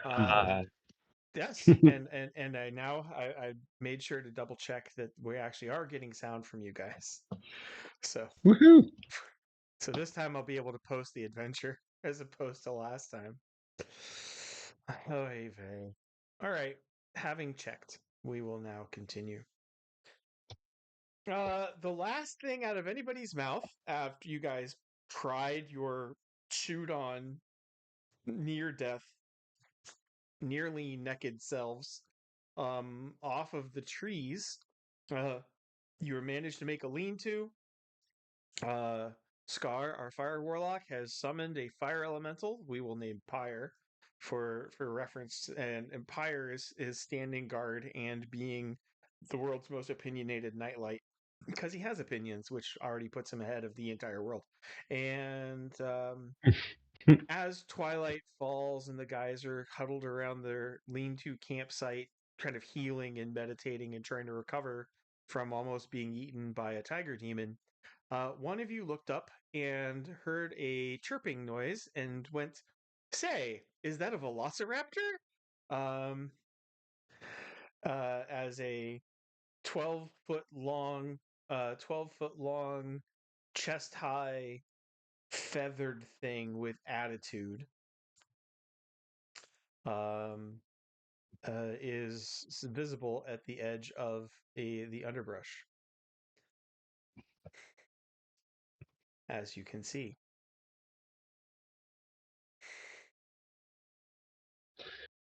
Uh, Yes, and I made sure to double check that we actually are getting sound from you guys. So Woohoo! so this time I'll be able to post the adventure as opposed to last time. Oy vey. All right, having checked, we will now continue. The last thing out of anybody's mouth after you guys tried your chewed on near death, nearly naked selves off of the trees, uh, you were managed to make a lean-to. Uh, Scar, our fire warlock, has summoned a fire elemental. We will name Pyre for reference, and Pyre is standing guard and being the world's most opinionated nightlight because he has opinions, which already puts him ahead of the entire world. And as twilight falls and the guys are huddled around their lean-to campsite, kind of healing and meditating and trying to recover from almost being eaten by a tiger demon, one of you looked up and heard a chirping noise and went, "Say, is that a Velociraptor?" Um, as a 12-foot long, 12-foot long, chest high, feathered thing with attitude um, is visible at the edge of the underbrush, as you can see.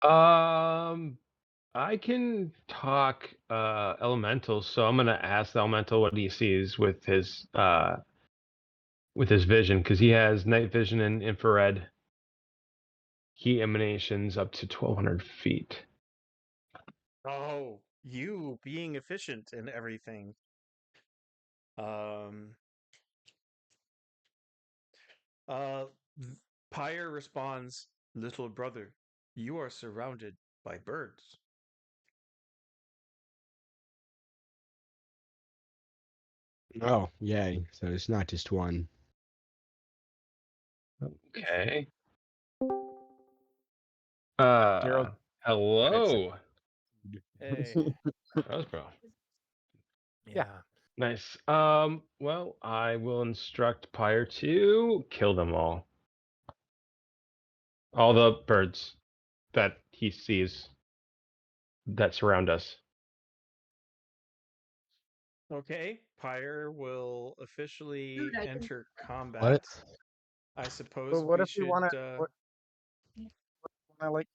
Um, I can talk elementals, so I'm gonna ask the elemental what he sees with his vision, because he has night vision and infrared heat emanations up to 1,200 feet. Oh, you being efficient and everything. Um, uh, Pyre responds, "Little brother, you are surrounded by birds." Oh, yay. So it's not just one. Okay. Gerald. Hello. Hey. How's bro? Yeah. Nice. Well, I will instruct Pyre to kill them all. All the birds that he sees that surround us. Okay, Pyre will officially enter combat. What? I suppose But what we if we should. want to? What like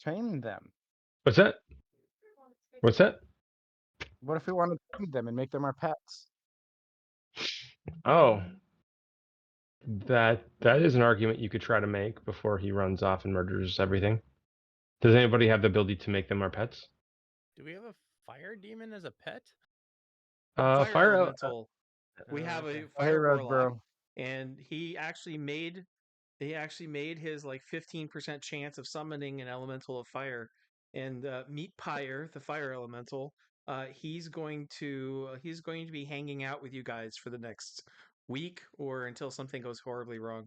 train them? What's that? What's that? What if we want to train them and make them our pets? Oh, that is an argument you could try to make before he runs off and murders everything. Does anybody have the ability to make them our pets? Do we have a fire demon as a pet? Fire elemental. We have okay. a Oh, hey, fire warlock, Roseboro. and he actually made his like 15% chance of summoning an elemental of fire. And meet Pyre, the fire elemental. He's going to be hanging out with you guys for the next week or until something goes horribly wrong.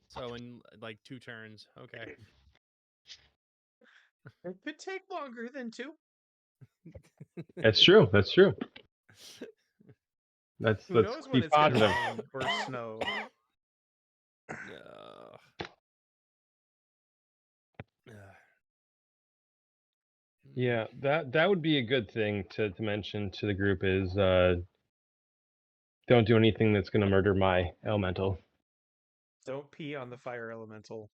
So in like 2 turns. Okay. It could take longer than 2. That's true. That's true. Let's Who knows when be it's going to positive. rain or snow? No. Yeah, that would be a good thing to mention to the group is don't do anything that's going to murder my elemental. Don't pee on the fire elemental.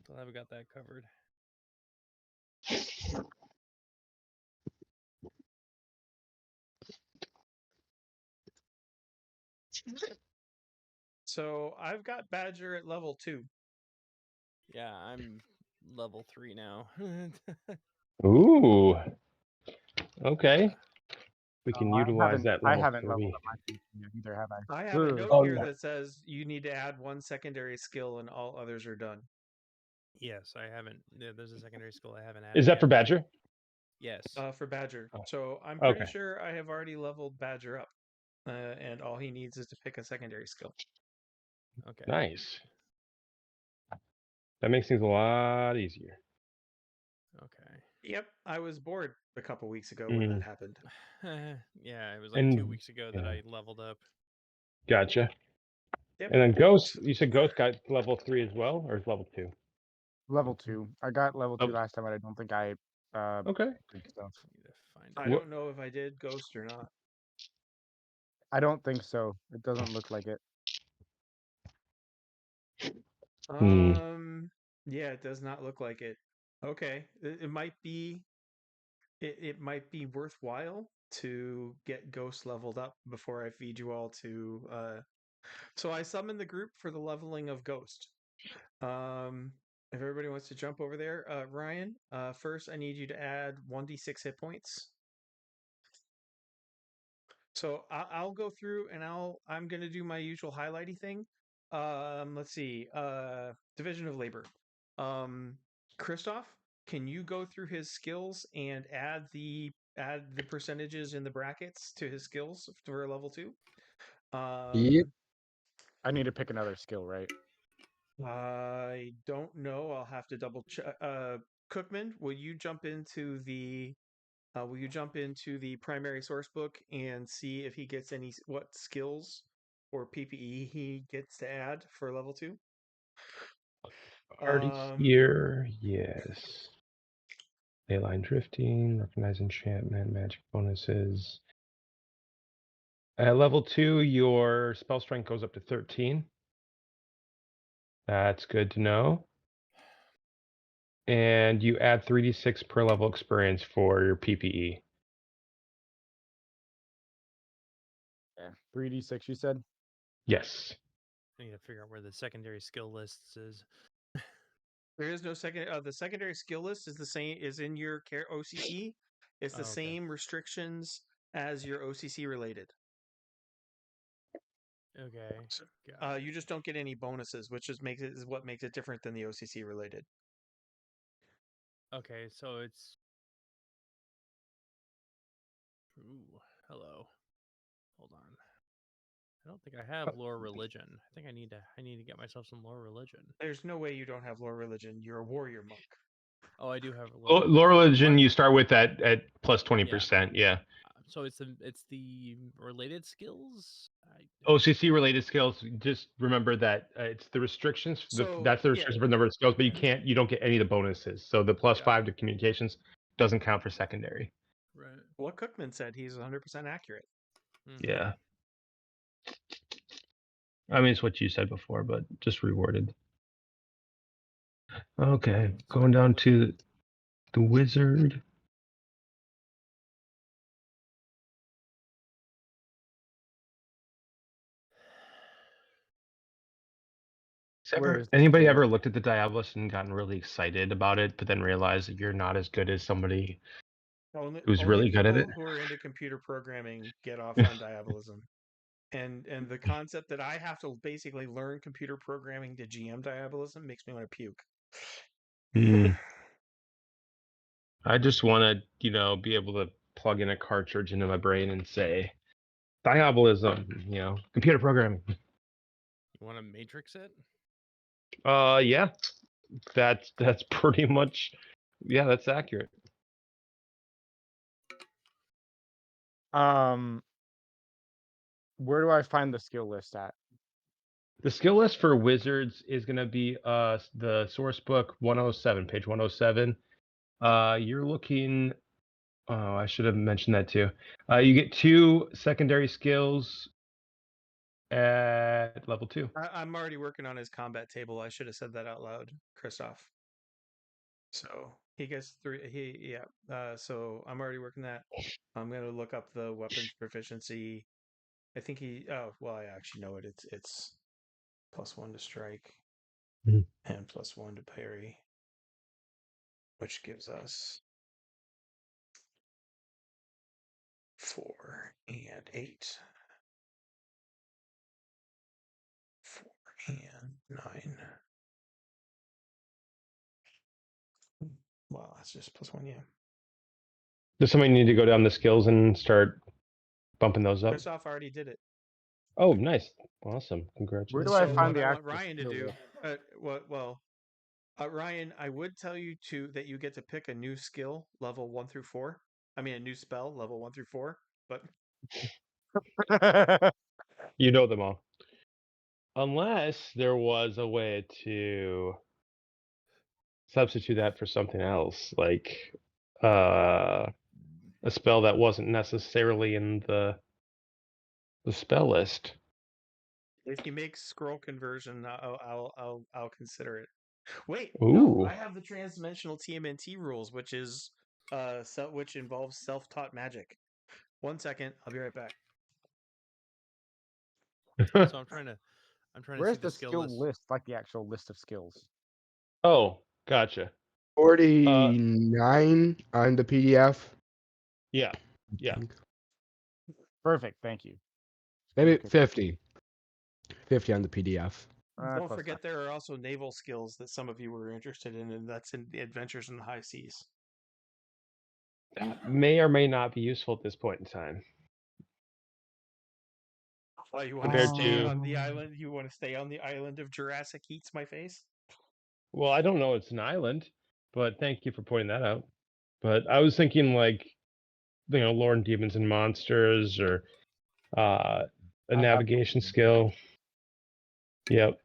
Glad we got that covered. So I've got Badger at level 2. Yeah, I'm level 3 now. Ooh. Okay. Yeah. We can Oh, utilize that I level haven't 3. leveled up my PC yet either, have I? I have a note Oh, here no. that says you need to add 1 secondary skill and all others are done. Yes, I haven't. There's a secondary skill I haven't added. Is that yet. for Badger? Yes. For Badger. Oh. So I'm pretty Okay. sure I have already leveled Badger up. and all he needs is to pick a secondary skill. Okay. Nice. That makes things a lot easier. Okay. Yep, I was bored a couple weeks ago when that happened. Yeah, it was like And 2 weeks ago that yeah. I leveled up. Gotcha. Yep. And then Ghost, you said Ghost got level 3 as well, or is level 2? Level 2. I got level 2 Level- last time, but I don't think I Okay. did stuff. Need to find I it. don't know if I did Ghost or not. I don't think so. It doesn't look like it. Yeah, it does not look like it. Okay, it might be. It might be worthwhile to get Ghost leveled up before I feed you all to. So I summoned the group for the leveling of Ghost. If everybody wants to jump over there, Ryan. First, I need you to add 1d6 hit points. So I'll go through and I'm gonna do my usual highlighty thing. Let's see. Division of labor. Christoph, can you go through his skills and add the percentages in the brackets to his skills for level 2? Yep. Um, I need to pick another skill, right? I don't know. I'll have to double check. Cookman, will you jump into the primary source book and see if he gets what skills or PPE he gets to add for level 2? Already here, yes. Leyline drifting, recognize enchantment, magic bonuses. At level 2, your spell strength goes up to 13. That's good to know. And you add 3d6 per level experience for your PPE. Yeah. 3d6, you said? Yes. I need to figure out where the secondary skill lists is. There is no second. The secondary skill list is the same. Is in your OCC. It's the Oh, okay. same restrictions as your OCC related. Okay. Got You it. just don't get any bonuses, which is what makes it different than the OCC related. Okay, so it's. Ooh, hello. Hold on. I don't think I have lore religion. I think I need to get myself some lore religion. There's no way you don't have lore religion. You're a warrior monk. Oh, I do have lore. Lore religion, What? you start with at plus 20%. Yeah. So it's the related skills. OCC related skills. Just remember that it's the restrictions. So, That's the yeah. restriction for the number of skills, but you don't get any of the bonuses. So the plus Yeah. 5 to communications doesn't count for secondary. Right. What Cookman said, he's 100% accurate. Mm-hmm. Yeah. I mean, it's what you said before, but just reworded. Okay, going down to the wizard. Where is the Anybody skill ever list? looked at the Diabolist and gotten really excited about it, but then realized that you're not as good as somebody who's Only really good at it? people who are into computer programming get off on diabolism. And the concept that I have to basically learn computer programming to GM diabolism makes me want to puke. I just want to, be able to plug in a cartridge into my brain and say, Diabolism, computer programming. You want to matrix it? Yeah, that's pretty much, yeah, that's accurate. Where do I find the skill list at? The skill list for wizards is going to be the source book 107, page 107. You're looking. Oh, I should have mentioned that too. You get 2 secondary skills at level 2. I'm already working on his combat table. I should have said that out loud, Christoph. So he gets 3. So I'm already working that. I'm gonna look up the weapons proficiency. I think I actually know it. It's +1 to strike and +1 to parry, which gives us 4 and 8. 4 and 9. Well, that's just +1, yeah. Does somebody need to go down the skills and start bumping those up. Christoph already did it. Oh, nice. Awesome. Where Congratulations. do I So find what the I want actual Ryan to skill do, list? Ryan, I would tell you that you get to pick a new skill level 1 through 4. I mean, a new spell level 1 through 4. But You know them all. Unless there was a way to substitute that for something else, like a spell that wasn't necessarily in the spell list. if you make scroll conversion, I'll consider it. Wait, Ooh. no, I have the transdimensional TMNT rules, which involves self-taught magic. 1 second, I'll be right back. So I'm trying to Where's see the the skill list, like the actual list of skills? Oh, gotcha. 49 on the PDF. Yeah. I Yeah. think. Perfect, thank you. Maybe Okay. 50. 50 on the PDF. Don't Close forget enough. there are also naval skills that some of you were interested in, and that's in the Adventures in the High Seas. That may or may not be useful at this point in time. Why you want to Compared stay to- on the island? You want to stay on the island of Jurassic Eats my face? Well, I don't know it's an island, but thank you for pointing that out. But I was thinking like, Lore and Demons and Monsters, or a have navigation one. skill. Yep.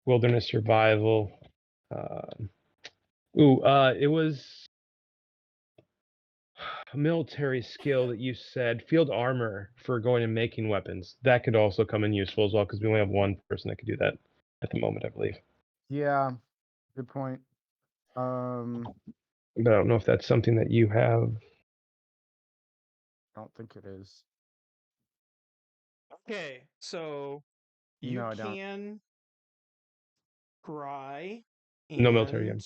Wilderness survival. It was a military skill that you said, field armor for going and making weapons. That could also come in useful as well, because we only have one person that could do that at the moment, I believe. Yeah, good point. But I don't know if that's something that you have. I don't think it is. Okay, so you No, I don't. can try No military, and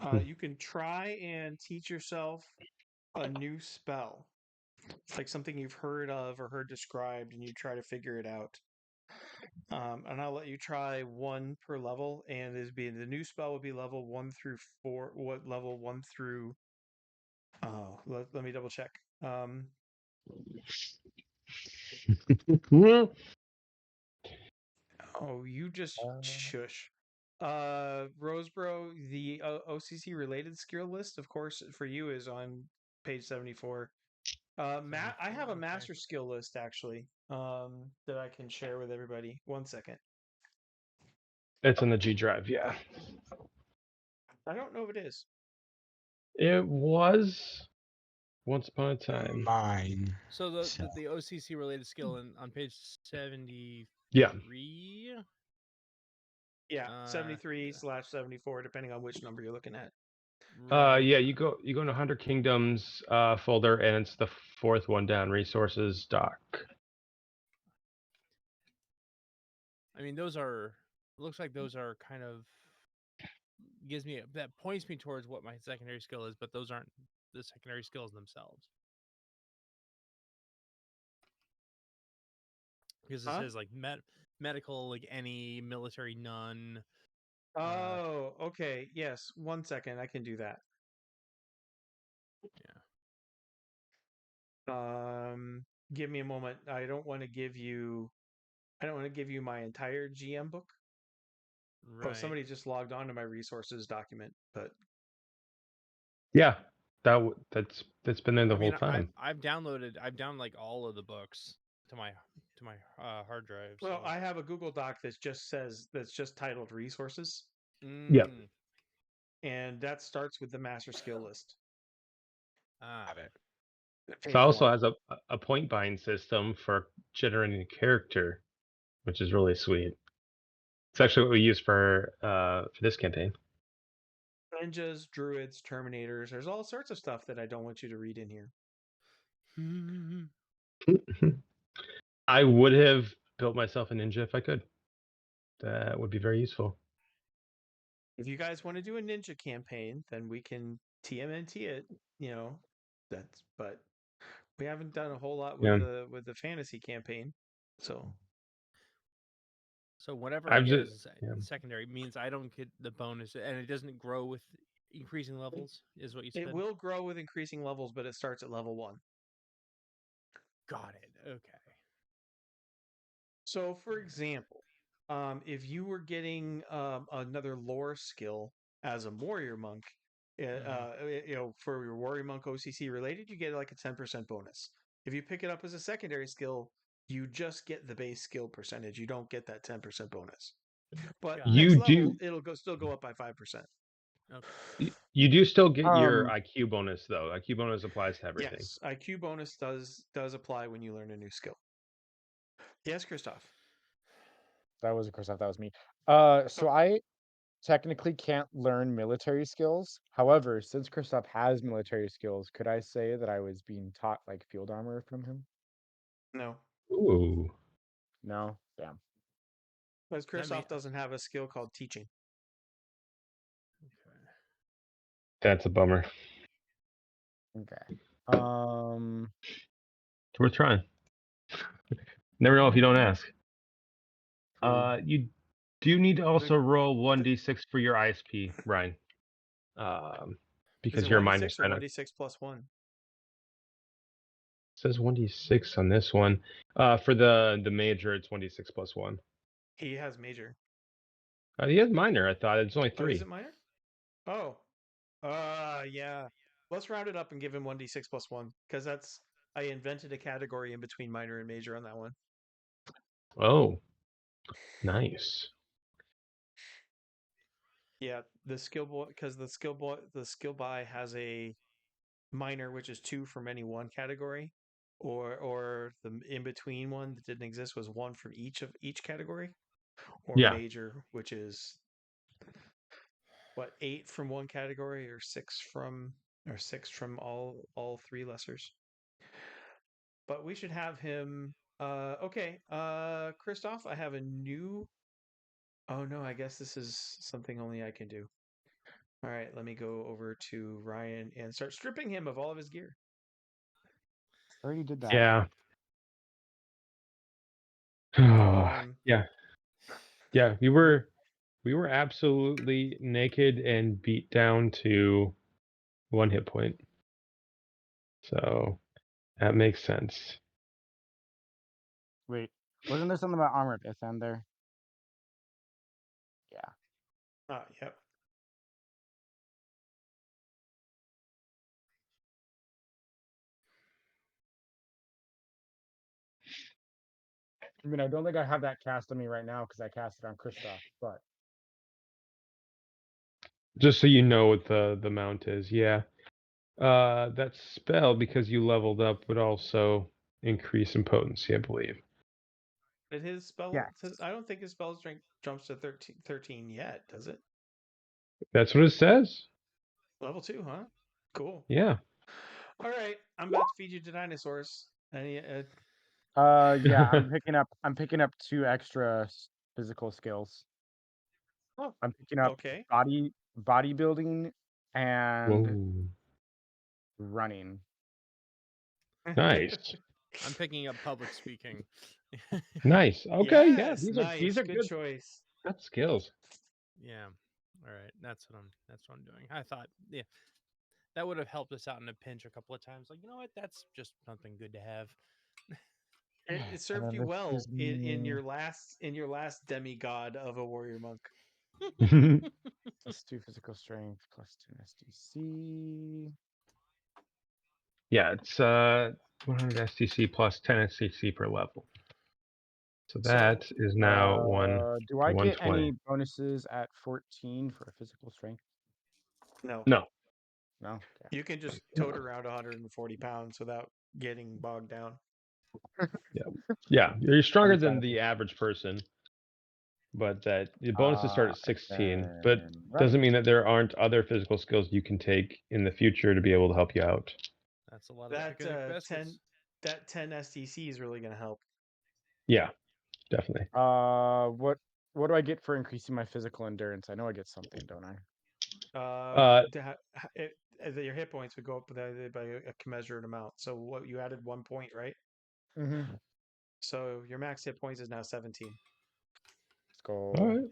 Hmm. you can try and teach yourself a new spell, like something you've heard of or heard described, and you try to figure it out. And I'll let you try one per level, and the new spell would be level 1 through 4. What level 1 through? Oh, let me double check. Oh, you just shush. Rosebro, the OCC related skill list, of course, for you is on page 74. Matt, I have a okay. master skill list actually, that I can share with everybody. 1 second. It's on the G drive, yeah. I don't know if it is. It was once upon a time. Mine. So the OCC related skill on page 73. Yeah. Yeah, 73/74, depending on which number you're looking at. Right. Yeah, you go into 100 Kingdoms folder, and it's the fourth one down, resources doc. I mean, those are. It looks like those are kind of that points me towards what my secondary skill is, but those aren't the secondary skills themselves. Because it says like medical, like any, military, none. Oh, okay. Yes. 1 second. I can do that. Yeah. Give me a moment. I don't want to give you my entire GM book. Right. Oh, somebody just logged on to my resources document, but Yeah, that's been there the whole time. I've downloaded like all of the books to my hard drive. well, So. I have a Google Doc that's just titled resources, Yeah. and that starts with the master skill list. It also has a point bind system for generating a character, which is really sweet. It's actually what we use for this campaign. Ninjas, druids, terminators. There's all sorts of stuff that I don't want you to read in here. I would have built myself a ninja if I could. That would be very useful. If you guys want to do a ninja campaign, then we can TMNT it. But we haven't done a whole lot with the fantasy campaign, so. So whatever I get as secondary means I don't get the bonus, and it doesn't grow with increasing levels, is what you said? It will grow with increasing levels, but it starts at level 1. Got it. Okay. So, for example, if you were getting another lore skill as a warrior monk, for your warrior monk OCC related, you get like a 10% bonus. If you pick it up as a secondary skill, you just get the base skill percentage. You don't get that 10% bonus. But Got next You level, do it'll still go up by 5%. Okay. you do still get your Um, IQ bonus though. IQ bonus applies to everything. Yes, IQ bonus does apply when you learn a new skill. Yes, Christoph. that wasn't Christoph, that was me. So Oh. I technically can't learn military skills. However, since Christoph has military skills, could I say that I was being taught like field armor from him? No, Ooh. No? Damn. because I mean, Christoph doesn't have a skill called teaching. okay. That's a bummer. Okay. It's worth trying. Never know if you don't ask. True. You do need to also roll the- 1d6 for your ISP, Ryan. Is Because it you're a minor 1d6 or signer. 1d6 plus 1? It says 1d6 on this one. For the major, it's 1d6 plus 1. He has major. He has minor. I thought it's only Oh, is 3. it minor? Oh. Yeah. Let's round it up and give him 1d6 plus 1, because I invented a category in between minor and major on that one. Oh, nice. Yeah, the skill boy, because the skill by has a minor, which is 2 from any one category, or the in between one that didn't exist was 1 from each category, or Yeah. major, which is 8 from one category, or 6 from all 3 lessers. But we should have him. Okay, Christoph, I have a new. Oh no, I guess this is something only I can do. All right, let me go over to Ryan and start stripping him of all of his gear. I already did that. Yeah. Um, Yeah. Yeah. We were absolutely naked and beat down to 1 hit point. So that makes sense. Wait, wasn't there something about armor at the end there? Yeah. Yep. I mean, I don't think I have that cast on me right now because I cast it on Christoph, but Just so you know what the mount is. Yeah. That spell, because you leveled up, would also increase in potency, I believe. Did his spell? yes. I don't think his spell strength jumps to 13 yet, does it? That's what it says. Level 2, huh? Cool. Yeah. All right, I'm about to feed you to dinosaurs. Any? Yeah, I'm picking up 2 extra physical skills. Oh, I'm picking up okay. bodybuilding and Whoa. running. Nice. I'm picking up public speaking. Nice. Okay. Yeah. Yes, These nice. are Good good. choice. Good skills. Yeah. All right. That's what I'm doing. I thought, yeah, that would have helped us out in a pinch a couple of times. Like, you know what? That's just something good to have. It And served then you this well gives in me your last demigod of a warrior monk. plus 2 physical strength, plus 2 SDC. Yeah, it's 100 STC plus 10 STC per level. So that is now Do I get 120. any bonuses at 14 for a physical strength? No, No. No. Okay. you can just tote around 140 pounds without getting bogged down. Yeah, you're stronger I'm than trying to the average person, but that the bonuses start at and 16. But then doesn't running. mean that there aren't other physical skills you can take in the future to be able to help you out. That's a lot of That chicken 10 biscuits. 10 SDC is really going to help. Yeah, definitely. What do I get for increasing my physical endurance? I know I get something, don't I? Your hit points would go up by a commensurate amount. So what you added 1 point, right? Mm-hmm. So your max hit points is now 17. Let's go. All right.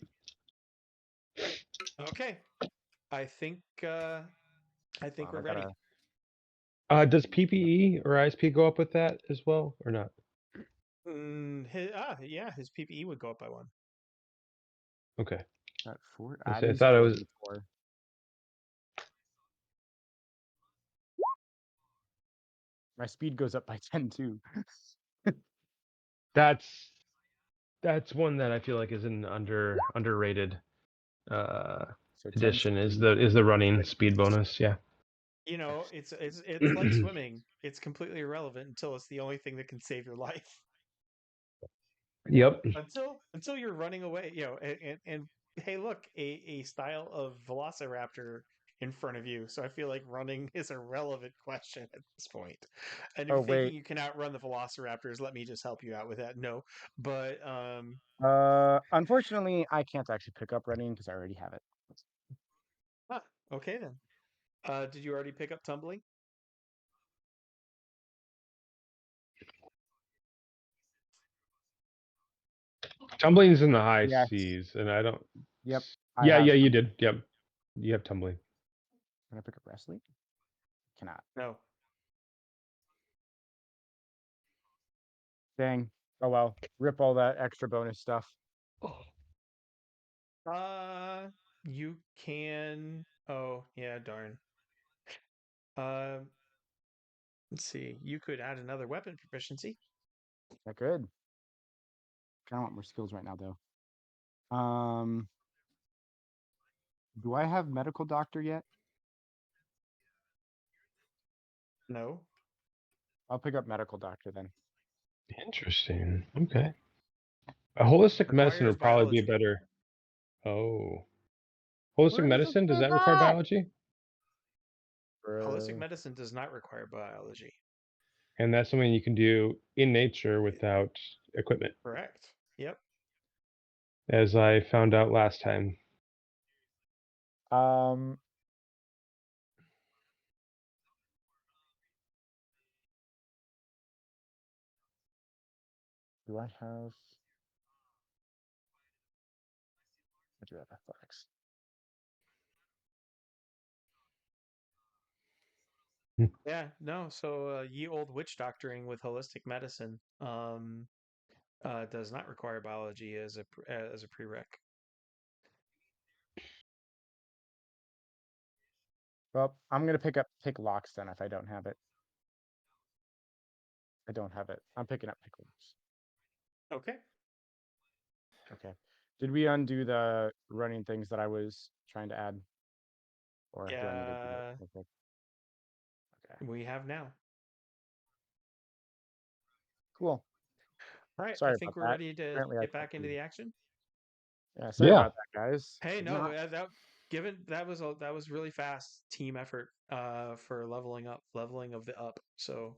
Okay, I think Hold we're on, ready. Does PPE or ISP go up with that as well, or not? Yeah, his PPE would go up by 1. Okay. Got 4. I Adding thought it skill was. D4. My speed goes up by 10 too. That's one that I feel like is an underrated So 10 addition. Is speed. the running speed bonus? Yeah. You know, it's like swimming. It's completely irrelevant until it's the only thing that can save your life. Yep. Until you're running away, you know, and hey, look, a style of Velociraptor in front of you. So I feel like running is a relevant question at this point. And if Oh you're thinking wait. you can outrun the Velociraptors, let me just help you out with that. No, but Unfortunately, I can't actually pick up running because I already have it. okay then. Did you already pick up tumbling? Tumbling's in the high Yes. seas, and I don't. Yep. Yeah, you did. Yep. You have tumbling. Can I pick up wrestling? Cannot. No. Dang. Oh well. Rip all that extra bonus stuff. You can. Oh yeah, darn. Let's see. You could add another weapon proficiency. I could. I want more skills right now though. Do I have medical doctor yet? No. I'll pick up medical doctor then. Interesting. Okay. A holistic medicine Requires would probably be biology. better. Oh. Holistic Where does it medicine, does say that require that? biology? Holistic medicine does not require biology. And that's something you can do in nature without equipment, Correct. Yep. as I found out last time. Do I have? I do have athletics. Yeah. No. So ye old witch doctoring with holistic medicine does not require biology as a prereq. Well, I'm gonna pick locks then if I don't have it. I don't have it. I'm picking up pick locks. Okay. Okay. Did we undo the running things that I was trying to add? Or do I need to do Yeah. it? Okay. We have now. Cool. All right. I Sorry think about we're that. ready to Apparently I get talked back into too. the action. Yeah, sorry Yeah. about that, guys. Hey, It's no, not- that was really fast team effort for leveling of the up. So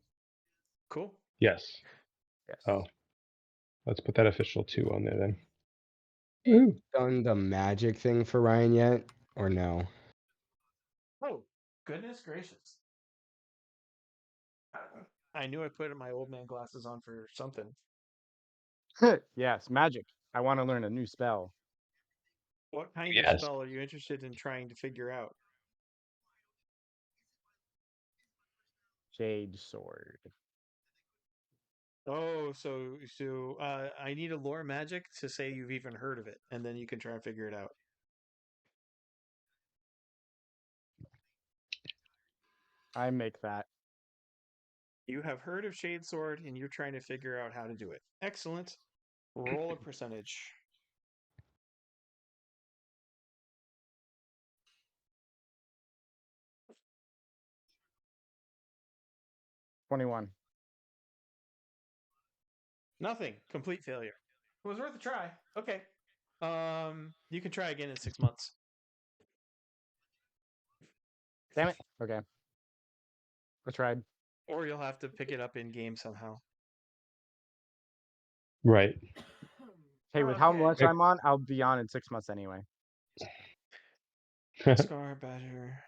cool. Yes. Yes. Oh. Let's put that official 2 on there then. Woo. Done the magic thing for Ryan yet, or no? Oh, goodness gracious. I knew I put my old man glasses on for something. Yes, magic. I want to learn a new spell. What kind of Yes. spell are you interested in trying to figure out? Jade sword. Oh, so I need a lore magic to say you've even heard of it, and then you can try and figure it out. I make that. You have heard of Shade Sword, and you're trying to figure out how to do it. Excellent. Roll a percentage. $21. Nothing. Complete failure. It was worth a try. Okay. You can try again in 6 months. Damn it. Okay. I tried. Or you'll have to pick it up in game somehow. Right. Hey, with how Okay. much I'm on, I'll be on in 6 months anyway. Scar Badger.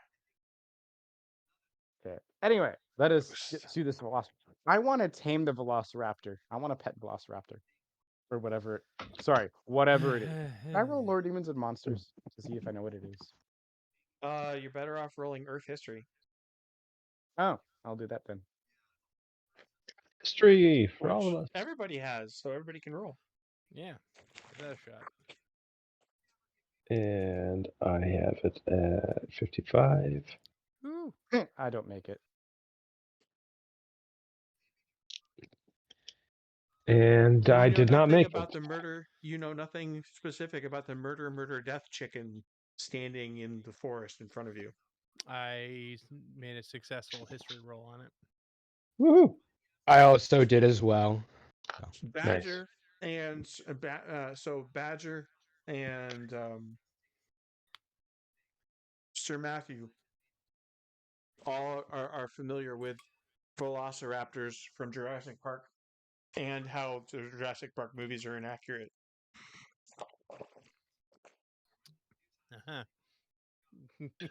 Okay. Anyway, let us get to this Velociraptor. I want to tame the Velociraptor. I want to pet Velociraptor. Or whatever. Sorry, whatever it is. Can I roll Lore Demons and Monsters to see if I know what it is? You're better off rolling Earth History. Oh, I'll do that then. History for all of Which us. everybody has, so everybody can roll. Yeah. Give that a shot. And I have it at 55. Ooh. I don't make it. And You I know did not nothing make about it. the murder. You know nothing specific about the murder, death chicken standing in the forest in front of you. I made a successful history roll on it. Woohoo! I also did as well. Badger and Badger and Sir Matthew all are familiar with Velociraptors from Jurassic Park and how the Jurassic Park movies are inaccurate. Uh-huh.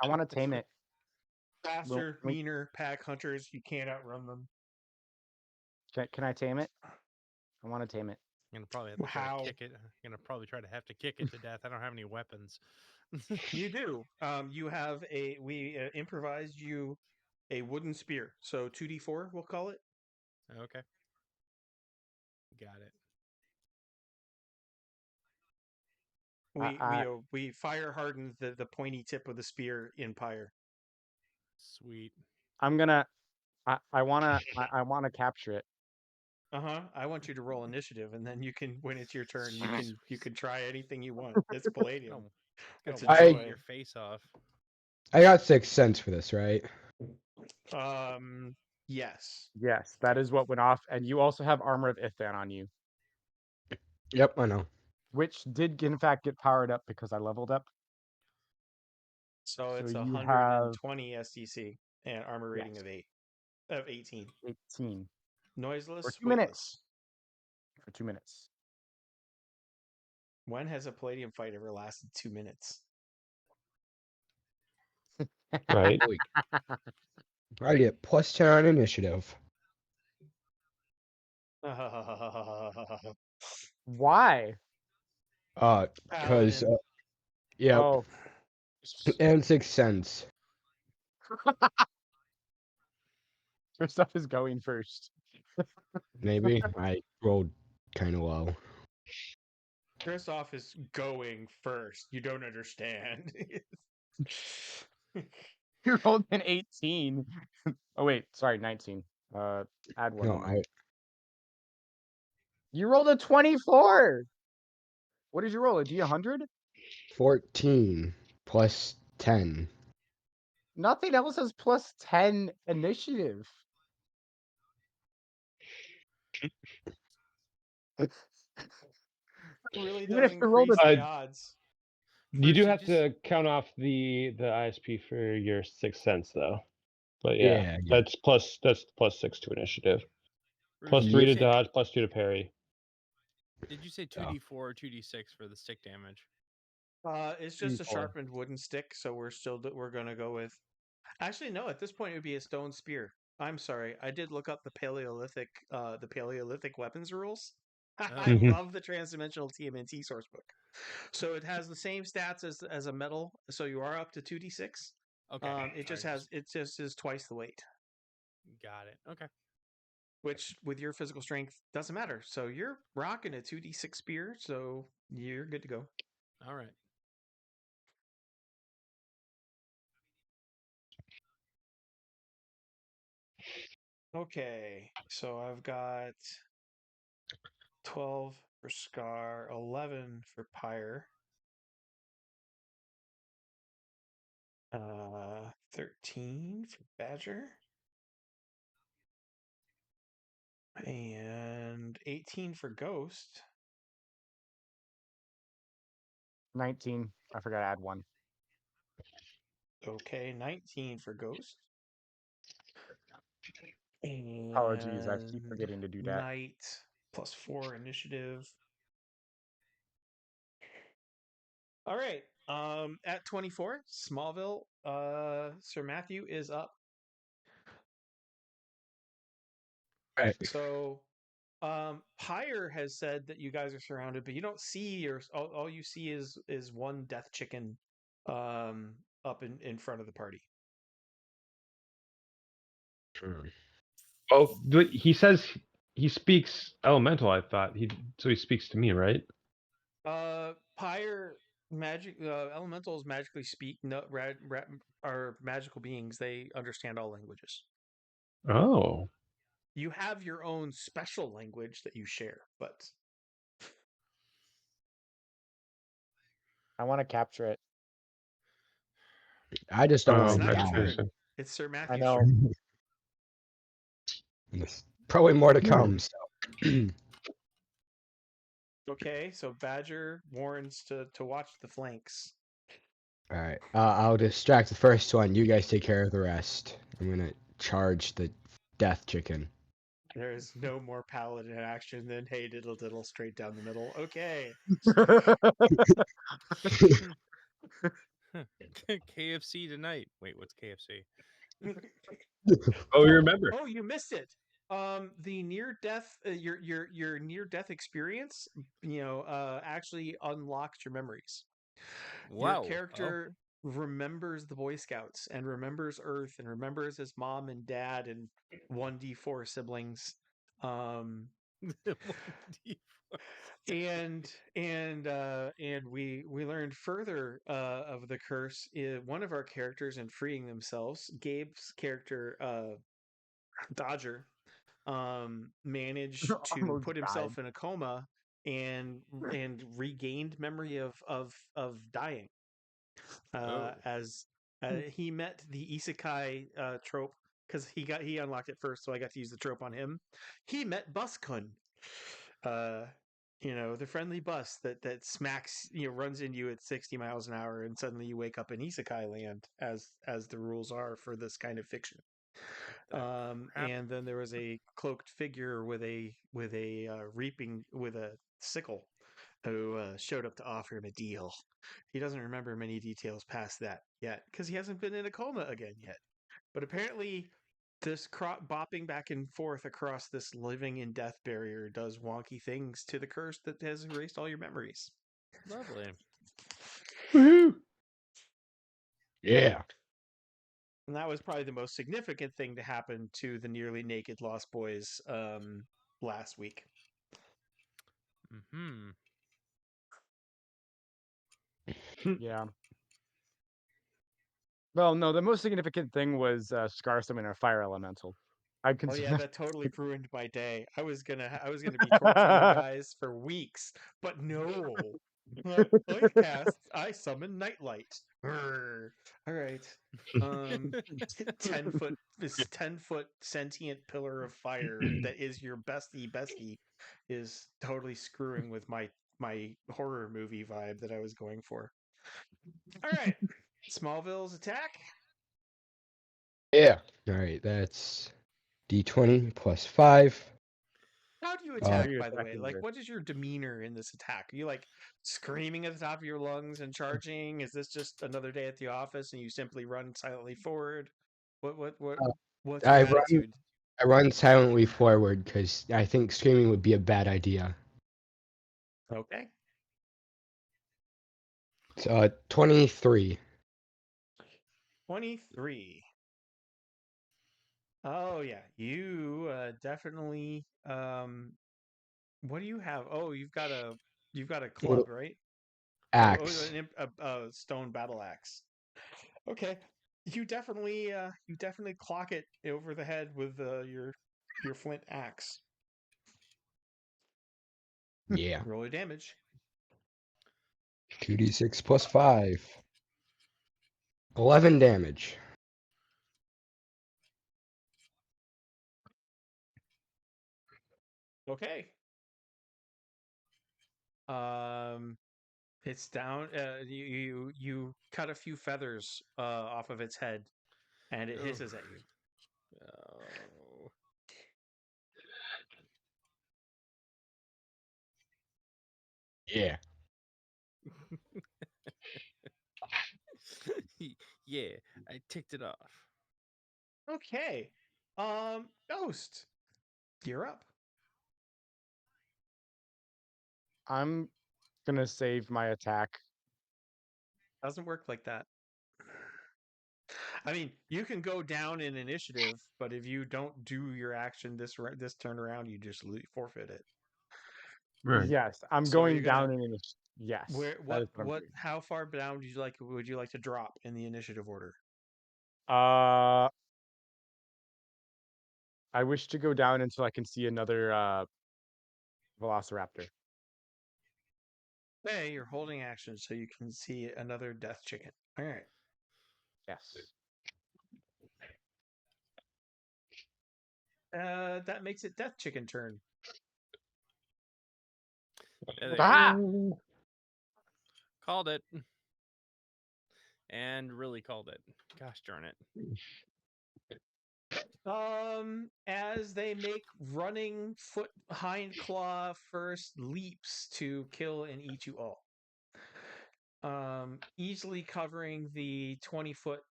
I want to tame it. Faster, Will- meaner pack hunters, you can't outrun them. Can I tame it? I want to tame it. I'm gonna probably have to try How? to kick it. I'm gonna probably try to have to kick it to death. I don't have any weapons. You do. You have we improvised you a wooden spear. So 2d4, we'll call it. Okay. Got it. We fire hardened the pointy tip of the spear in Pyre. Sweet. I'm gonna. I wanna capture it. I want you to roll initiative, and then you can, when it's your turn, you can try anything you want. It's Palladium. It's a Gonna I- bite joy. your face off. I got 6 cents for this, right? Yes. Yes, that is what went off, and you also have Armor of Ithan on you, Yep, I know. which did in fact get powered up because I leveled up. So it's you 120 STC and armor rating Yes. of 18. 18 Noiseless, for 2 weightless. minutes. For 2 minutes. When has a Palladium fight ever lasted 2 minutes? Right. I get plus 10 on initiative. Why? Because Paladin. yep, Oh, and 6 cents. your stuff is going first. Maybe I rolled kind of low. Kristoff is going first. You don't understand. You rolled an 18. Oh wait, sorry, 19. Add one. No, to mine. I You rolled a 24. What did you roll? A D100? 14 plus 10. Nothing else has plus 10 initiative. Really Even does if you rolled increase a- the odds. You do First, have to count off the ISP for your 6 cents though. But yeah, Yeah. that's plus 6 to initiative. Bruce, Plus did 3 you to say- dodge, plus 2 to parry. Did you say 2d4 or 2d6 for the stick damage? It's just a 3d4. sharpened wooden stick, so we're gonna go with. Actually, no. At this point, it would be a stone spear. I'm sorry, I did look up the Paleolithic weapons rules. I Mhm. love the transdimensional TMNT source book. So it has the same stats as a metal. So you are up to 2d6. Okay. It just is twice the weight, Got it. Okay. which with your physical strength doesn't matter. So you're rocking a 2d6 spear, so you're good to go. All right. Okay, so I've got 12 for Scar, 11 for Pyre, 13 for Badger, and 18 for Ghost. 19. I forgot to add one. Okay, 19 for Ghost. Oh, geez, I keep And forgetting to do that. Knight plus 4 initiative. All right. At 24, Smallville, Sir Matthew is up. Right. So, Pyre has said that you guys are surrounded, but you don't see all you see is one death chicken, up in front of the party. Oh, but he says he speaks elemental. I thought so he speaks to me, right? Pyre magic elementals magically speak. No, are magical beings. They understand all languages. Oh, You have your own special language that you share, but I want to capture it. I just don't Oh, it's want not to your that's die. turn. interesting. It's Sir I Matthew's know. turn. There's probably more to come. So. Okay, so Badger warns to watch the flanks. All right. I'll distract the first one. You guys take care of the rest. I'm gonna charge the death chicken. There is no more paladin action than hey diddle diddle straight down the middle. Okay. KFC tonight. Wait, what's KFC? Oh, you remember? Oh, you missed it. The near death, your near death experience, actually unlocks your memories. Your Wow. character remembers the Boy Scouts and remembers Earth and remembers his mom and dad and 1d4 siblings. And we learned further of the curse. One of our characters in freeing themselves, Gabe's character Dodger, managed to Almost put died. himself in a coma and regained memory of dying. As he met the Isekai trope because he unlocked it first, so I got to use the trope on him. He met Buskun, the friendly bus that smacks, runs into you at 60 miles an hour, and suddenly you wake up in Isekai land, as the rules are for this kind of fiction. And then there was a cloaked figure with a reaping with a sickle who showed up to offer him a deal. He doesn't remember many details past that yet because he hasn't been in a coma again yet. But apparently, this bopping back and forth across this living and death barrier does wonky things to the curse that has erased all your memories. Lovely. Woohoo! Yeah. And that was probably the most significant thing to happen to the nearly naked Lost Boys last week. Hmm. Yeah. Well, no, the most significant thing was Scar summoning a fire elemental. I Oh consider yeah, that totally ruined my day. I was gonna be torturing you guys for weeks, but no. I summon Nightlight. All right. 10-foot this 10-foot sentient pillar of fire that is your bestie is totally screwing with my horror movie vibe that I was going for. All right. Smallville's attack. Yeah. All right. That's D20 plus 5. How do you How are attack, you by the way? attacking Like, this? what is your demeanor in this attack? Are you like screaming at the top of your lungs and charging? Is this just another day at the office and you simply run silently forward? Uh, What's your I run. attitude? I run silently forward because I think screaming would be a bad idea. Okay. So 23. 23. Oh yeah, you definitely what do you have? Oh, you've got a Little club, right? axe. A stone battle axe. Okay. You definitely clock it over the head with your flint axe. Yeah. Roll your damage. 2d6 plus 5. 11 damage. Okay. It's down. You cut a few feathers off of its head, and it hisses at you. Oh. Yeah. Yeah, I ticked it off. Okay. Ghost, you're up. I'm gonna save my attack. Doesn't work like that. I mean, you can go down in initiative, but if you don't do your action this turn around, you just forfeit it. Right. Yes, I'm So going you're gonna- down in initiative. Yes. Where that is I'm what? doing. How far down would you like to drop in the initiative order? I wish to go down until I can see another Velociraptor. Hey, you're holding action, so you can see another death chicken. All right. Yes. That makes it death chicken turn. There they Ah! go. Called it. And really called it. Gosh darn it. As they make running foot hind claw first leaps to kill and eat you all. Easily covering the 20-foot,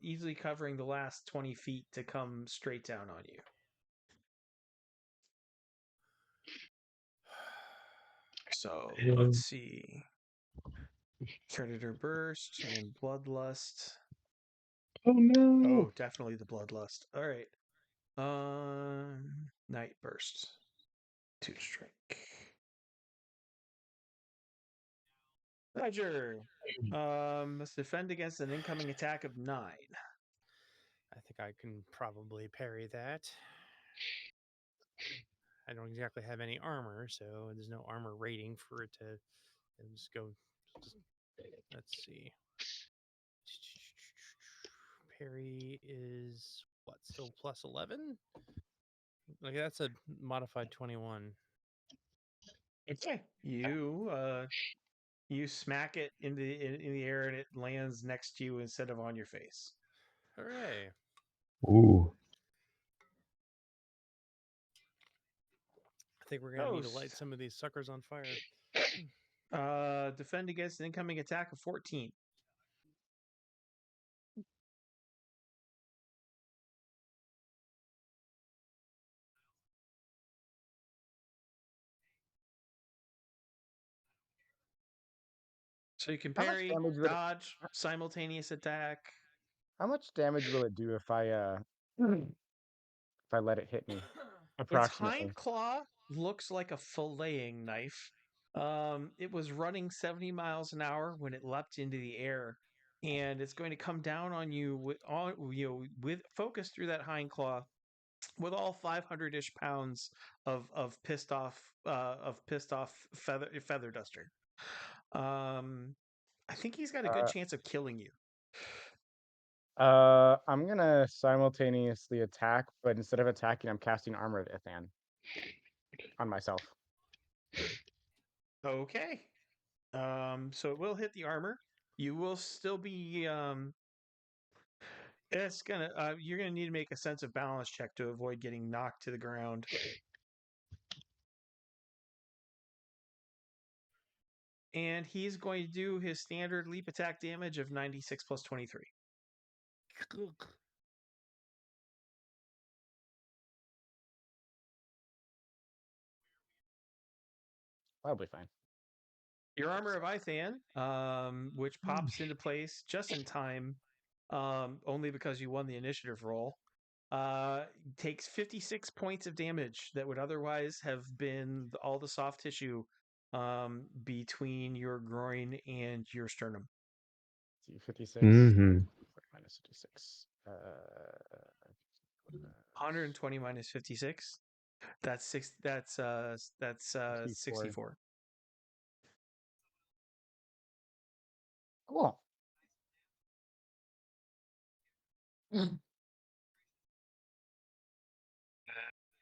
easily covering the last 20 feet to come straight down on you. So let's see. Predator burst and bloodlust. Oh no! Oh, definitely the bloodlust. All right. Night burst. 2 strike. Roger. Must defend against an incoming attack of 9. I think I can probably parry that. I don't exactly have any armor, so there's no armor rating for it to just go. Let's see. Parry is what? Still plus 11? Like that's a modified 21. Okay. You smack it in the air and it lands next to you instead of on your face. Hooray. Ooh. I think we're going to need to light Toast. some of these suckers on fire. Defend against an incoming attack of 14. So you can How much parry, damage would it- dodge, simultaneous attack. How much damage will it do if I let it hit me? Its Approximately. hind claw looks like a filleting knife. It was running 70 miles an hour when it leapt into the air, and it's going to come down on you with focus through that hind claw with all 500-ish pounds of pissed off feather duster. I think he's got a good chance of killing you. I'm gonna simultaneously attack, but instead of attacking, I'm casting Armor of Ithan on myself. Okay. So it will hit the armor. You will still be you're gonna need to make a sense of balance check to avoid getting knocked to the ground. And he's going to do his standard leap attack damage of 96 plus 23. Probably fine. Your armor of Ithan, which pops into place just in time, only because you won the initiative roll, takes 56 points of damage that would otherwise have been all the soft tissue between your groin and your sternum. 56 Mm-hmm. minus 56. 120 minus 56. That's 64. Cool.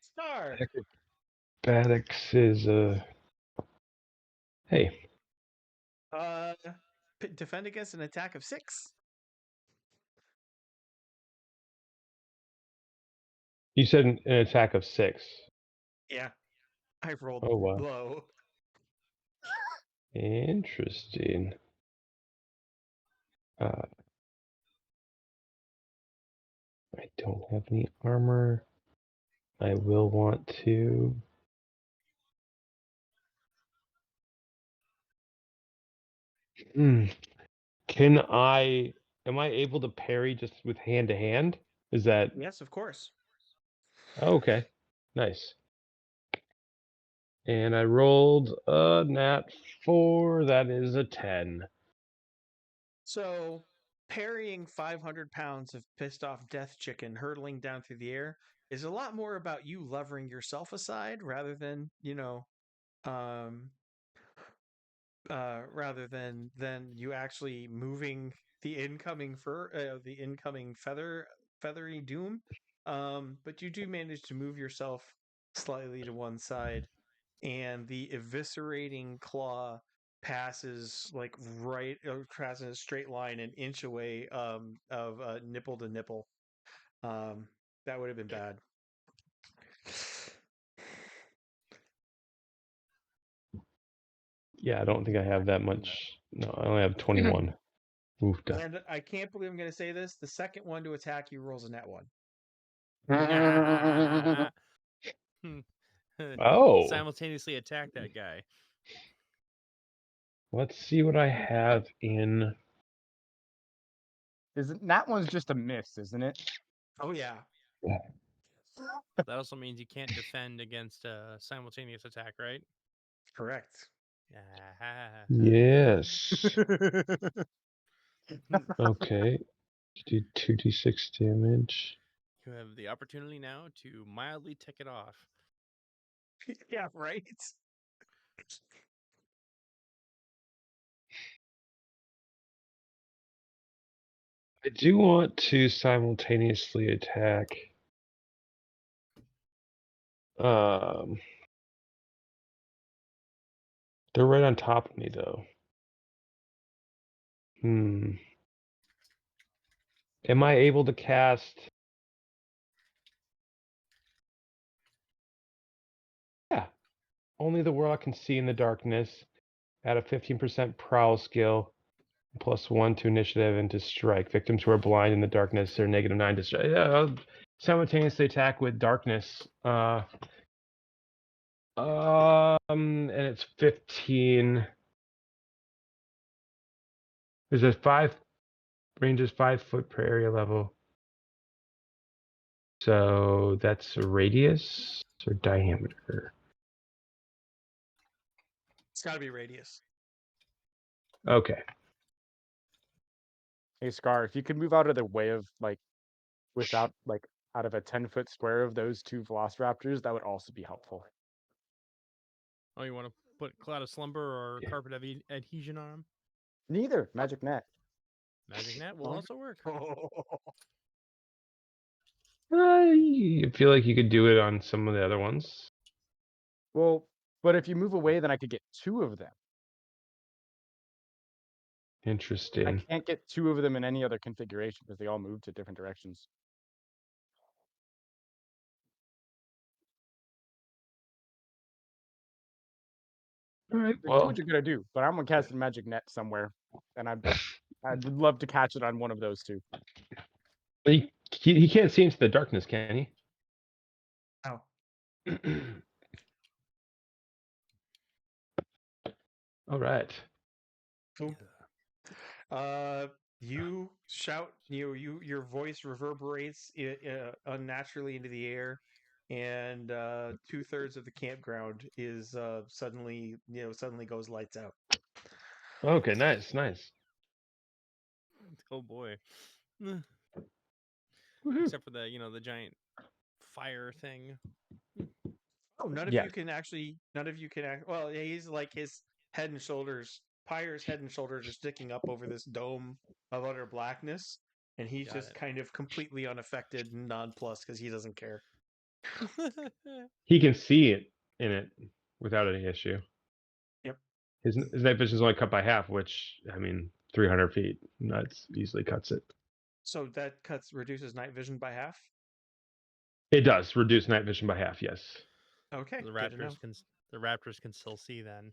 Star. Acrobatics is hey. Defend against an attack of 6. You said an attack of 6. Yeah, I rolled Oh wow. low. Interesting. I don't have any armor. I will want to. Can I am I able to parry just with hand to hand? Is that Yes, of course. okay? Nice. And I rolled a nat 4. That is a 10. So parrying 500 pounds of pissed off death chicken hurtling down through the air is a lot more about you levering yourself aside rather than, um, rather than you actually moving the incoming the incoming feathery doom. But you do manage to move yourself slightly to one side, and the eviscerating claw passes like passes in a straight line an inch away of nipple to nipple. That would have been bad. Yeah, I don't think I have that much. No, I only have 21. Oof, duh. And I can't believe I'm going to say this. The second one to attack you rolls a net one. Oh, Simultaneously attack that guy. let's see what I have in. Isn't that one's just a miss, isn't it? Oh yeah. That also means you can't defend against a simultaneous attack, right? Correct. Yes. Okay. Do 2d6 damage. You have the opportunity now to mildly tick it off. Yeah, right. I do want to simultaneously attack. They're right on top of me, though. Am I able to cast? Yeah. Only the warlock can see in the darkness. Add a 15% prowl skill, +1 to initiative and to strike. Victims who are blind in the darkness are -9 to strike. Yeah, I'll simultaneously attack with darkness. And it's 15. There's a 5 range is 5 foot per area level. So that's a radius or diameter. It's got to be radius. Okay. Hey Scar, if you could move out of the way of without out of a 10-foot square of those two velociraptors, that would also be helpful. Oh, you want to put Cloud of Slumber or Carpet Adhesion on him? Neither. Magic Net. Magic Net will also work. I feel like you could do it on some of the other ones. Well, but if you move away, then I could get 2 of them. I Interesting. can't get 2 of them in any other configuration because they all move to different directions. All right. Do Well, what you're gonna do, but I'm gonna cast a magic net somewhere, and I'd love to catch it on one of those 2. he can't see into the darkness, can he? Oh. All right. Cool. You shout. Your voice reverberates unnaturally into the air, and 2/3 of the campground is suddenly goes lights out. Okay. Nice. Oh boy. Woohoo. Except for the giant fire thing. Oh, none of Yeah. you can actually. None of you can act. Well, yeah, he's like his head and shoulders. Pyre's head and shoulders are sticking up over this dome of utter blackness, and he's Got just it. kind of completely unaffected and nonplussed because he doesn't care. He can see it in it without any issue. Yep. His night vision is only cut by half, which 300 feet. That's easily cuts it. So that reduces night vision by half. It does reduce night vision by half. Yes. Okay, the good to know. Raptors can still see then.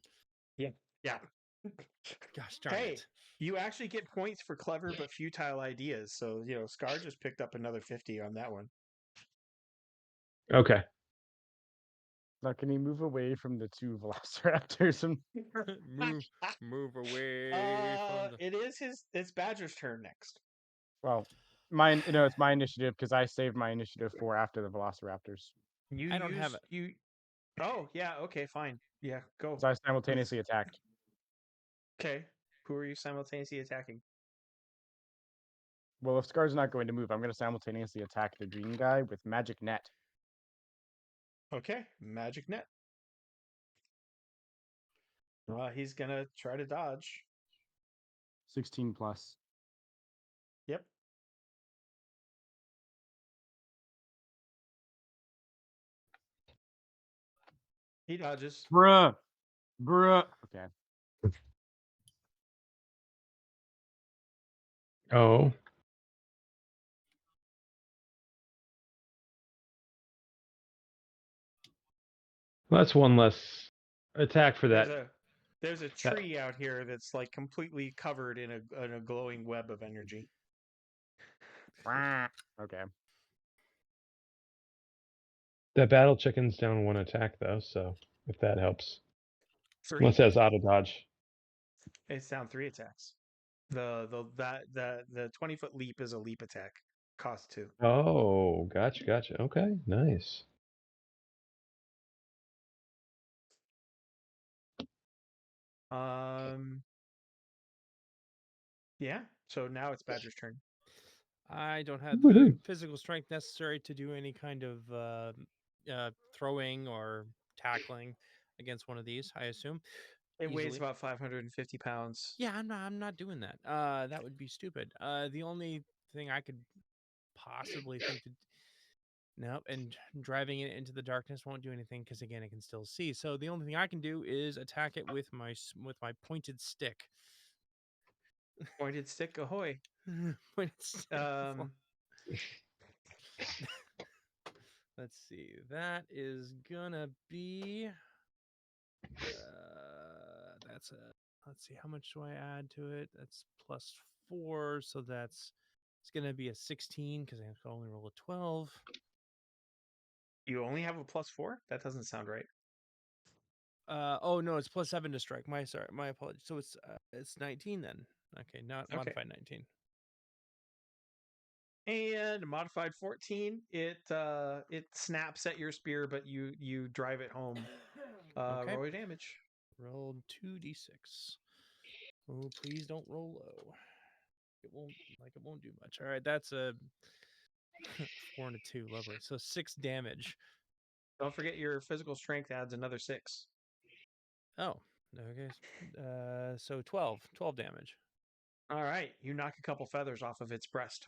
Yeah. Gosh darn Hey, it. you actually get points for clever but futile ideas. So Scar just picked up another 50 on that one. Okay. Now, can he move away from the 2 velociraptors? move away from the... It is it's Badger's turn next. Well, it's my initiative because I saved my initiative for after the Velociraptors. You I don't have it. you. Oh yeah. Okay. Fine. Yeah. Go. So I simultaneously attacked. Okay. Who are you simultaneously attacking? Well, if Scar's not going to move, I'm going to simultaneously attack the green guy with Magic Net. Okay. Magic net. He's gonna try to dodge. 16 plus. Yep. He dodges. Bruh. Okay. Oh. Well, that's one less attack for that. There's a tree out here that's like completely covered in a glowing web of energy. Okay. That battle chicken's down one attack though, so if that helps. 3. Unless it has auto dodge. It's down 3 attacks. The 20-foot leap is a leap attack. Cost 2. Oh, gotcha. Okay, nice. Yeah. So now it's Badger's turn. I don't have the physical strength necessary to do any kind of throwing or tackling against one of these, I assume. It weighs Easily. about 550 pounds. Yeah, I'm not doing that. That would be stupid. The only thing I could possibly think to nope, and driving it into the darkness won't do anything because again, it can still see. So the only thing I can do is attack it with my pointed stick. Pointed stick, ahoy! Pointed stick. Let's see. That is gonna be. That's a. Let's see. How much do I add to it? That's +4, so it's gonna be a 16 because I can only roll a 12. You only have a +4? That doesn't sound right. Oh no, it's +7 to strike. My apologies. So it's 19 then. Okay, not modified 19. And modified 14, it snaps at your spear, but you drive it home. Okay. Roll your damage. Rolled 2d6. Oh, please don't roll low. It won't do much. All right, that's a 4 and a 2. Lovely. So 6 damage. Don't forget your physical strength adds another 6. Oh, okay. So 12 damage. All right, you knock a couple feathers off of its breast.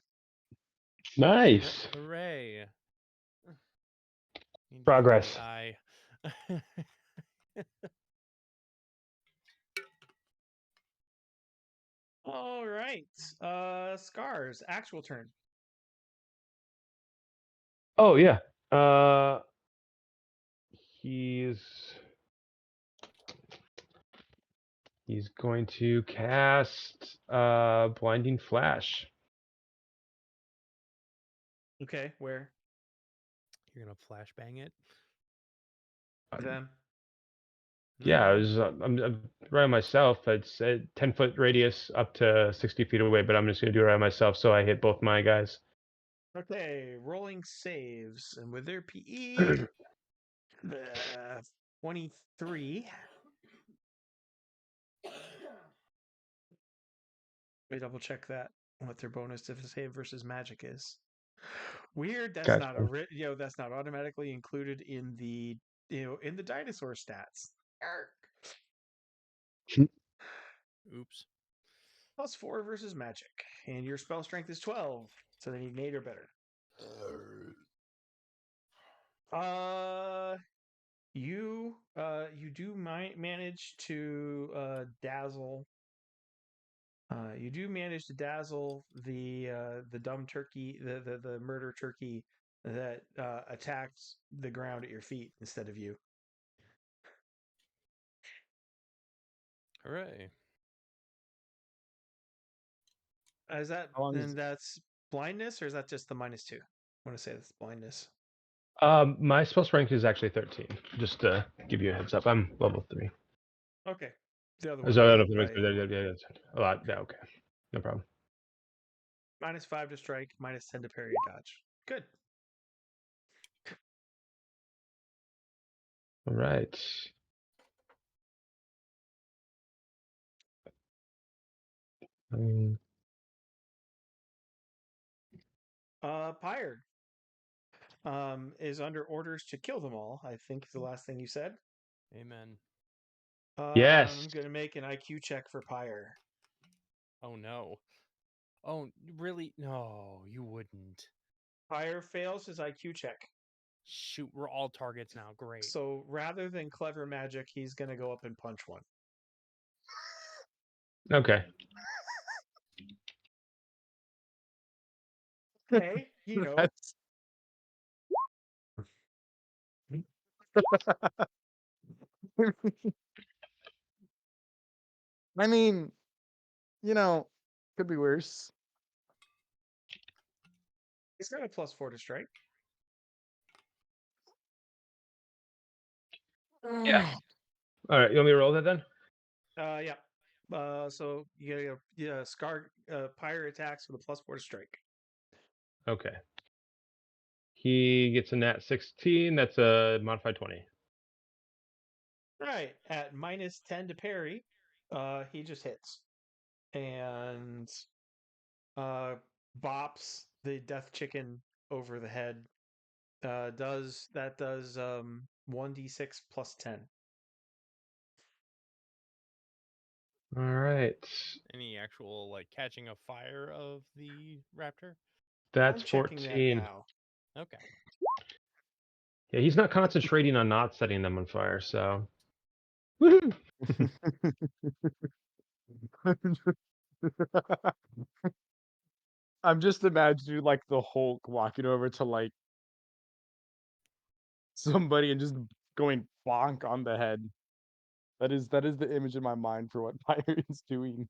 Nice. Hooray. Progress. Eye. All right. Scars, actual turn. Oh yeah. He's going to cast Blinding Flash. Okay, where? You're gonna flashbang it? Them. Yeah, I'm right myself. It's a 10-foot radius up to 60 feet away, but I'm just gonna do it right myself, so I hit both my guys. Okay, rolling saves, and with their PE, 23. Let me double check that. What their bonus to save versus magic is. Weird. That's Gotcha. not that's not automatically included in the in the dinosaur stats. Oops. +4 versus magic, and your spell strength is 12, so they need an 8 or better. You do manage to dazzle. You do manage to dazzle the dumb turkey, the murder turkey that attacks the ground at your feet instead of you. Hooray. Is that that's blindness, or is that just the -2? I want to say that's blindness. My spell strength is actually 13. Just to give you a heads up, I'm level 3. Okay. The other A lot. Yeah, okay, no problem. -5 to strike, -10 to parry and dodge. Good. All right. Pyre is under orders to kill them all, I think is the last thing you said. Amen. Yes. I'm going to make an IQ check for Pyre. Oh no. Oh, really? No, you wouldn't. Pyre fails his IQ check. Shoot, we're all targets now. Great. So rather than clever magic, he's going to go up and punch one. Okay. Okay, you know. That's- I mean, could be worse. He's got a +4 to strike. Yeah. All right. You want me to roll that then? Yeah. So you get a Scar Pyre attacks with a +4 to strike. Okay. He gets a nat 16. That's a modified 20. Right. At -10 to parry, he just hits. And bops the death chicken over the head. Does 1d6 + 10. All right. Any actual like catching a fire of the raptor? That's I'm checking 14. that now. Okay. Yeah, he's not concentrating on not setting them on fire, so. Woohoo! I'm just imagining like the Hulk walking over to like somebody and just going bonk on the head. That is the image in my mind for what Pyre is doing.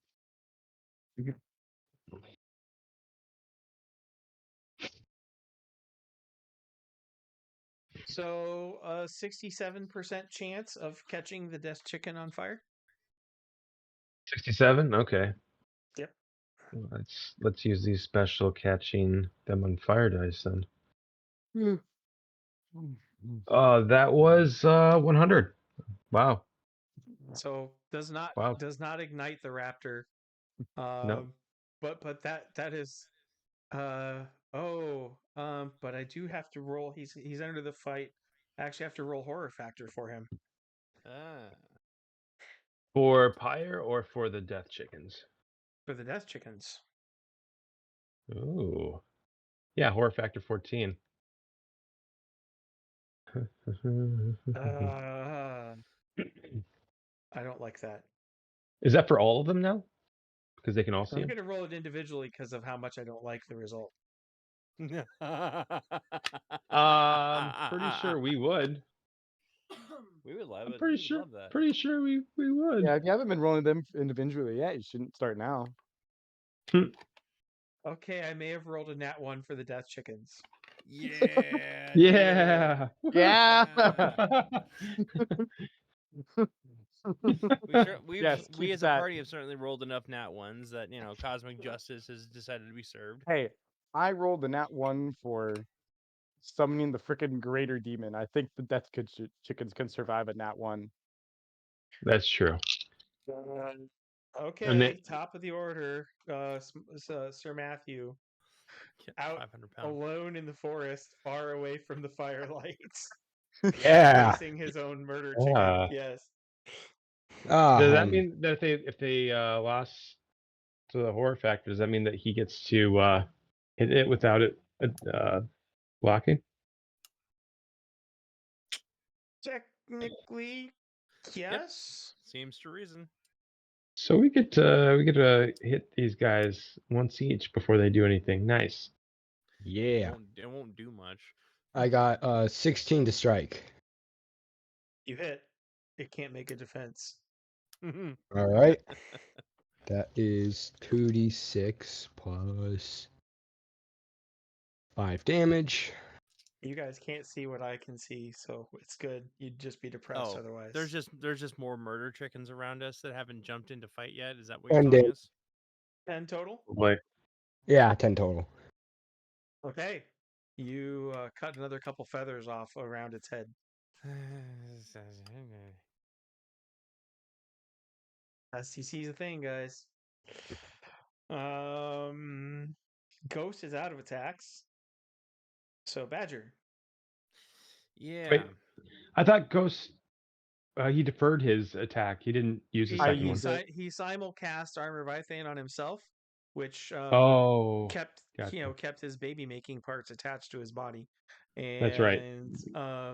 So a 67% chance of catching the death chicken on fire. 67? Okay. Yep. Let's use these special catching them on fire dice then. That was 100. Wow. So does not Wow. ignite the raptor. No. But that is but I do have to roll. He's under the fight. I actually have to roll horror factor for him. Ah. For Pyre or for the death chickens? For the death chickens. Ooh. Yeah, horror factor 14. I don't like that. Is that for all of them now? Because they can all see I'm him? going to roll it individually because of how much I don't like the result. Pretty sure we would. We would love I'm it. pretty We would sure. love that. Pretty sure we would. Yeah, if you haven't been rolling them individually yet, you shouldn't start now. Okay, I may have rolled a nat 1 for the death chickens. Yeah. Yeah. Yeah. Yes, We keep as a that. party have certainly rolled enough nat ones that cosmic justice has decided to be served. Hey, I rolled the nat 1 for summoning the frickin' greater demon. I think the death chickens can survive a nat 1. That's true. Okay, top of the order, Sir Matthew. Out 500 pounds. alone in the forest, far away from the firelights. Yeah. Facing his own murder chicken. Yes. Does that mean that if they lost to the horror factor, does that mean that he gets to hit it without it blocking? Technically, yes. Seems to reason. So we get to hit these guys once each before they do anything. Nice. Yeah. It won't do much. I got 16 to strike. You hit. It can't make a defense. All right. That is 2d6 plus 5 damage. You guys can't see what I can see, so it's good. You'd just be depressed otherwise. There's just more murder chickens around us that haven't jumped into fight yet. Is that what you're And telling then- us? 10 total? Boy. Yeah, 10 total. Okay. You cut another couple feathers off around its head. STC's a thing, guys. Ghost is out of attacks. So Badger. Yeah. I thought Ghost. He deferred his attack. He didn't use the He, I second he, one. used it. he simulcast Armor Vithain on himself, which Oh, kept gotcha. kept his baby making parts attached to his body. That's right. And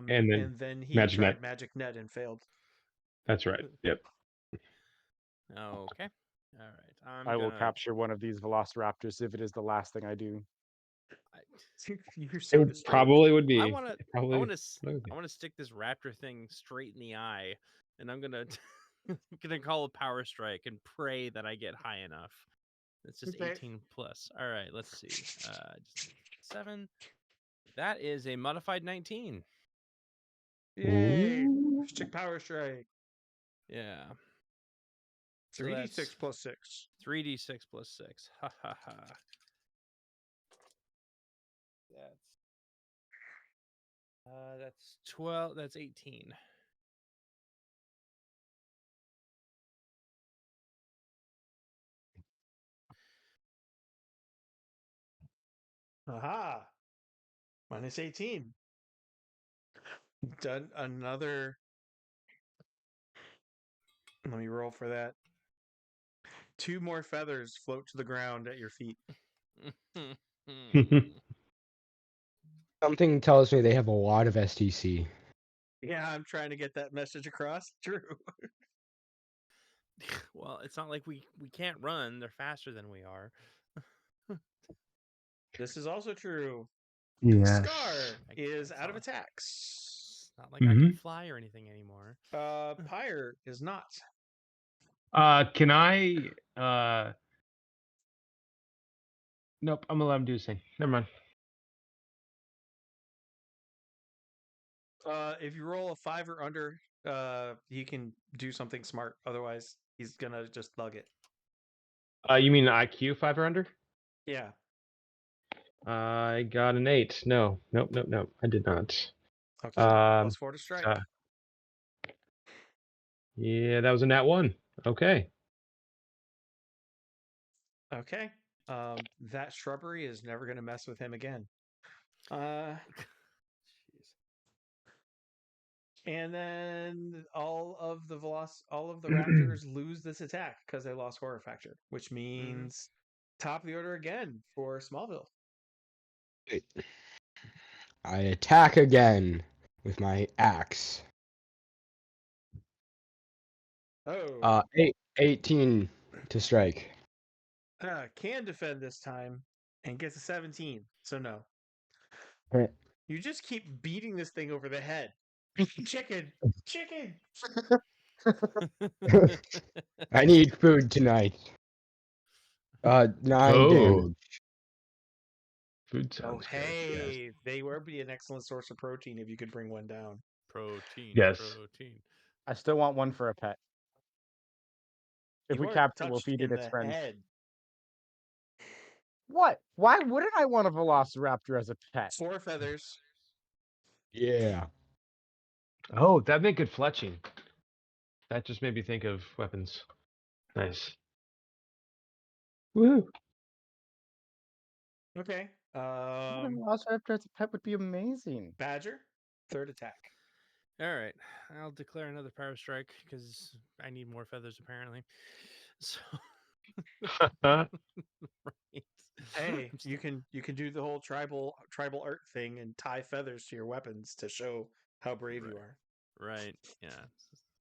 then then he Magic tried Net. Magic Net and failed. That's right. Yep. Okay. All right. I will capture one of these Velociraptors if it is the last thing I do. You're so It distraught. probably would be. I want to. It probably I want to. would be. I want to stick this raptor thing straight in the eye, and I'm gonna gonna call a power strike and pray that I get high enough. It's just Okay. 18 plus. All right. Let's see. Just 7. That is a modified 19. Yay! Ooh. Stick Power Strike. Yeah. So 3d6 that's plus 6. 3d6 plus 6. Ha ha ha. That's 12. That's 18. Aha! Minus 18. Done another. Let me roll for that. 2 more feathers float to the ground at your feet. Something tells me they have a lot of STC. Yeah, I'm trying to get that message across. True. Well, it's not like we can't run. They're faster than we are. This is also true. Yes. Scar is That's out of all. attacks. It's not like I can fly or anything anymore. Pyre is not. Can I? Nope. I'm gonna let him do his thing. Never mind. If you roll a 5 or under, he can do something smart. Otherwise, he's gonna just lug it. You mean IQ 5 or under? Yeah. I got an 8. No. Nope. I did not. Okay. Plus 4 to strike. Yeah, that was a nat 1. Okay. Okay. That shrubbery is never gonna mess with him again. Jeez. And then all of the raptors lose this attack because they lost horror factor, which means top of the order again for Smallville. I attack again with my axe. Oh, 18 to strike. can defend this time and gets a 17. So no. Hit. You just keep beating this thing over the head. Chicken. I need food tonight. 9 damage. Food Oh, sounds good. Yes. hey, they would be an excellent source of protein if you could bring one down. Protein. Yes. Protein. I still want one for a pet. If You we are capture, we'll touched feed in it its the friends. head. What? Why wouldn't I want a Velociraptor as a pet? 4 feathers. Yeah. Oh, that'd make good fletching. That just made me think of weapons. Nice. Woo. Okay. Having a Velociraptor as a pet would be amazing. Badger, 3rd attack. All right. I'll declare another power strike because I need more feathers apparently. So. Right. Hey, you can do the whole tribal art thing and tie feathers to your weapons to show how brave you are. Right. Yeah.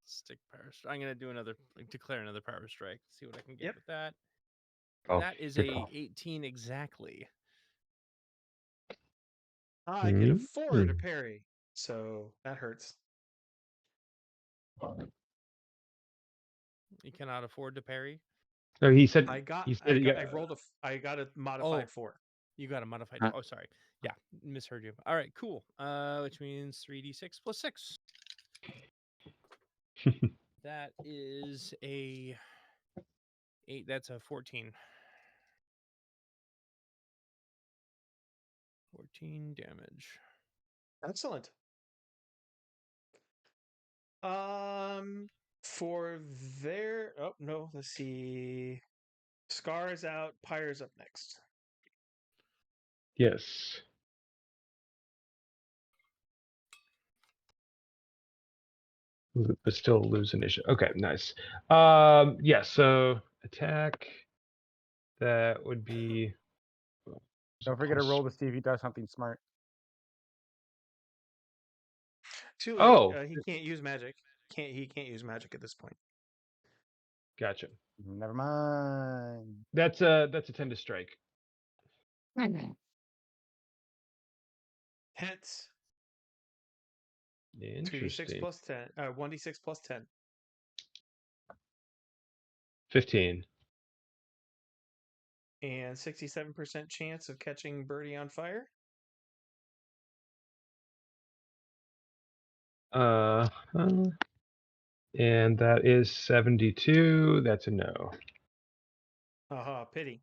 Stick power strike. I'm gonna do declare another power strike. See what I can get with that. Oh, That is good a call. 18 exactly. I get a 4 to parry, so that hurts. You cannot afford to parry. No, he said. I got a modified 4. You got a modified. Oh, sorry. Yeah, misheard you. All right, cool. Which means 3d6 plus 6. That is a 8. That's a 14. 14 damage. Excellent. For their let's see. Scar is out. Pyre's up next. Yes. But still lose initiative. Okay, nice. Yeah, so attack. That would be. Don't forget to roll to see if he does something smart. Too late. Oh. He can't use magic. He can't use magic at this point. Gotcha. Never mind. That's a 10 to strike. Hits. Interesting. 2d6 plus 10. 1d6 plus 10. 15. And 67% chance of catching Birdie on fire. And that is 72. That's a no. Pity.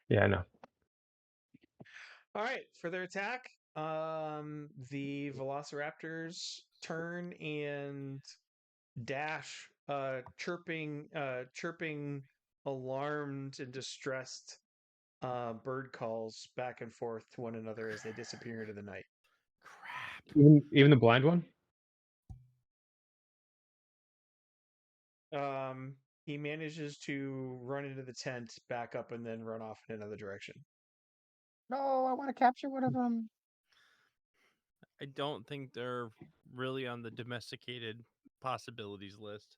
Yeah, I know. All right, for their attack, the Velociraptors turn and dash, chirping alarmed and distressed bird calls back and forth to one another as they disappear into the night. Crap. Even the blind one? He manages to run into the tent, back up, and then run off in another direction. No, I want to capture one of them. I don't think they're really on the domesticated possibilities list.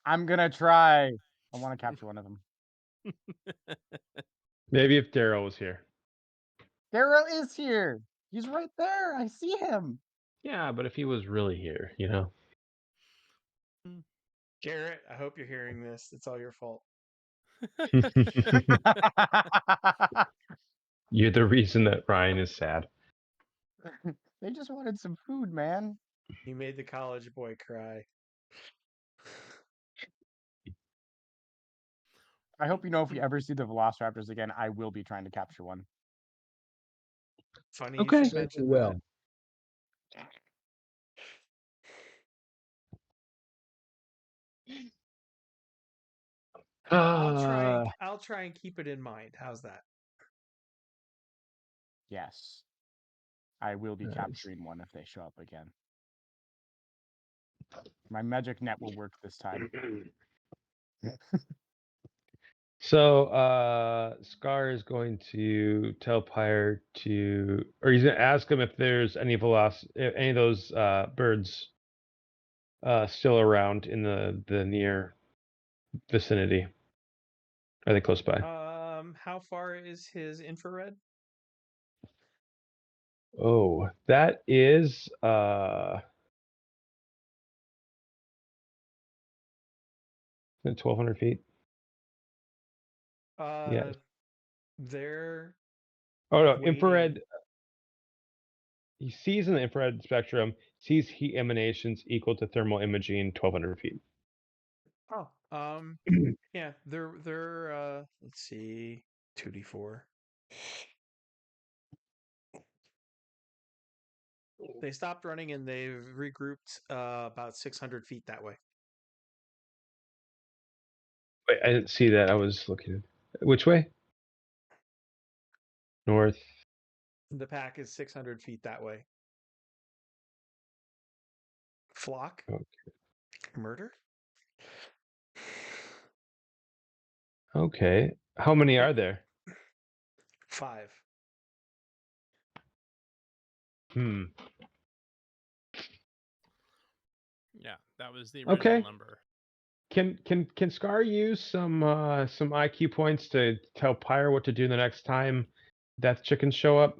I'm gonna try. I want to capture one of them. Maybe if Daryl was here. Daryl is here. He's right there. I see him. Yeah, but if he was really here, you know? Garrett, I hope you're hearing this. It's all your fault. You're the reason that Ryan is sad. They just wanted some food, man. You made the college boy cry. I hope you know if we ever see the Velociraptors again, I will be trying to capture one. Funny Okay. you should mention that. I'll try and keep it in mind. How's that? Yes. I will be capturing one if they show up again. My magic net will work this time. So Scar is going to tell Pyre to, or he's going to ask him if there's any of those birds still around in the near vicinity. Are they close by? How far is his infrared? Oh, that is 1,200 feet. Yeah. They're Oh no, waiting. infrared. He sees in the infrared spectrum, sees heat emanations equal to thermal imaging 1,200 feet. Oh, yeah, they're let's see, 2d4. They stopped running and they've regrouped about 600 feet that way. Wait, I didn't see that. I was looking. Which way? North. The pack is 600 feet that way. Flock? Okay. Murder? Okay. How many are there? 5. Yeah, that was the original number. Can Scar use some IQ points to tell Pyre what to do the next time death chickens show up?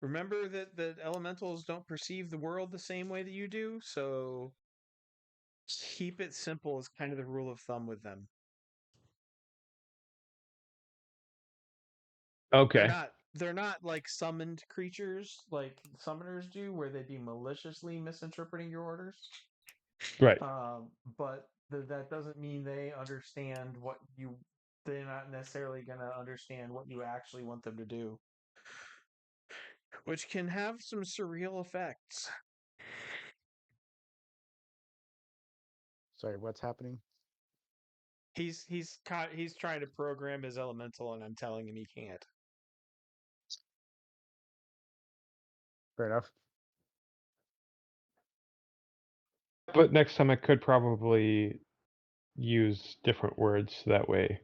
Remember that the elementals don't perceive the world the same way that you do, so keep it simple is kind of the rule of thumb with them. Okay. They're not like summoned creatures like summoners do, where they'd be maliciously misinterpreting your orders. Right. But that doesn't mean they understand what you. They're not necessarily going to understand what you actually want them to do, which can have some surreal effects. Sorry, what's happening? He's trying to program his elemental, and I'm telling him he can't. Fair enough. But next time I could probably use different words so that way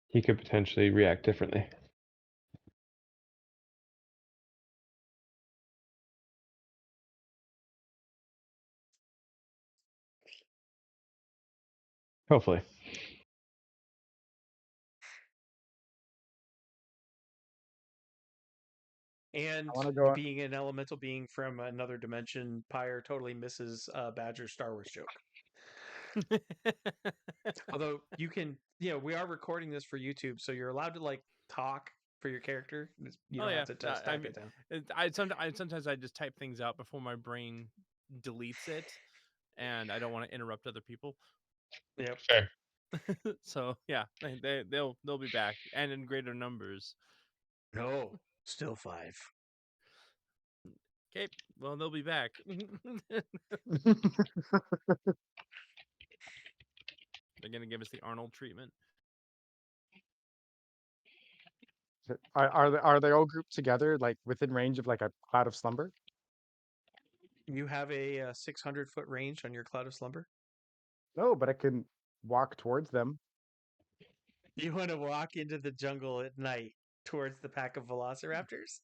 he could potentially react differently. Hopefully. And I want to go. being an elemental being from another dimension, Pyre totally misses Badger's Star Wars joke. Although you can, we are recording this for YouTube, so you're allowed to like talk for your character. You don't have to just type it down. Sometimes I just type things out before my brain deletes it, and I don't want to interrupt other people. Yep. Fair. So yeah, they'll be back and in greater numbers. No, still 5. Okay, well they'll be back. They're gonna give us the Arnold treatment. Are they all grouped together, like within range of like a cloud of slumber? You have a 600-foot range on your Cloud of Slumber. No, but I can walk towards them. You want to walk into the jungle at night towards the pack of Velociraptors?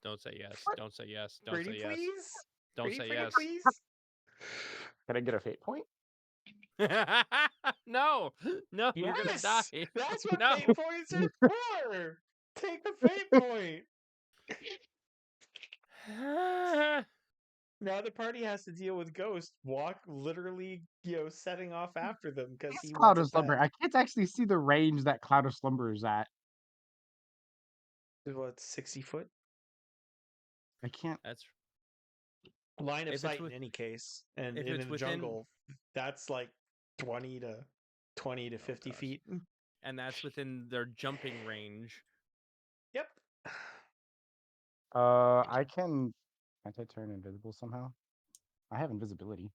Don't say yes. What? Don't say yes. Don't Pretty say yes. please? Don't Pretty, say pretty yes. please? Can I get a fate point? No, you're gonna Yes! die. That's what No. fate points are for! Take the fate point! Now the party has to deal with Ghost literally, setting off after them because he Cloud wants of a slumber. pet. I can't actually see the range that cloud of slumber is at. What, 60 foot? I can't. That's Line of If it's sight with- in any case. And if in it's the within- jungle, that's like 20 to 50 gosh. feet. and that's within their jumping range. Yep. I can. Can't I turn invisible somehow? I have invisibility.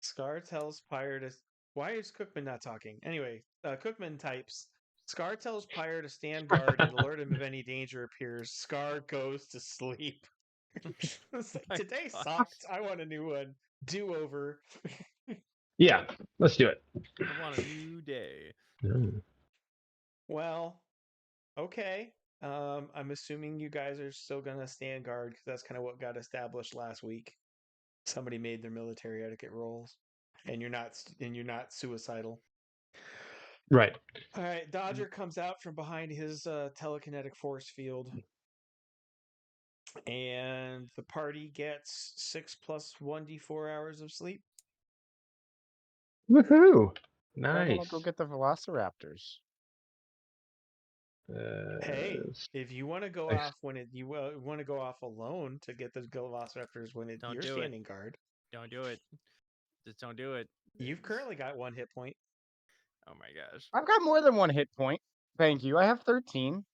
Scar tells Pyre to. Why is Cookman not talking? Anyway, Cookman types. Scar tells Pyre to stand guard and alert him if any danger appears. Scar goes to sleep. It's like, My today gosh. sucked. I want a new one. Do over. Yeah, let's do it. I want a new day. Well, okay. I'm assuming you guys are still gonna stand guard because that's kind of what got established last week. Somebody made their military etiquette rolls, and you're not suicidal. Right. All right, Dodger comes out from behind his telekinetic force field, and the party gets 6 plus 1d4 hours of sleep. Woohoo! I want Nice. to go get the Velociraptors. Hey, if you want to go Nice. off you want to go off alone to get the Velociraptors when Don't you're do it. standing guard, Don't do it. Just don't do it. you've currently got 1 hit point. Oh my gosh. I've got more than 1 hit point. Thank you. I have 13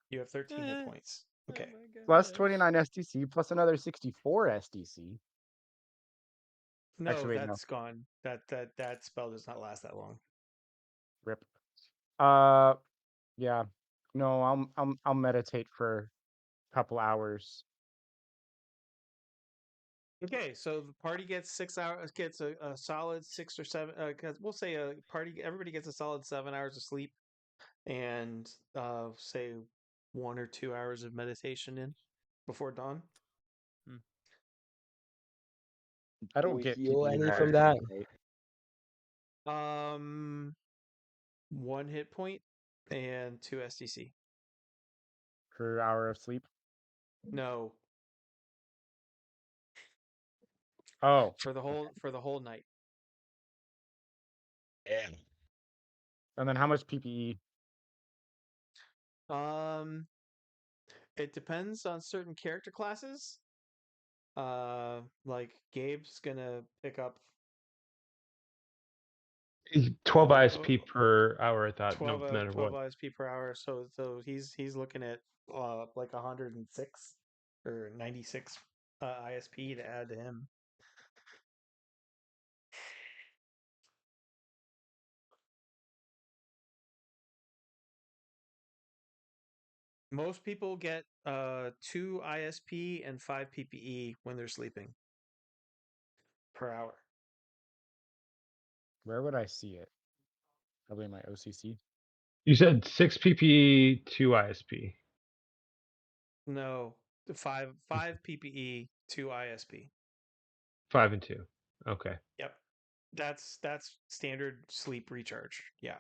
You have 13 hit points. Okay. Oh my plus gosh. 29 SDC plus another 64 SDC. No, Actually, wait, no. that's gone. That spell does not last that long. Rip. Yeah. No, I'll meditate for a couple hours. Okay, so the party gets 6 hours, gets a solid 6 or 7. We'll say everybody gets a solid 7 hours of sleep, and say 1 or 2 hours of meditation in before dawn. I Do don't we get heal PPE any that from early, that? right? 1 hit point and 2 SDC. Per hour of sleep. No, Oh, for the whole night. Yeah. and then how much PPE? It depends on certain character classes. Like Gabe's gonna pick up 12 Oh, ISP per hour, I thought, no 12 matter 12 what. ISP per hour. So he's looking at like 106 or 96 ISP to add to him. Most people get 2 ISP and 5 PPE when they're sleeping per hour. Where would I see it? Probably in my OCC. You said 6 PPE, 2 ISP. No, 5 PPE, 2 ISP. 5 and 2. Okay. Yep. That's standard sleep recharge. Yeah.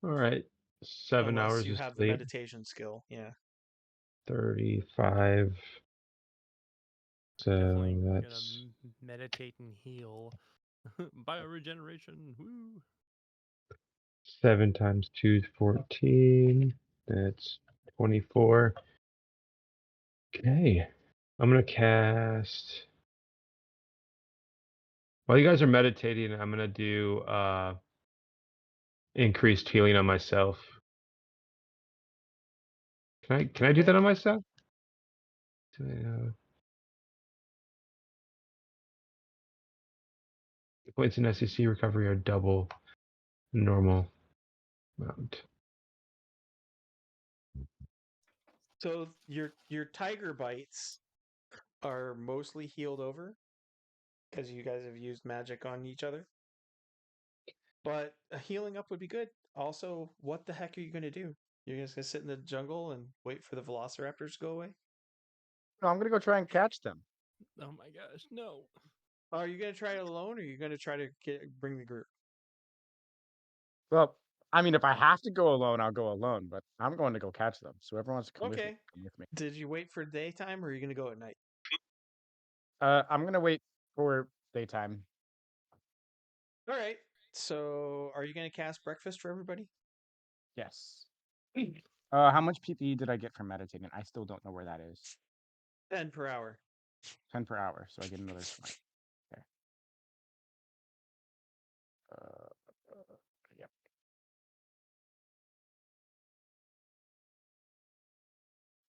All right. 7 Unless hours you of have the sleep. meditation skill. Yeah. 35. So Definitely gonna that's meditate and heal. Bioregeneration. Woo. 7 times 2 is 14. That's 24. Okay. I'm going to cast. While you guys are meditating, I'm going to do increased healing on myself. Can I do that on myself? The points in SEC recovery are double normal amount. So your tiger bites are mostly healed over because you guys have used magic on each other. But a healing up would be good. Also, what the heck are you going to do? You're just going to sit in the jungle and wait for the velociraptors to go away? No, I'm gonna go try and catch them. Oh my gosh, no. Are you going to try it alone, or are you going to try to bring the group? Well, I mean, if I have to go alone, I'll go alone. But I'm going to go catch them. So everyone wants to come with me. Okay. Come with me. Did you wait for daytime, or are you going to go at night? I'm gonna wait for daytime. All right. So, are you going to cast breakfast for everybody? Yes. How much PPE did I get from meditating? I still don't know where that is. 10 per hour. 10 per hour, so I get another 20. Okay. Yep.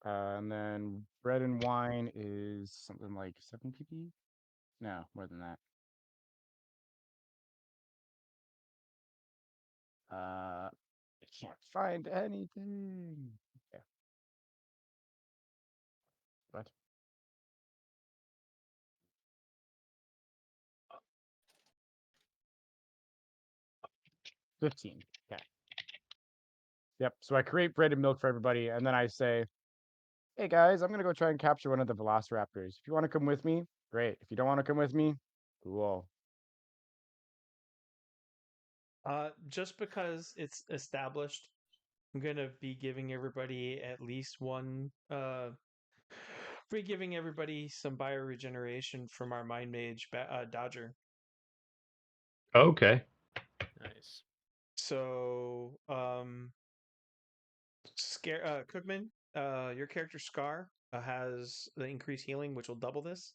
And then bread and wine is something like 7 PPE? No, more than that. I can't find anything. Okay. What? $15. Okay. Yep. So I create bread and milk for everybody, and then I say, "Hey guys, I'm gonna go try and capture one of the Velociraptors. If you want to come with me, great. If you don't want to come with me, cool." Just because it's established, I'm going to be giving everybody at least one we're giving everybody some bioregeneration from our mind mage Dodger. Okay. Nice. So, Cookman, your character Scar has the increased healing, which will double this.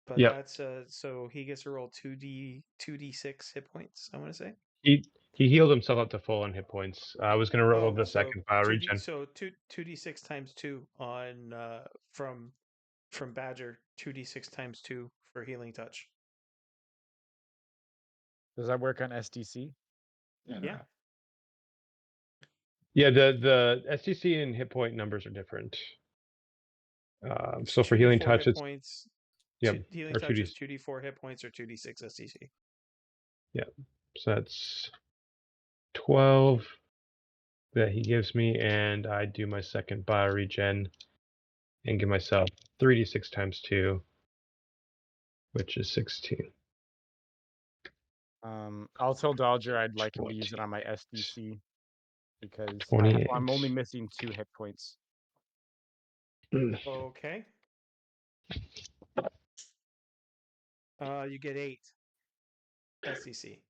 But Yep. that's so he gets to roll 2d6 hit points. I want to say He healed himself up to full on hit points. I was gonna roll the second regen. So 2d6 times 2 on from Badger. 2d6 times 2 for healing touch. Does that work on SDC? Yeah. Yeah, the STC and hit point numbers are different. So for healing touch, it's points. Yep, Healing or touch 2d. is 2d4 hit points or 2d6 STC. Yeah, so that's 12 that he gives me, and I do my second bioregen and give myself 3d6 times 2, which is 16. I'll tell Dodger I'd like him to use it 20. on my SDC because 28. I'm only missing 2 hit points. Okay. You get 8 SCC.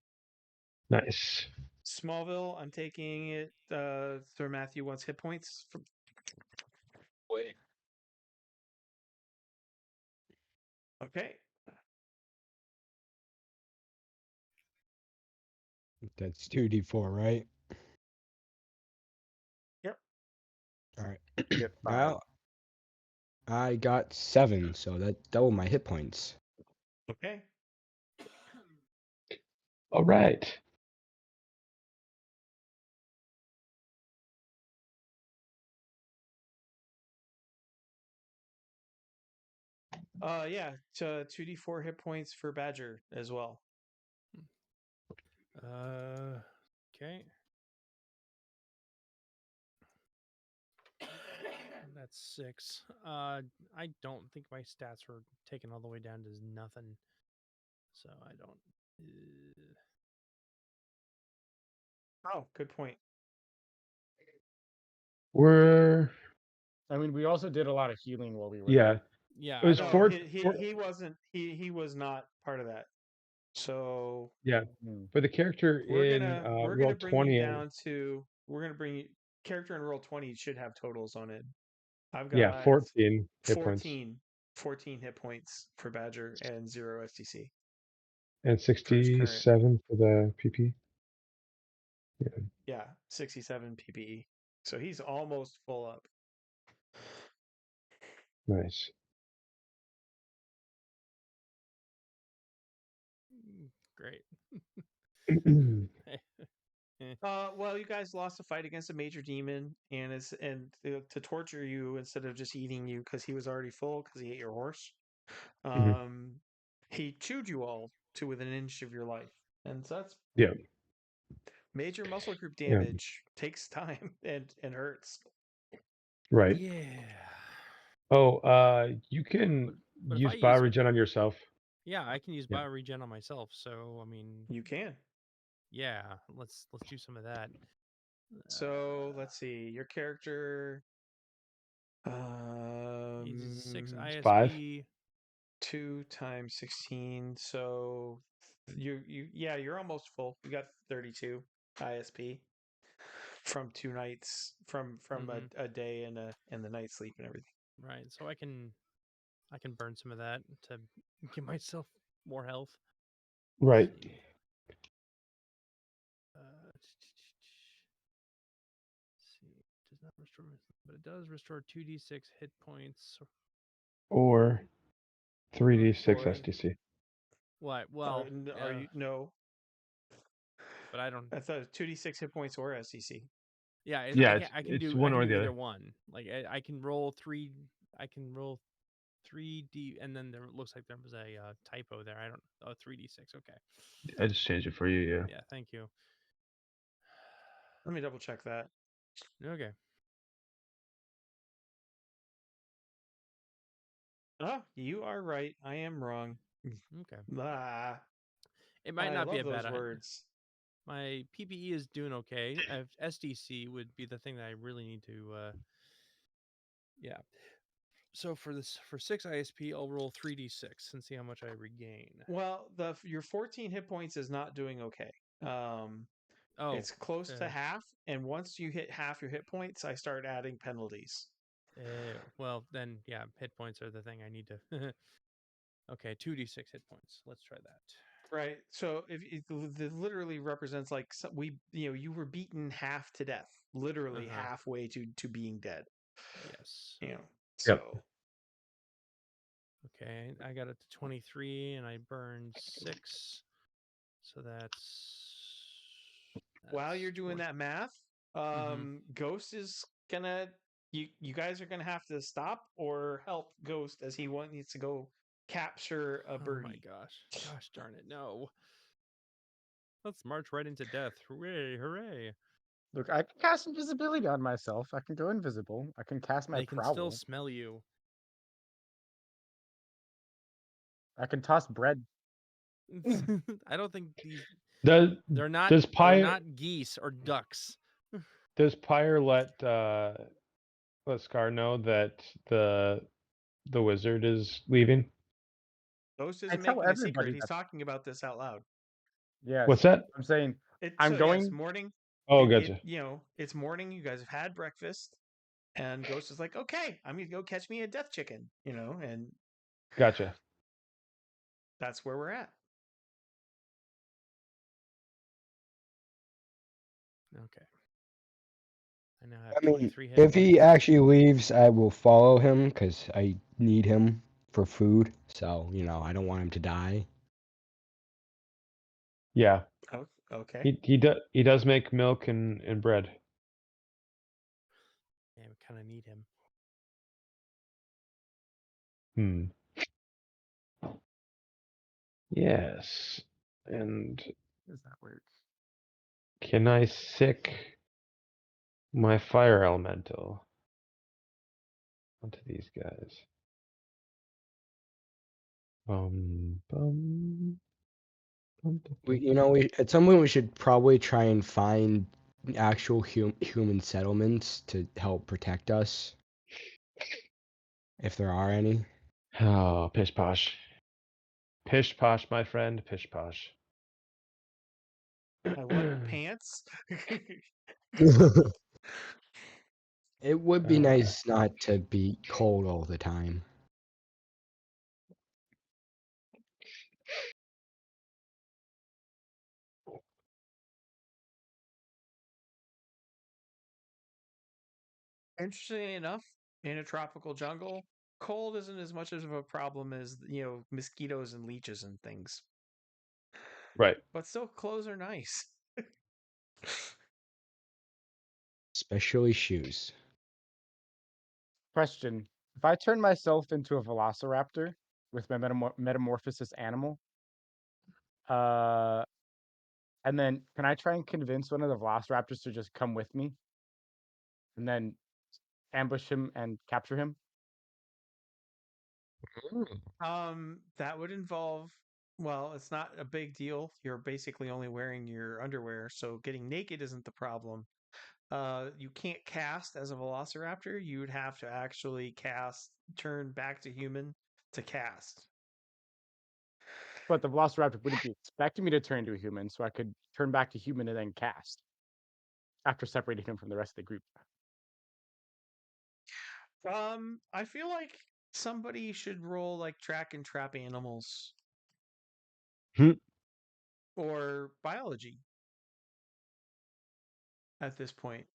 Nice. Smallville, I'm taking it. Sir Matthew wants hit points. Okay. That's 2d4, right? Yep. All right. Get 5. Well, I got 7, so that doubled my hit points. Okay. All right. Yeah. 2d4 hit points for Badger as well. Okay. That's 6. I don't think my stats were taken all the way down to nothing, so I don't. Oh, good point. I mean, we also did a lot of healing while we were Yeah. there. Yeah, It was I don't. No, four. he wasn't. He was not part of that. So Yeah. Hmm. For the character in we're roll gonna bring you 20. down to character in roll 20 should have totals on it. I've Yeah, got 14 hit points 14 hit points for Badger and 0 STC and for his current. 67 for the PP. Yeah, 67 PPE. So he's almost full up. Nice. Great. Well, you guys lost a fight against a major demon, and to torture you instead of just eating you because he was already full because he ate your horse. He chewed you all to within an inch of your life, and so that's Yeah. major muscle group Yeah. damage. Takes time and hurts. Right. Yeah. Oh, you can But if I use use, bioregen on yourself. yeah, I can use Yeah. bioregen on myself. So I mean, You can. yeah, let's do some of that. So let's see. Your character. Uses 6 It's 5. ISP. 2 times 16. So you're almost full. You got 32 ISP from 2 nights from a day and the night sleep and everything. Right. So I can burn some of that to give myself more health. Right. Let's see. Does not restore, but it does restore 2d6 hit points. Or 3d6 Or- STC. What? Well, are you no? but I don't. I thought it was 2d6 hit points or SCC. Yeah, Yeah, I can it's do one or the either other. one. Like I can roll 3. I can roll 3d, and then there looks like there was a typo there. I don't. Oh, 3d6. Okay. I just changed it for you. Yeah. Yeah. Thank you. Let me double check that. Okay. Oh, you are right. I am wrong. Okay. Ah, It might I not love be a those bad. words. My PPE is doing okay. SDC would be the thing that I really need to. Yeah. So for 6 ISP, I'll roll 3d6 and see how much I regain. Well, your 14 hit points is not doing okay. Oh, It's close to half, and once you hit half your hit points, I start adding penalties. well then, yeah, hit points are the thing I need to. Okay, 2d6 hit points. Let's try that. Right. So if it literally represents like you were beaten half to death, literally halfway to being dead. Yes. So. Yep. Okay, I got it to 23, and I burned 6, so that's While you're doing that math, Ghost is gonna you guys are gonna have to stop or help Ghost as he needs to go capture a birdie. Oh my gosh darn it, no! Let's march right into death. Hooray! Hooray! Look, I can cast invisibility on myself. I can go invisible. I can cast my They can prowl. still smell you. I can toss bread. I don't think these. Does They're not. does They're Pyre not geese or ducks. does Pyre let Scar know that the wizard is leaving? Ghost I isn't tell making a secret. everybody He's that. talking about this out loud. Yes. What's that? I'm saying I'm So going. yes, morning. Oh, gotcha. It's morning. You guys have had breakfast, and Ghost is like, "Okay, I'm gonna go catch me a death chicken," and Gotcha. that's where we're at. Okay. I now have I mean, 23 hit if he points. actually leaves, I will follow him because I need him for food. So, I don't want him to die. Yeah, Oh, okay. he does make milk and bread. Yeah, we kind of need him. Yes. And How does that work? can I sick my fire elemental onto these guys? Bum, bum, bum, At some point we should probably try and find actual human settlements to help protect us, if there are any. Oh, pish posh. Pish posh, my friend, pish posh. I want pants. It would be Uh, nice not to be cold all the time. Interestingly enough, in a tropical jungle, cold isn't as much of a problem as mosquitoes and leeches and things. right. But still, clothes are nice. Especially shoes. Question: if I turn myself into a Velociraptor with my metamorphosis animal, and then can I try and convince one of the Velociraptors to just come with me, and then ambush him and capture him? That would involve. Well, it's not a big deal. You're basically only wearing your underwear, so getting naked isn't the problem. You can't cast as a Velociraptor. You'd have to actually turn back to human to cast. But the Velociraptor wouldn't be expecting me to turn into a human, so I could turn back to human and then cast after separating him from the rest of the group. I feel like somebody should roll like track and trap animals Hmm. or biology at this point.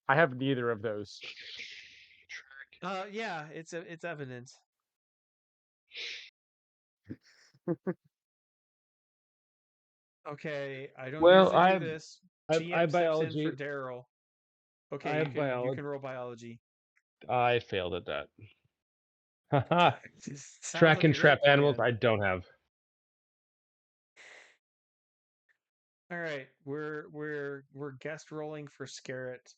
I have neither of those. Yeah, it's evident. Okay, I don't Well, usually do this. I GM have steps in for biology. Daryl. I Okay, have you biology. can roll biology. I failed at that. Haha. Sounds Track like and a great trap animals. plan. I don't have. All right, we're guest rolling for Scarret.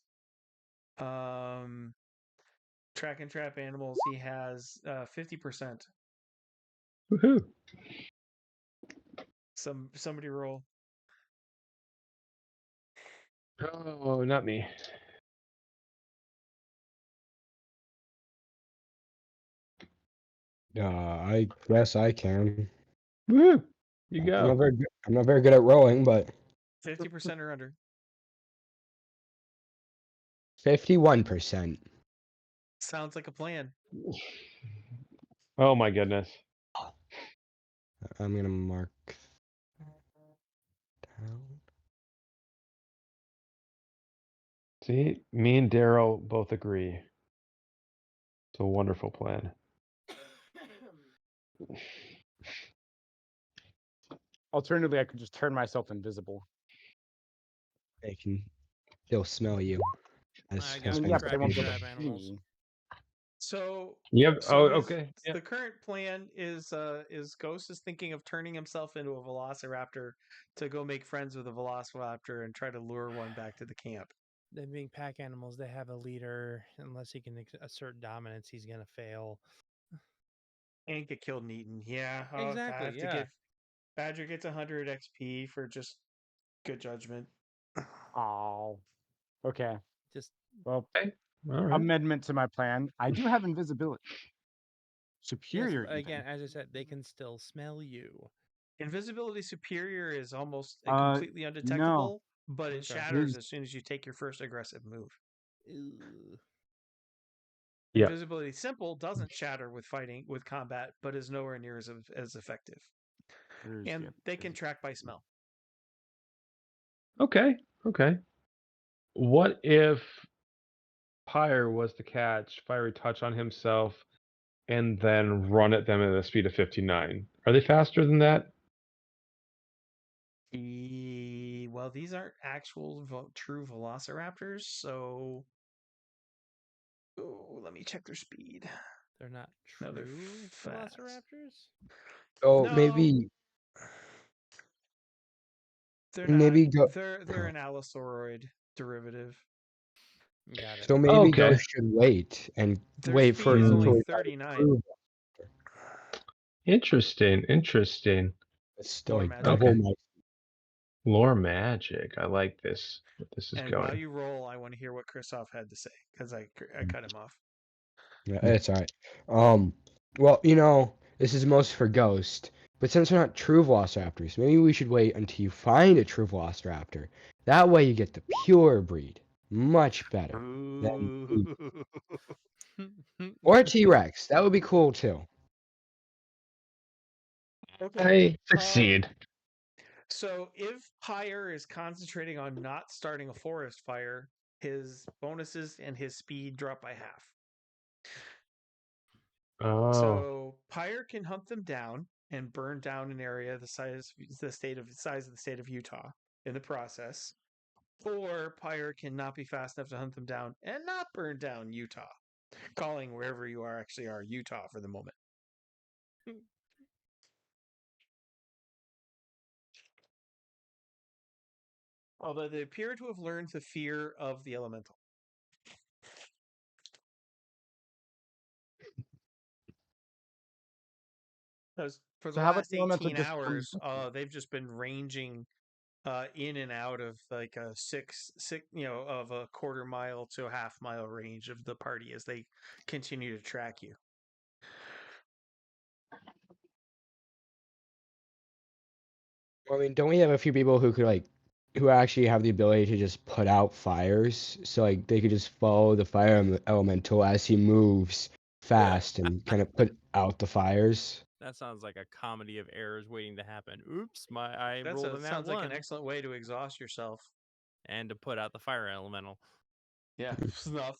Track and trap animals. He has 50%. Woohoo! Somebody roll. Oh, not me. I guess I can. Woo! You I'm go. not very good at rowing, but 50% or under. 51%. Sounds like a plan. Oh my goodness. I'm gonna mark down. See, me and Daryl both agree. It's a wonderful plan. Alternatively, I could just turn myself invisible. They can still smell you. I I got mean, the yeah, as but they track won't and be able to trap see animals. me. So Yep. so Oh, his okay. Yeah. the current plan is Ghost is thinking of turning himself into a Velociraptor to go make friends with a Velociraptor and try to lure one back to the camp. Them being pack animals, they have a leader. Unless he can assert dominance, he's gonna fail. And get killed and eaten. Yeah. I Exactly, have to yeah. give Badger gets 100 XP for just good judgment. Oh, okay. Just Well, Okay. All right. amendment to my plan. I do have invisibility. yes, Superior, but again, even. as I said, they can still smell you. Invisibility superior is almost completely No. undetectable, but it Okay. shatters Here's as soon as you take your first aggressive move. Ew. Yeah. Invisibility simple doesn't shatter with combat, but is nowhere near as effective. And they can track by smell. Okay. Okay. What if Pyre was to catch Fiery Touch on himself and then run at them at a speed of 59? Are they faster than that? Well, these aren't actual true Velociraptors, so let me check their speed. They're not No, they're true fast. Velociraptors? Oh, No. maybe They're maybe not. go. They're an allosauroid derivative. Got it. So maybe Okay. Ghost should wait and Their wait speed for is until only we find a 39. true. Interesting. Interesting. It's still Lore like magic. double Okay. my. Lore magic. I like this. What this is And going. while you roll, I want to hear what Christoph had to say because I cut him off. Yeah, it's all right. Well, this is most for Ghost, but since they're not true Velociraptors, maybe we should wait until you find a true Velociraptor. That way you get the pure breed. Much better. Or a T-Rex. That would be cool too. I succeed. So if Pyre is concentrating on not starting a forest fire, his bonuses and his speed drop by half. Oh. So Pyre can hunt them down and burn down an area the size of the state of Utah in the process. Or Pyre can not be fast enough to hunt them down and not burn down Utah, calling wherever you are actually are Utah for the moment. Although they appear to have learned the fear of the elemental. Because for the So how about last the elemental 18 just hours, they've just been ranging in and out of like a of a quarter mile to a half mile range of the party as they continue to track you. Well, I mean, don't we have a few people who could who actually have the ability to just put out fires? So they could just follow the fire elemental as he moves fast and kind of put out the fires. That sounds like a comedy of errors waiting to happen. Oops, I That rolled in that sounds one. like an excellent way to exhaust yourself. And to put out the fire elemental. Yeah, snuff.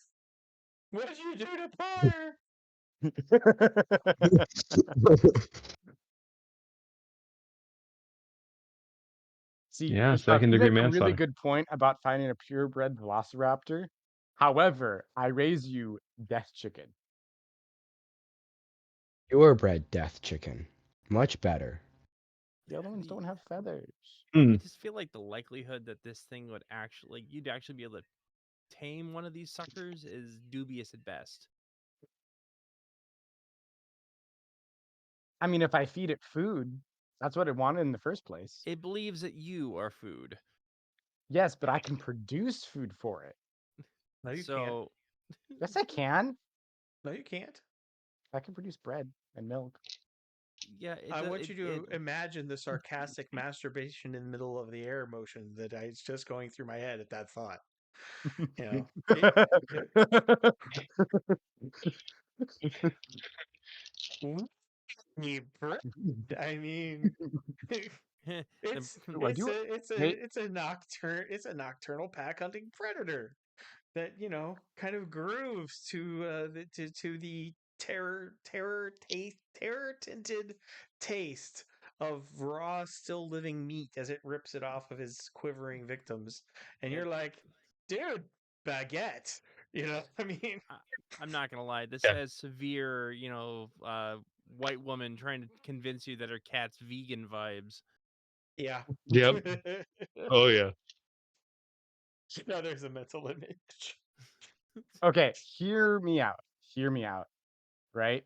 What did you do to Pyre? See, Yeah, Christoph, second you degree make a really manslaughter. good point about finding a purebred Velociraptor. However, I raise you Death Chicken. Purebred death chicken. Much better. The other ones don't have feathers. I just feel like the likelihood that this thing would you'd actually be able to tame one of these suckers is dubious at best. I mean, if I feed it food, that's what it wanted in the first place. It believes that you are food. Yes, but I can produce food for it. No, you can't. Yes, I can. No, you can't. I can produce bread and milk. Yeah, I want you to imagine the sarcastic masturbation in the middle of the air motion that it's just going through my head at that thought. You know, I mean, it's a nocturnal pack hunting predator that kind of grooves to the terror tinted taste of raw still living meat as it rips it off of his quivering victims, and you're like, dude, baguette. I mean, I'm not gonna lie. This Yeah. has severe, white woman trying to convince you that her cat's vegan vibes. yeah. Yep. Oh yeah. No, there's a mental image. Okay, hear me out. Hear me out. Right?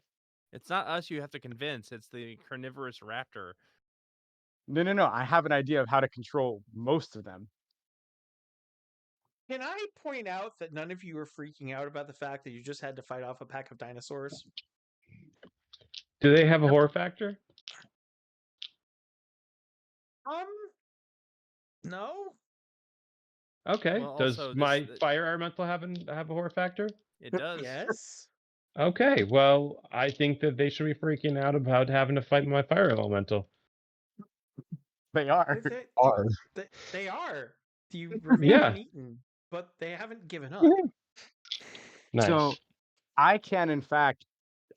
It's not us you have to convince. It's the carnivorous raptor. No. I have an idea of how to control most of them. Can I point out that none of you are freaking out about the fact that you just had to fight off a pack of dinosaurs? Do they have a horror factor? No. Okay. Well, Does also, my fire elemental have a horror factor? It does. Yes. Okay, well, I think that they should be freaking out about having to fight my fire elemental. They are. Are. They are. You remain Yeah. uneaten, but they haven't given up. Nice. So I can, in fact,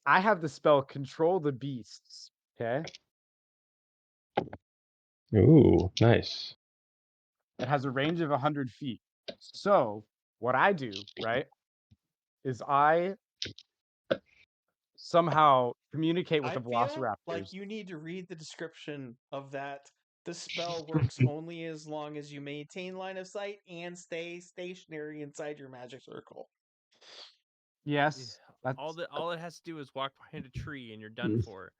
I have the spell Control the Beasts. Okay. Ooh, nice. It has a range of 100 feet. So what I do, right, is I somehow communicate with I the feel Velociraptors. like you need to read the description of that. The spell works only as long as you maintain line of sight and stay stationary inside your magic circle. Yes. All it has to do is walk behind a tree and you're done for.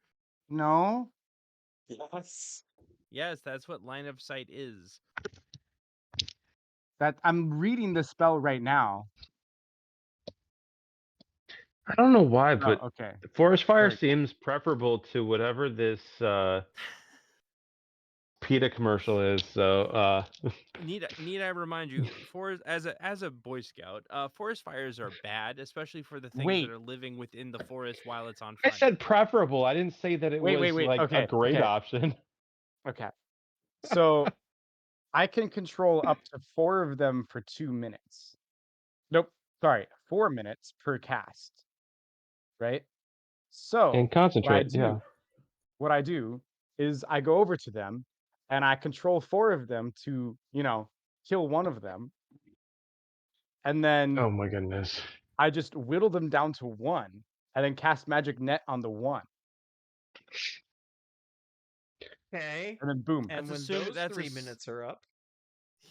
No. Yes. Yes, that's what line of sight is. That I'm reading the spell right now. I don't know why, but okay. forest fire Very cool. seems preferable to whatever this PETA commercial is. So Need I remind you, as a Boy Scout, forest fires are bad, especially for the things Wait. that are living within the forest while it's on I fire. said preferable. I didn't say that it Wait, was like okay, a great okay. option. Okay. So I can control up to 4 of them for 2 minutes. Nope. Sorry, 4 minutes per cast. Right? So And concentrate, yeah. what I do is I go over to them and I control 4 of them to, kill one of them. And then Oh my goodness. I just whittle them down to 1 and then cast magic net on the 1. Okay. And then boom. And when assuming those that's 3 minutes are up,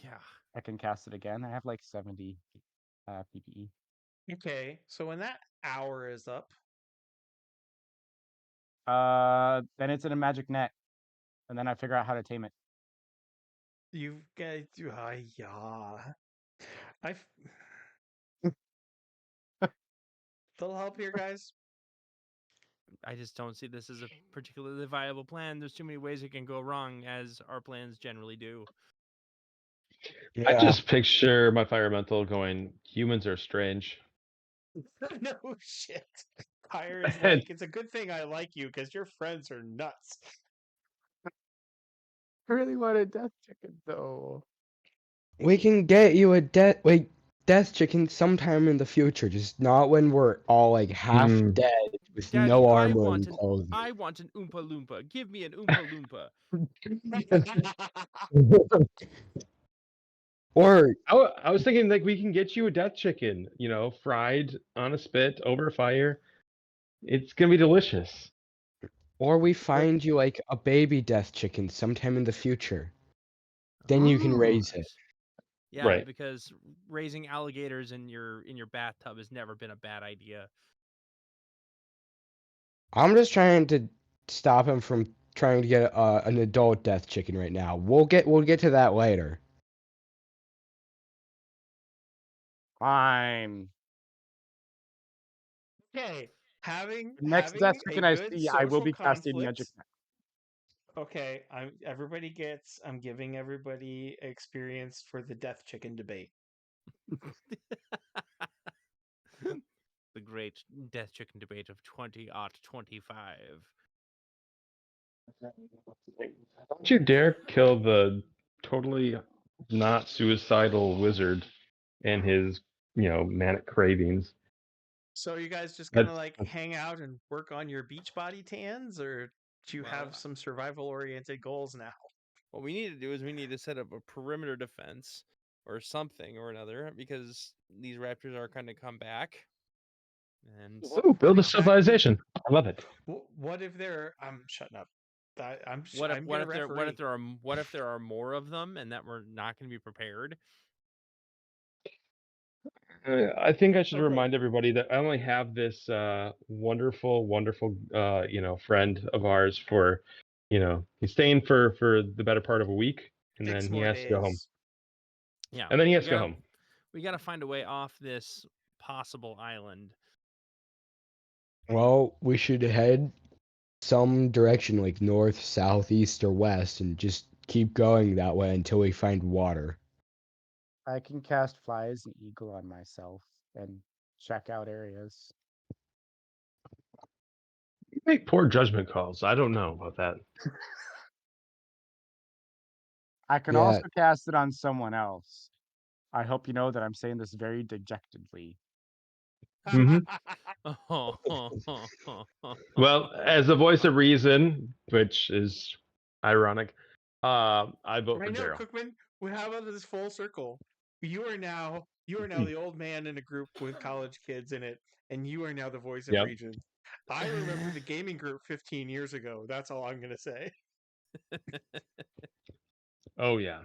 Yeah. I can cast it again. I have like 70 PPE. okay. So when that hour is up, Then it's in a magic net. And then I figure out how to tame it. you've got yeah. I've little help here, guys. I just don't see this as a particularly viable plan. There's too many ways it can go wrong, as our plans generally do. I Yeah. just picture my fire elemental going, humans are strange. No shit. Fire is And- like, it's a good thing I like you because your friends are nuts. I really want a death chicken though. We can get you a death chicken sometime in the future, just not when we're all like half Hmm. dead with Daddy, no I armor want and an clothing. I want an Oompa Loompa. Give me an Oompa Loompa. Or I was thinking like we can get you a death chicken, fried on a spit over fire. It's gonna be delicious. we find you like a baby death chicken sometime in the future. Then you can raise it. Yeah, Right. because raising alligators in your bathtub has never been a bad idea. I'm just trying to stop him from trying to get an adult death chicken right now. We'll get to that later. Fine. Okay. Having The next death a chicken I good see, I will social be casting conflict. magic net. Okay, I'm giving everybody experience for the death chicken debate. The great death chicken debate of 20-25. Don't you dare kill the totally not suicidal wizard and his, manic cravings. So you guys just gonna That's- like hang out and work on your beach body tans, or do you have some survival oriented goals now? What we need to do is we need to set up a perimeter defense or something or another, because these raptors are going to come back. And Ooh, build a exactly- civilization. I love it. What if there? I'm shutting up. I'm what gonna if referee. there are more of them and that we're not going to be prepared? I think I should Okay. remind everybody that I only have this wonderful, wonderful, friend of ours for, he's staying for the better part of a week, and 6 then he more has to go home. days. Yeah. And then he has to go home. We got to find a way off this possible island. Well, we should head some direction, like north, south, east, or west, and just keep going that way until we find water. I can cast Fly as an Eagle on myself and check out areas. You make poor judgment calls. I don't know about that. I can Yeah. also cast it on someone else. I hope you know that I'm saying this very dejectedly. Mhm. Well, as the voice of reason, which is ironic, I vote I for know, Daryl. Cookman. Well, how about this full circle? You are now the old man in a group with college kids in it, and you are now the voice of Yep. reason. I remember the gaming group 15 years ago. That's all I'm gonna say. Oh yeah,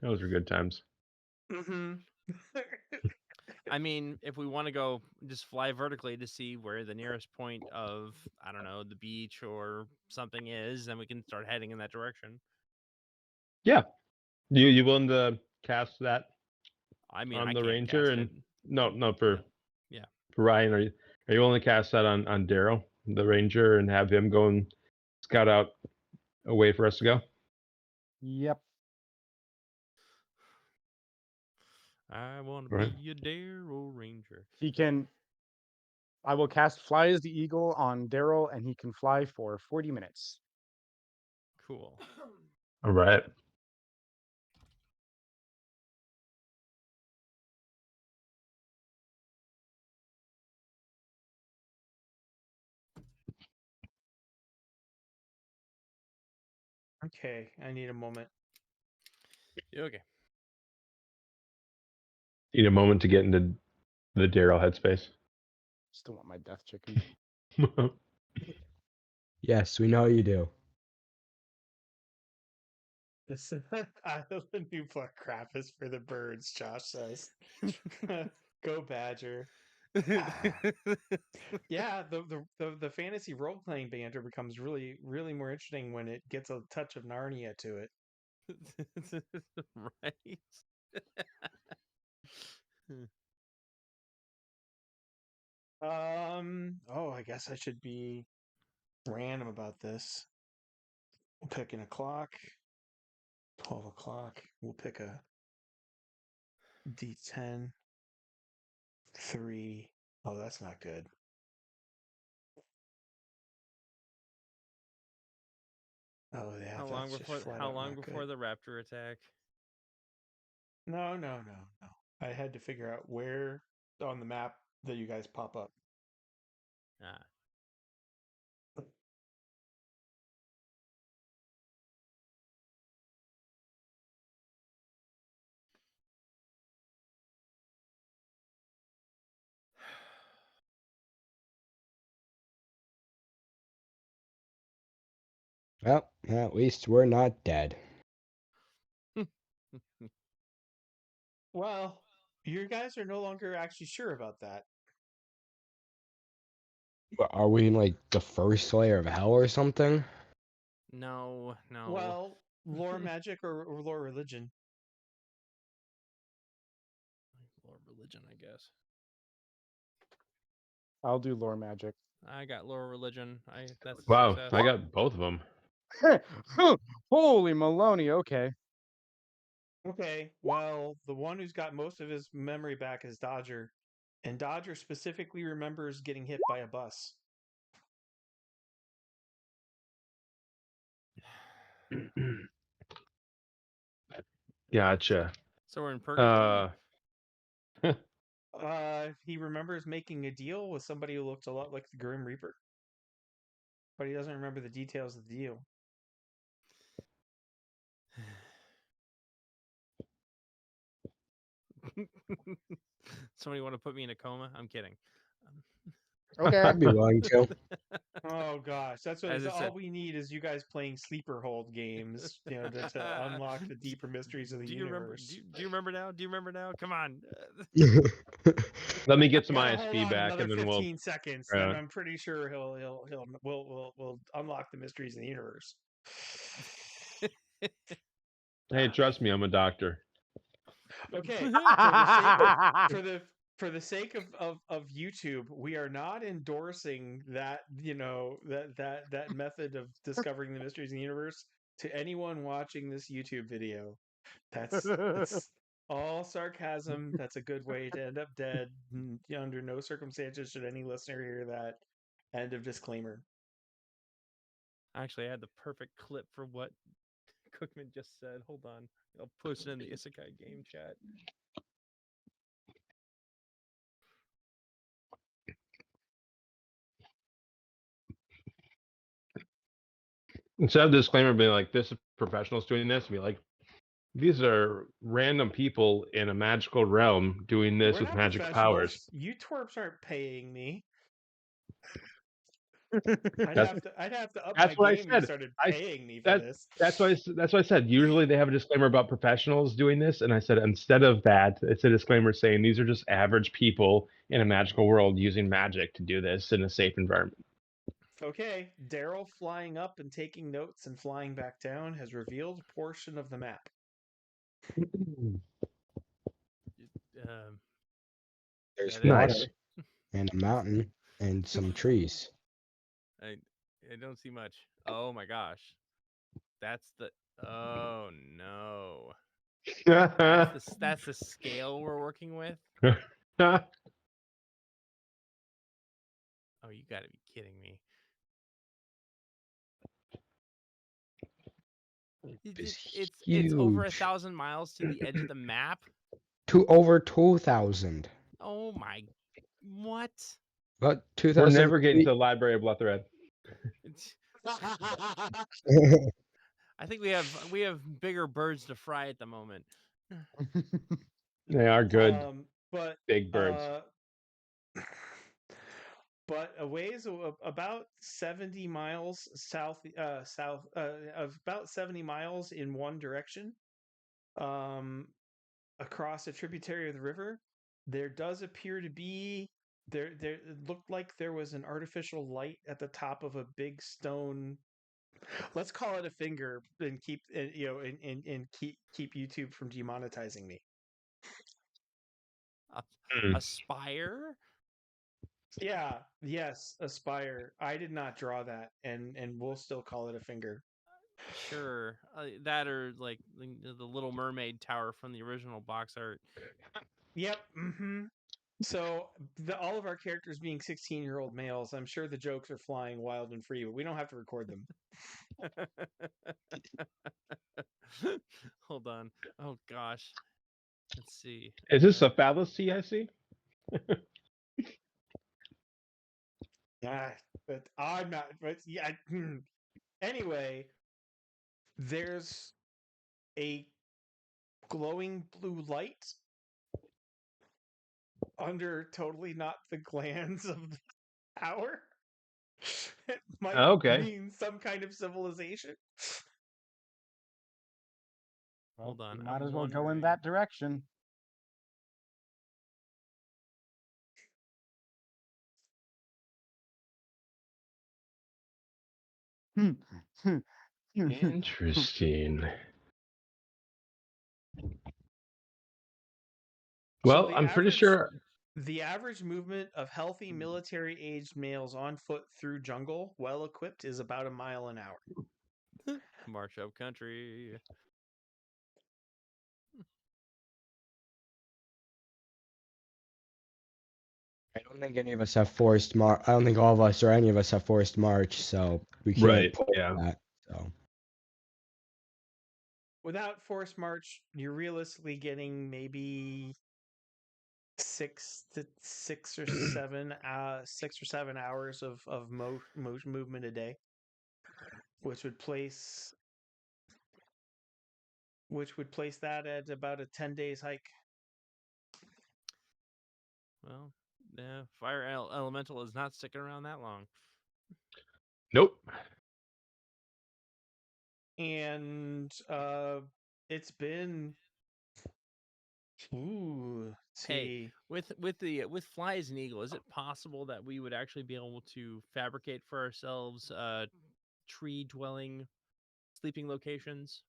those were good times. Mm-hmm. I mean, if we want to go just fly vertically to see where the nearest point of, I don't know, the beach or something is, then we can start heading in that direction. Yeah, you willing to cast that I mean, on I the can't ranger cast and it. no for Yeah. for Ryan? Are you willing to cast that on Daryl, the ranger, and have him go and scout out a way for us to go? Yep. I want to Right. be a Daryl Ranger. He can. I will cast Fly as the Eagle on Daryl, and he can fly for 40 minutes. Cool. All right. Okay, I need a moment. Okay. Need a moment to get into the Daryl headspace. Still want my death chicken. Yes, we know you do. This the new butt crap is for the birds. Josh says, "Go Badger." Yeah, the fantasy role playing banter becomes really more interesting when it gets a touch of Narnia to it. Right. Oh, I guess I should be random about this. We'll pick an o'clock, 12 o'clock. We'll pick a D10, 3. Oh, that's not good. Oh yeah, How long that's before just flat out not good. the raptor attack? No. I had to figure out where on the map that you guys pop up. Ah. Well, at least we're not dead. Well, you guys are no longer actually sure about that. Are we in like the first layer of hell or something? No. Well, lore magic or lore religion. Lore religion, I guess. I'll do lore magic. I got lore religion. That's a Wow, success. I got both of them. Holy Maloney, okay. Okay, well, the one who's got most of his memory back is Dodger, and Dodger specifically remembers getting hit by a bus. Gotcha. So we're in purgatory. He remembers making a deal with somebody who looked a lot like the Grim Reaper, but he doesn't remember the details of the deal. Somebody want to put me in a coma? I'm kidding. Okay. I'd be willing to. Oh gosh, that's what As I all said- we need is you guys playing sleeper hold games, to unlock the deeper mysteries of the do you remember? universe. Do you remember now? Do you remember now? Come on. Let me get some Gotta hold ISP on back, another and then 15 seconds, uh, and I'm pretty sure we'll unlock the mysteries of the universe. Hey, trust me, I'm a doctor. Okay, for the sake of YouTube, we are not endorsing that that method of discovering the mysteries of the universe to anyone watching this YouTube video. That's all sarcasm. That's a good way to end up dead. Under no circumstances should any listener hear that. End of disclaimer. Actually, I had the perfect clip for what Cookman just said. Hold on. I'll post it in the Isekai game chat. Instead of disclaimer being like, this is professionals doing this, be like, these are random people in a magical realm doing this We're with not magic powers. professionals. You twerps aren't paying me. That's I'd have to up that's my what I game if you said. started I paying me for this. that's why I said. Usually they have a disclaimer about professionals doing this, and I said instead of that, it's a disclaimer saying these are just average people in a magical world using magic to do this in a safe environment. Okay, Daryl flying up and taking notes and flying back down has revealed a portion of the map. There's that it? water Nice. and a mountain and some trees. I don't see much. Oh my gosh. That's the. Oh no. That's the scale we're working with. Oh, you got to be kidding me. It's over Huge. 1,000 miles to the edge of the map. To over 2,000. Oh my, what? But We're 2,000. never getting to the Library of Bloodthread. I think we have bigger birds to fry at the moment. They are good, But big birds. But a ways about 70 miles south of about 70 miles in one direction, across a tributary of the river, there does appear to be there. It looked like there was an artificial light at the top of a big stone. Let's call it a finger, and keep keep YouTube from demonetizing me. A spire? Yeah, yes, Aspire. I did not draw that, and we'll still call it a finger. Sure, that or like the Little Mermaid tower from the original box art. Yep. Mm-hmm. So all of our characters being 16-year-old males, I'm sure the jokes are flying wild and free, but we don't have to record them. Hold on. Oh gosh. Let's see. Is this a fallacy I see? But I'm not. But yeah. Anyway, there's a glowing blue light under totally not the glands of the tower. It might Okay. mean some kind of civilization. Well, Hold on, you might I'm as well go in wondering. that direction. Interesting. So Well, I'm pretty sure. the average movement of healthy military-aged males on foot through jungle, well equipped, is about a mile an hour. March up country. I don't think any of us have forced march. I don't think all of us or any of us have forced march, so we can't Right, pull yeah. that. So Without forced march, you're realistically getting maybe 6 or 7 hours of movement a day, which would place that at about a 10 days hike. Well, yeah, fire elemental is not sticking around that long. Nope. And it's been let's see. Hey, with flies and eagle, is it possible that we would actually be able to fabricate for ourselves tree dwelling sleeping locations?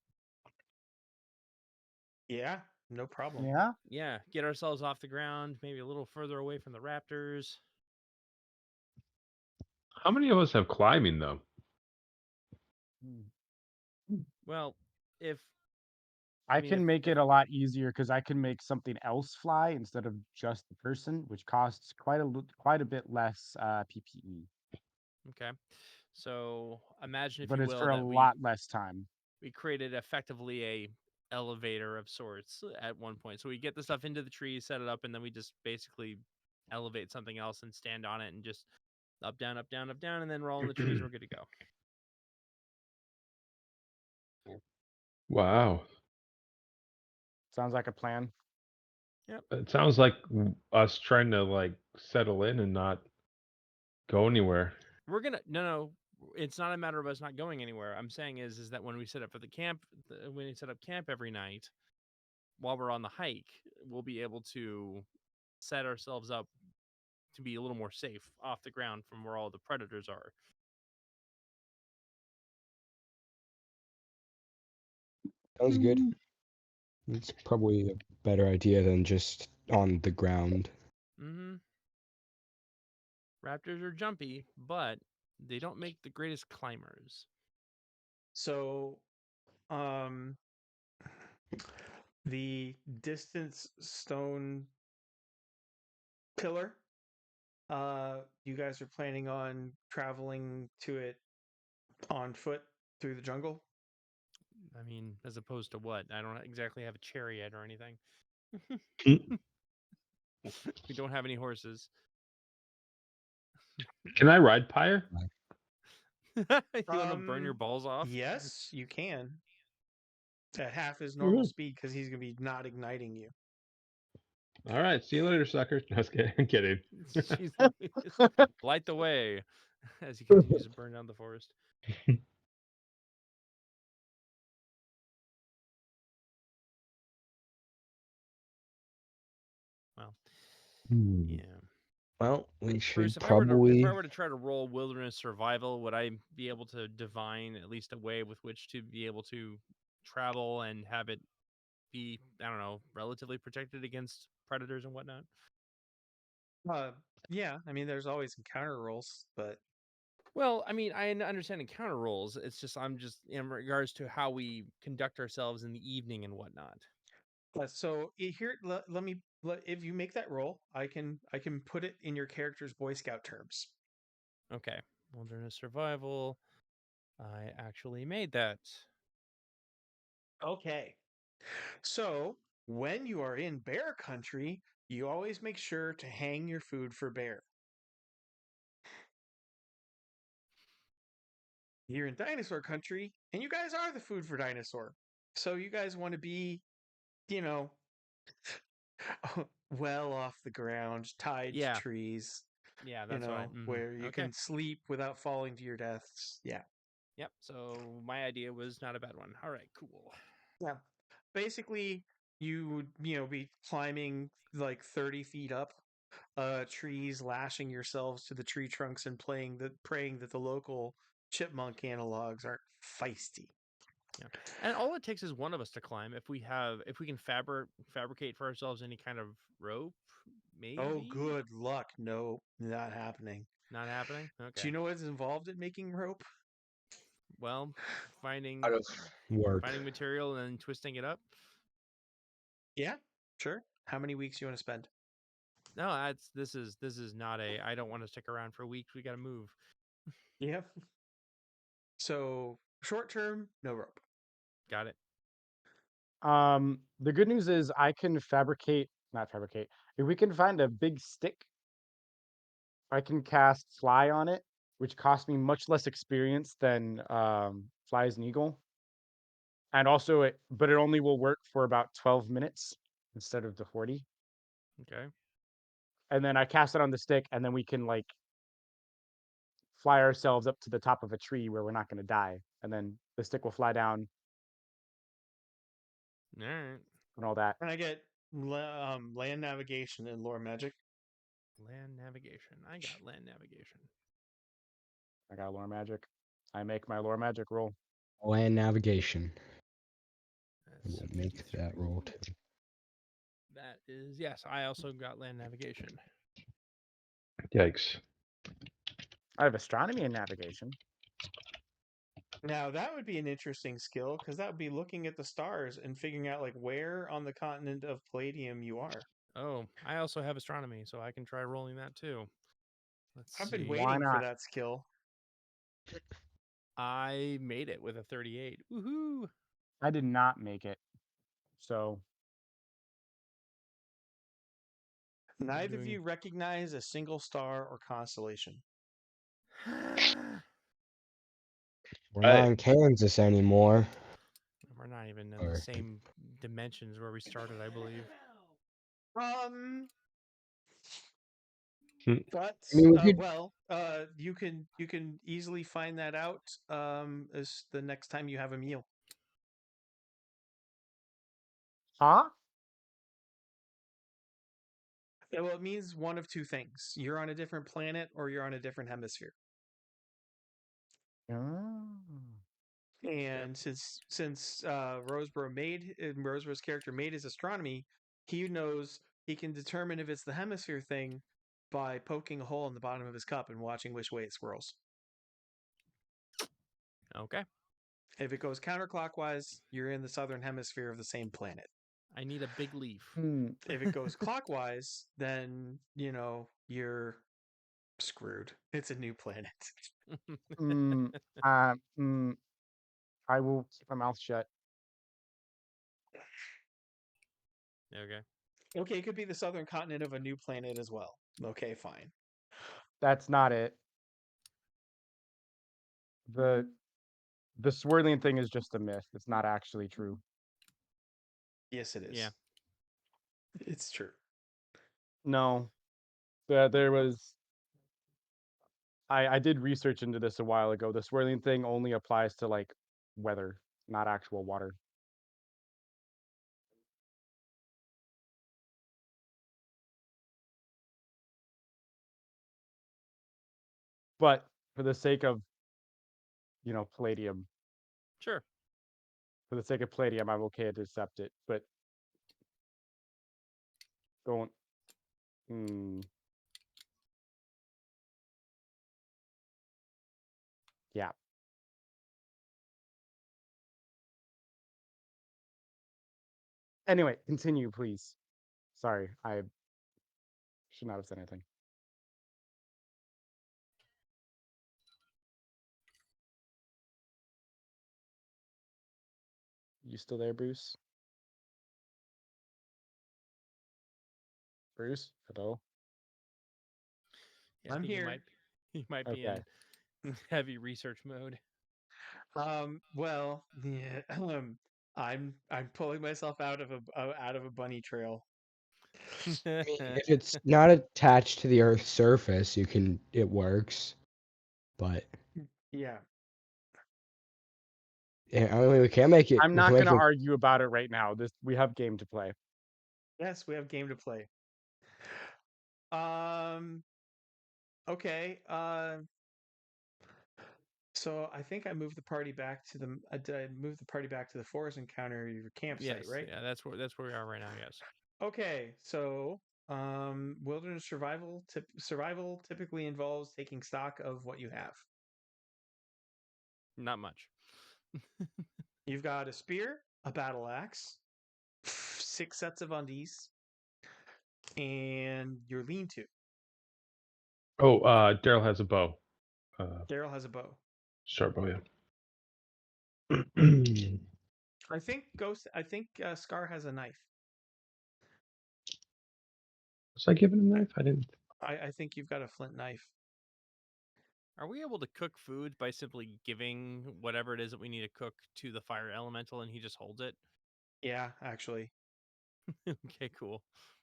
Yeah, no problem. Yeah. Yeah, get ourselves off the ground, maybe a little further away from the raptors. How many of us have climbing though? Well, if I mean, can if- make it a lot easier because I can make something else fly instead of just the person, which costs quite a bit less PPE. Okay. So imagine, if but you it's will, for a that lot less time. we created effectively a elevator of sorts at one point. So we get the stuff into the tree, set it up, and then we just basically elevate something else and stand on it and just up, down, up, down, up, down, and then roll in the trees. We're good to go. Wow. Sounds like a plan. It sounds like us trying to like settle in and not go anywhere. We're gonna no. It's not a matter of us not going anywhere. I'm saying is that when we set up for the camp, when we set up camp every night, while we're on the hike, we'll be able to set ourselves up to be a little more safe off the ground from where all the predators are. Sounds good. It's probably a better idea than just on the ground. Mm-hmm. Raptors are jumpy, but they don't make the greatest climbers. So, the distance stone pillar, you guys are planning on traveling to it on foot through the jungle? I mean, as opposed to what? I don't exactly have a chariot or anything. We don't have any horses. Can I ride Pyre? You want to burn your balls off? Yes, you can. At half his normal speed, because he's going to be not igniting you. All right, see you later, sucker. No, I was kidding. I'm kidding. She's light the way as he continues to burn down the forest. Well, yeah. Well, we should Bruce, if probably. I were to try to roll wilderness survival, would I be able to divine at least a way with which to be able to travel and have it be, I don't know, relatively protected against predators and whatnot? Yeah, I mean, there's always encounter rolls, but Well, I mean, I understand encounter rolls. It's just I'm just in regards to how we conduct ourselves in the evening and whatnot. so here, let me. If you make that roll, I can put it in your character's Boy Scout terms. Okay, wilderness survival. I actually made that. Okay. So when you are in bear country, you always make sure to hang your food for bear. You're in dinosaur country, and you guys are the food for dinosaur. So you guys want to be, you know, well off the ground, tied to Yeah, trees, yeah, that's fine. where you Okay. can sleep without falling to your deaths. Yeah. Yep. So my idea was not a bad one. All right, cool. Yeah. Basically, you would, be climbing like 30 feet up trees, lashing yourselves to the tree trunks and praying that the local chipmunk analogs aren't feisty. Yeah, and all it takes is one of us to climb. If we can fabricate for ourselves any kind of rope, maybe. Oh, good luck. No, not happening. Not happening. Okay. Do you know what's involved in making rope? Well, finding Out of work. material and then twisting it up. Yeah, sure. How many weeks do you want to spend? No, this is not a. I don't want to stick around for weeks. We got to move. Yeah. So short term, no rope. Got it. The good news is I can not fabricate. If we can find a big stick, I can cast fly on it, which costs me much less experience than fly as an eagle. And also but it only will work for about 12 minutes instead of the 40. Okay. And then I cast it on the stick, and then we can like fly ourselves up to the top of a tree where we're not going to die. And then the stick will fly down All right. and all that. And I get land navigation and lore magic. Land navigation. I got land navigation. I got lore magic. I make my lore magic roll. Land navigation. That's We'll make that roll too. That is, yes. I also got land navigation. Yikes. I have astronomy and navigation. Now that would be an interesting skill, because that would be looking at the stars and figuring out like where on the continent of Palladium you are. Oh, I also have astronomy, so I can try rolling that too. Let's I've been see. Why waiting for not? that skill. I made it with a 38. Woohoo! I did not make it. So Neither of doing- you recognize a single star or constellation. We're not in Kansas anymore. We're not even in Or- the same dimensions where we started, I believe. But I mean, we could- you can easily find that out as the next time you have a meal. huh? Yeah, well, it means one of two things: you're on a different planet or you're on a different hemisphere. Oh. And since Roseborough's character made his astronomy, he knows he can determine if it's the hemisphere thing by poking a hole in the bottom of his cup and watching which way it swirls. Okay. If it goes counterclockwise, you're in the southern hemisphere of the same planet. I need a big leaf. If it goes clockwise, then you're screwed. It's a new planet. I will keep my mouth shut. Okay. Okay, it could be the southern continent of a new planet as well. Okay, fine. That's not it. The swirling thing is just a myth. It's not actually true. Yes, it is. Yeah. It's true. No. There was I did research into this a while ago. The swirling thing only applies to like weather, not actual water. But for the sake of, Palladium, Sure. for the sake of Palladium, I'm okay to accept it. But don't. Yeah. Anyway, continue, please. Sorry, I should not have said anything. You still there, Bruce? Bruce? Hello? Yeah, I I'm think here. He might be Okay. in heavy research mode. Well, yeah, I'm pulling myself out of a bunny trail. I mean, if it's not attached to the Earth's surface, it works. But Yeah. yeah, I mean, we can't make it. I'm we not can going make to it- argue about it right now. We have game to play. Yes, we have game to play. Okay. So I think I moved the party back to the. Did I move the party back to the forest encounter your campsite, Yes. right? Yeah, that's where we are right now. Yes. Okay. So wilderness survival typically involves taking stock of what you have. Not much. You've got a spear, a battle axe, 6 sets of undies, and your lean-to. Oh, Daryl has a bow. Daryl has a bow. Short bow, yeah. I think Scar has a knife. Was I given a knife? I didn't. I think you've got a flint knife. Are we able to cook food by simply giving whatever it is that we need to cook to the fire elemental and he just holds it? Yeah, actually. Okay, cool.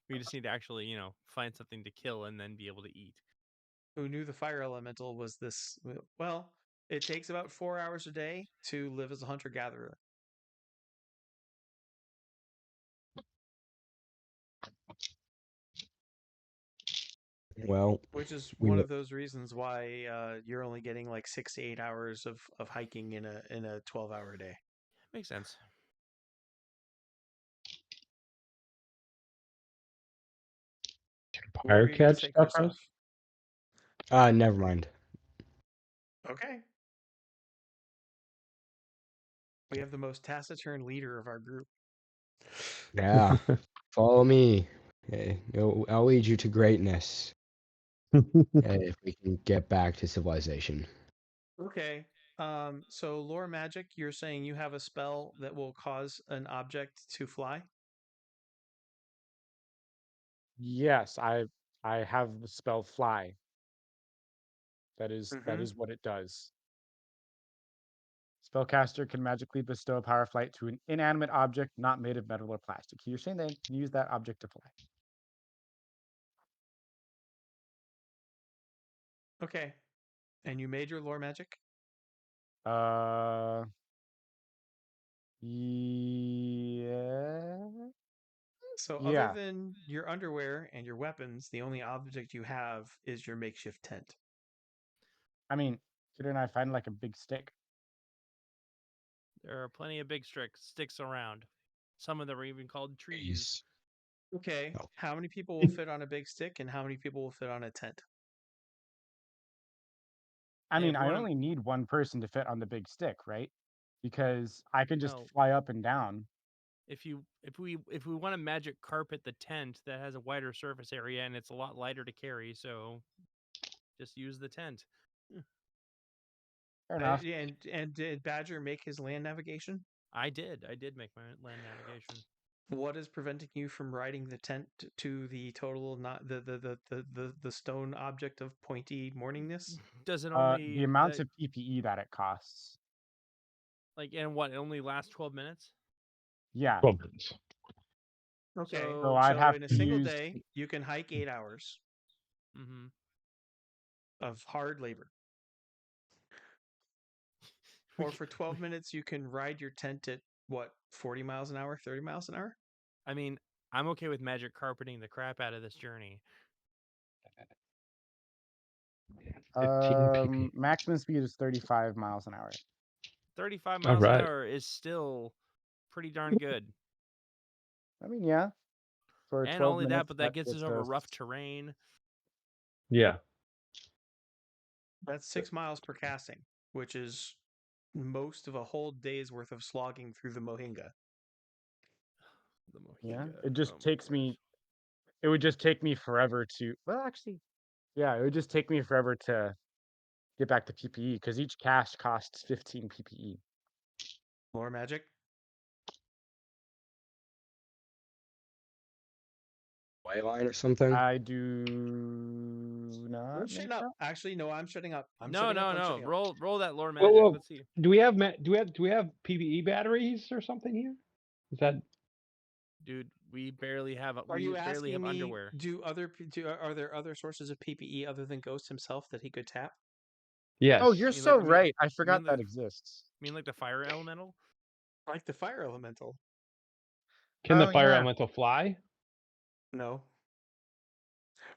We just need to actually, find something to kill and then be able to eat. Who knew the fire elemental was this? Well, it takes about 4 hours a day to live as a hunter-gatherer. Well, Which is we one will- of those reasons why you're only getting like 6 to 8 hours of hiking in a 12-hour day. Makes sense. What were Fire you gonna catch say, stuff, Christoph? never mind. Okay. We have the most taciturn leader of our group. Yeah, follow me. Okay, I'll lead you to greatness. If we can get back to civilization. Okay. So lore magic, you're saying you have a spell that will cause an object to fly? Yes, I have the spell fly. That is Mm-hmm. what it does. Spellcaster can magically bestow a power of flight to an inanimate object not made of metal or plastic. You're saying they can use that object to fly. Okay. And you made your lore magic? Yeah. So other Yeah. than your underwear and your weapons, the only object you have is your makeshift tent. I mean, couldn't I find like a big stick? There are plenty of big sticks around. Some of them are even called trees. Okay. Oh. How many people will fit on a big stick and how many people will fit on a tent? I And mean, if you I want to, only need one person to fit on the big stick, right? Because I can just no, fly up and down. if we want to magic carpet the tent, that has a wider surface area and it's a lot lighter to carry, so just use the tent. Fair enough. And did Badger make his land navigation? I did make my land navigation. What is preventing you from riding the tent to the total, not the stone object of pointy morningness? Does it The only amount that, of PPE that it costs. like, and what, it only lasts 12 minutes? Yeah. 12 minutes. Okay. So So I'd So have in a to single use. day, you can hike 8 hours mm-hmm. of hard labor. Or for 12 minutes, you can ride your tent at what, 40 miles an hour, 30 miles an hour? I mean, I'm okay with magic carpeting the crap out of this journey. 15 pp. Maximum speed is 35 miles an hour. 35 All miles an right. hour is still pretty darn good. I mean, yeah. For And 12 only that, minutes, but that gets us gets over us. rough terrain. Yeah. That's 6 miles per casting, which is most of a whole day's worth of slogging through the Mohinga. The Yeah. Mohinga. It just Oh my takes me. It would just take me forever to. Well, actually, yeah, it would just take me forever to get back to PPE because each cast costs 15 PPE. More magic? White line or something. I do I'm not shutting make up. that. Actually, no, I'm shutting up. I'm No, shutting up. no, I'm no. shutting up. Roll that lore Whoa, magic. whoa. Let's see. Do we have PVE batteries or something here? Is that Dude, we barely have Are you asking me, underwear. are there other sources of PPE other than Ghost himself that he could tap? yes? Oh, you're mean so like- I mean- right. I forgot mean that the- exists. I mean, like the fire elemental? Like the fire elemental? Can the Oh, fire yeah. elemental fly? No.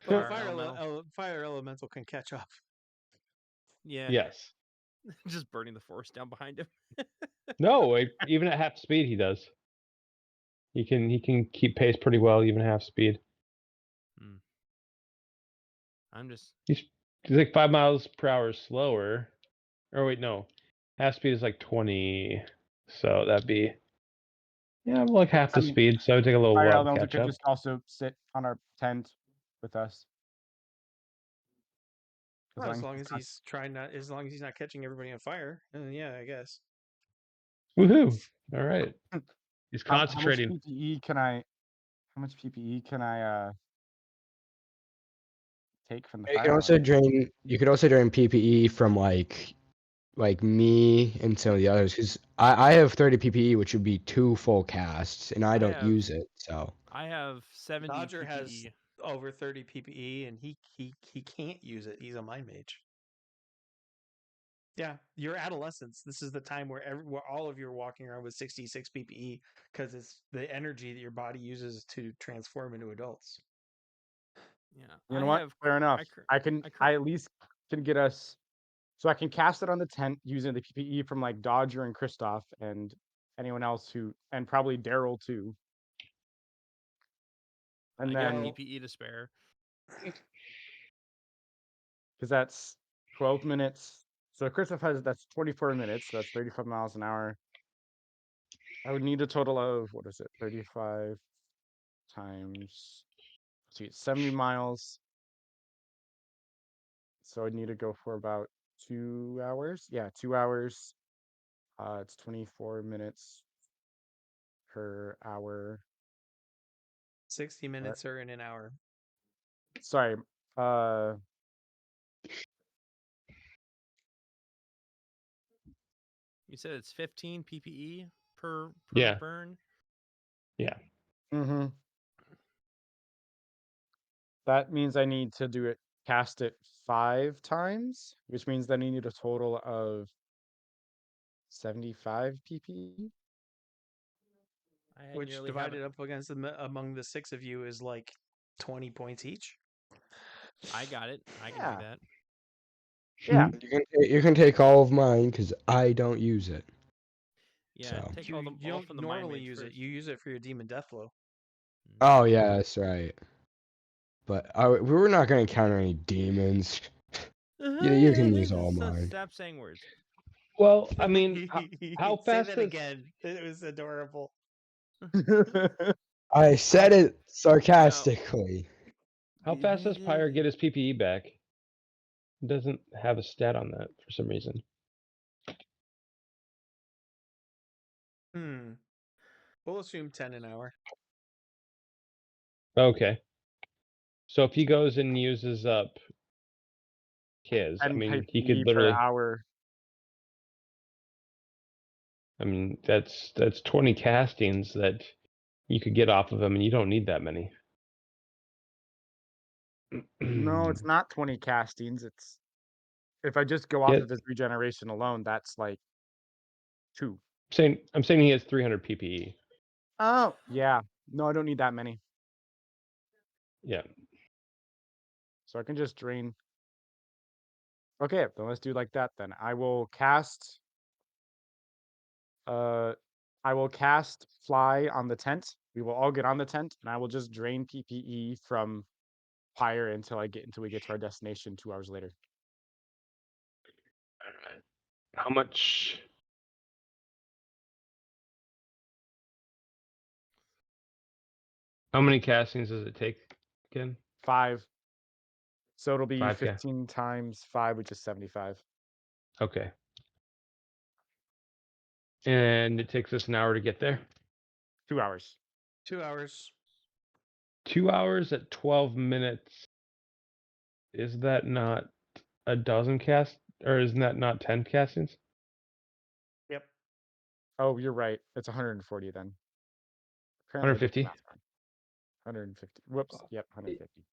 But the Fire elemental? fire elemental can catch up. Yeah. Yes. Just burning the forest down behind him. No, even at half speed he does. He can keep pace pretty well even at half speed. I'm just He's like 5 miles per hour slower. Or wait, no. Half speed is like 20. So that'd be like half I the mean, speed. So it'd take a little Fire while to elemental catch could up. just also sit on our tent with us. Well, as long as he's not catching everybody on fire, yeah, I guess. Woohoo! All right. He's How much concentrating. PPE can I? How much PPE can I take from the You fire? can also drain. You could also drain PPE from like me and some of the others, because I have 30 PPE, which would be 2 full casts, and I don't have- use it. So I have 70 Dodger PPE. has over 30 PPE, and he can't use it. He's a mind mage. Yeah, your adolescence. This is the time where all of you are walking around with 66 PPE because it's the energy that your body uses to transform into adults. Yeah. You know what? Fair enough. I at least can get us. So I can cast it on the tent using the PPE from like Dodger and Kristoff and anyone else and probably Daryl too. And I got then PPE to spare. because that's 12 minutes. So Kristoff that's 24 minutes. So that's 35 miles an hour. I would need a total of 35 times. See, 70 miles. So I'd need to go for about 2 hours. Yeah, 2 hours. It's 24 minutes per hour. 60 minutes are in an hour. Sorry. You said it's 15 PPE per Yeah. burn. Yeah. Mm-hmm. That means I need to do it, cast it 5 times, which means that I need a total of 75 PPE. I had Which nearly divided up against among the 6 of you is like 20 points each. I got it. I can Yeah. do that. Yeah. You can take all of mine because I don't use it. Yeah, So. take You, all, you all don't from the normally mind mage use it. first. You use it for your demon death blow. Oh yeah, that's right. But we were not going to encounter any demons. You can use all mine. Stop saying words. Well, I mean, how Say fast that does again. It was adorable. I said it sarcastically. how fast does Pyre get his PPE back? It doesn't have a stat on that for some reason. We'll assume 10 an hour. Okay. So if he goes and uses up his, I And mean, he PPE could per literally. hour. I mean, that's 20 castings that you could get off of him, and you don't need that many. No, it's not 20 castings. It's if I just go off of his regeneration alone, that's like 2. I'm saying he has 300 PPE. Oh, yeah. No, I don't need that many. Yeah. So I can just drain. Okay, then let's do like that then. I will cast fly on the tent. We will all get on the tent, and I will just drain PPE from Pyre until we get to our destination 2 hours later. All right. How much? How many castings does it take again? 5. So it'll be 5K. 15 times 5, which is 75. Okay. And it takes us an hour to get there. 2 hours. 2 hours. 2 hours at 12 minutes. Is that not a dozen cast, or isn't that not 10 castings? Yep. Oh, you're right. It's 140 then. Apparently I did the 150. math wrong. 150. Whoops. Yep, 150.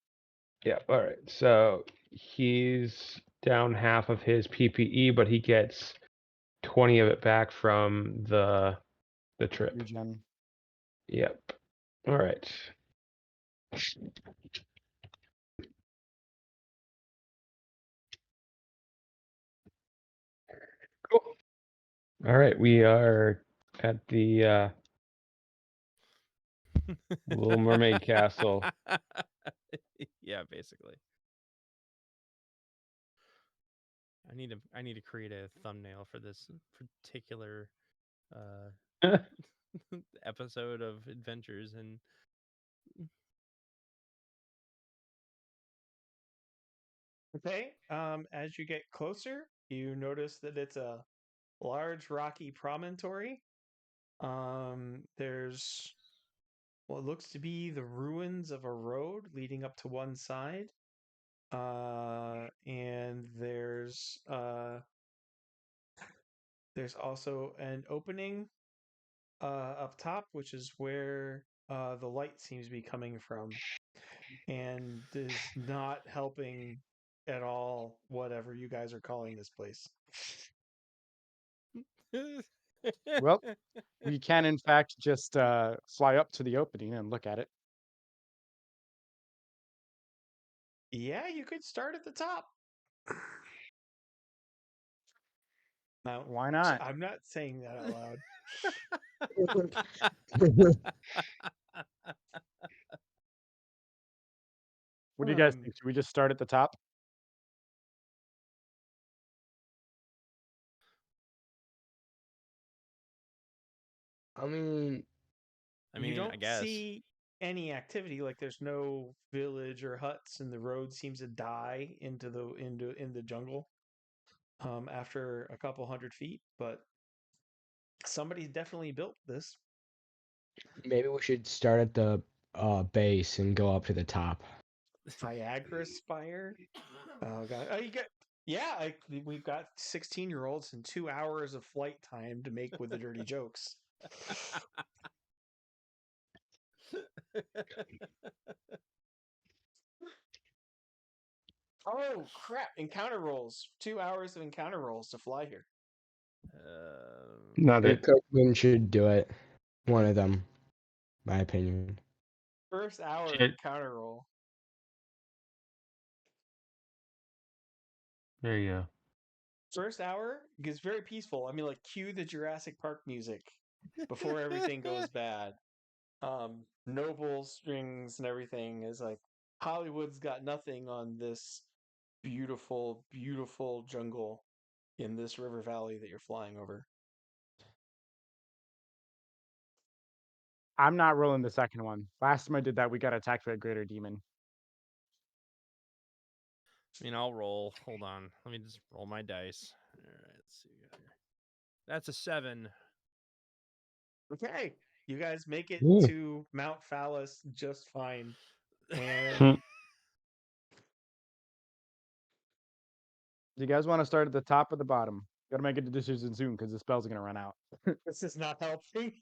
Yeah. All right. So he's down half of his PPE, but he gets 20 of it back from the trip. Regen. Yep. All right. Cool. All right. We are at the Little Mermaid Castle. Yeah, basically. I need to create a thumbnail for this particular episode of Adventures and Okay. As you get closer, you notice that it's a large rocky promontory. There's what looks to be the ruins of a road leading up to one side. And there's also an opening up top, which is where the light seems to be coming from, and is not helping at all whatever you guys are calling this place. Well, we can in fact just fly up to the opening and look at it. Yeah, you could start at the top. Now, Why not? I'm not saying that out loud. What do you guys think? Should we just start at the top? I mean, You don't I guess. see any activity, like there's no village or huts, and the road seems to die into the jungle. after a couple 100 feet, but somebody definitely built this. Maybe we should start at the base and go up to the top. Viagra Spire. Oh god. Oh, we've got 16-year-olds and 2 hours of flight time to make with the dirty jokes. Oh crap! Encounter rolls. 2 hours of encounter rolls to fly here. Not Your it. coachman should do it. One of them, my opinion. First hour Shit. encounter roll. There you go. First hour is very peaceful. I mean, like, cue the Jurassic Park music before everything goes bad. Noble strings and everything is like Hollywood's got nothing on this beautiful, beautiful jungle in this river valley that you're flying over. I'm not rolling the second one. Last time I did that, we got attacked by a greater demon. I mean, I'll roll. Hold on. Let me just roll my dice. All right, let's see here. That's a 7. Okay, you guys make it Ooh. to Mount Phallus just fine, and Hmm. Do you guys want to start at the top or the bottom? Gotta make a decision soon because the spells are gonna run out. this is not helping.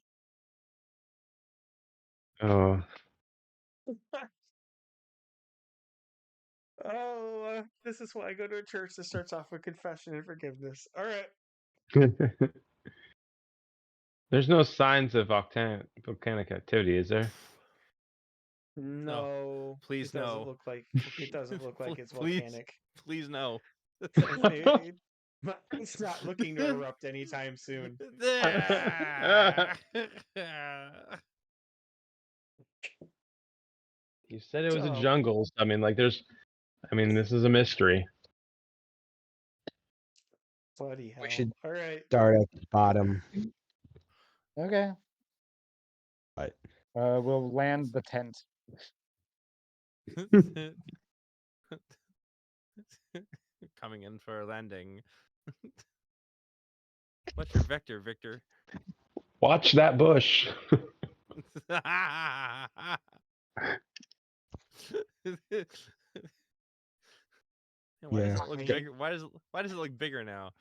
Oh. Oh, this is why I go to a church that starts off with confession and forgiveness. All right. There's no signs of volcanic activity, is there? No, Please it doesn't no. look like it doesn't look like it's Please. volcanic. Please no. It's not looking to erupt anytime soon. You said it was a So- jungle. So, I mean, like, this is a mystery. Bloody hell! should All right. Start at the bottom. Okay. Right. We'll land the tent. Coming in for a landing. What's your vector, Victor? Watch that bush. Why does Yeah. it look bigger? Why does it look bigger now?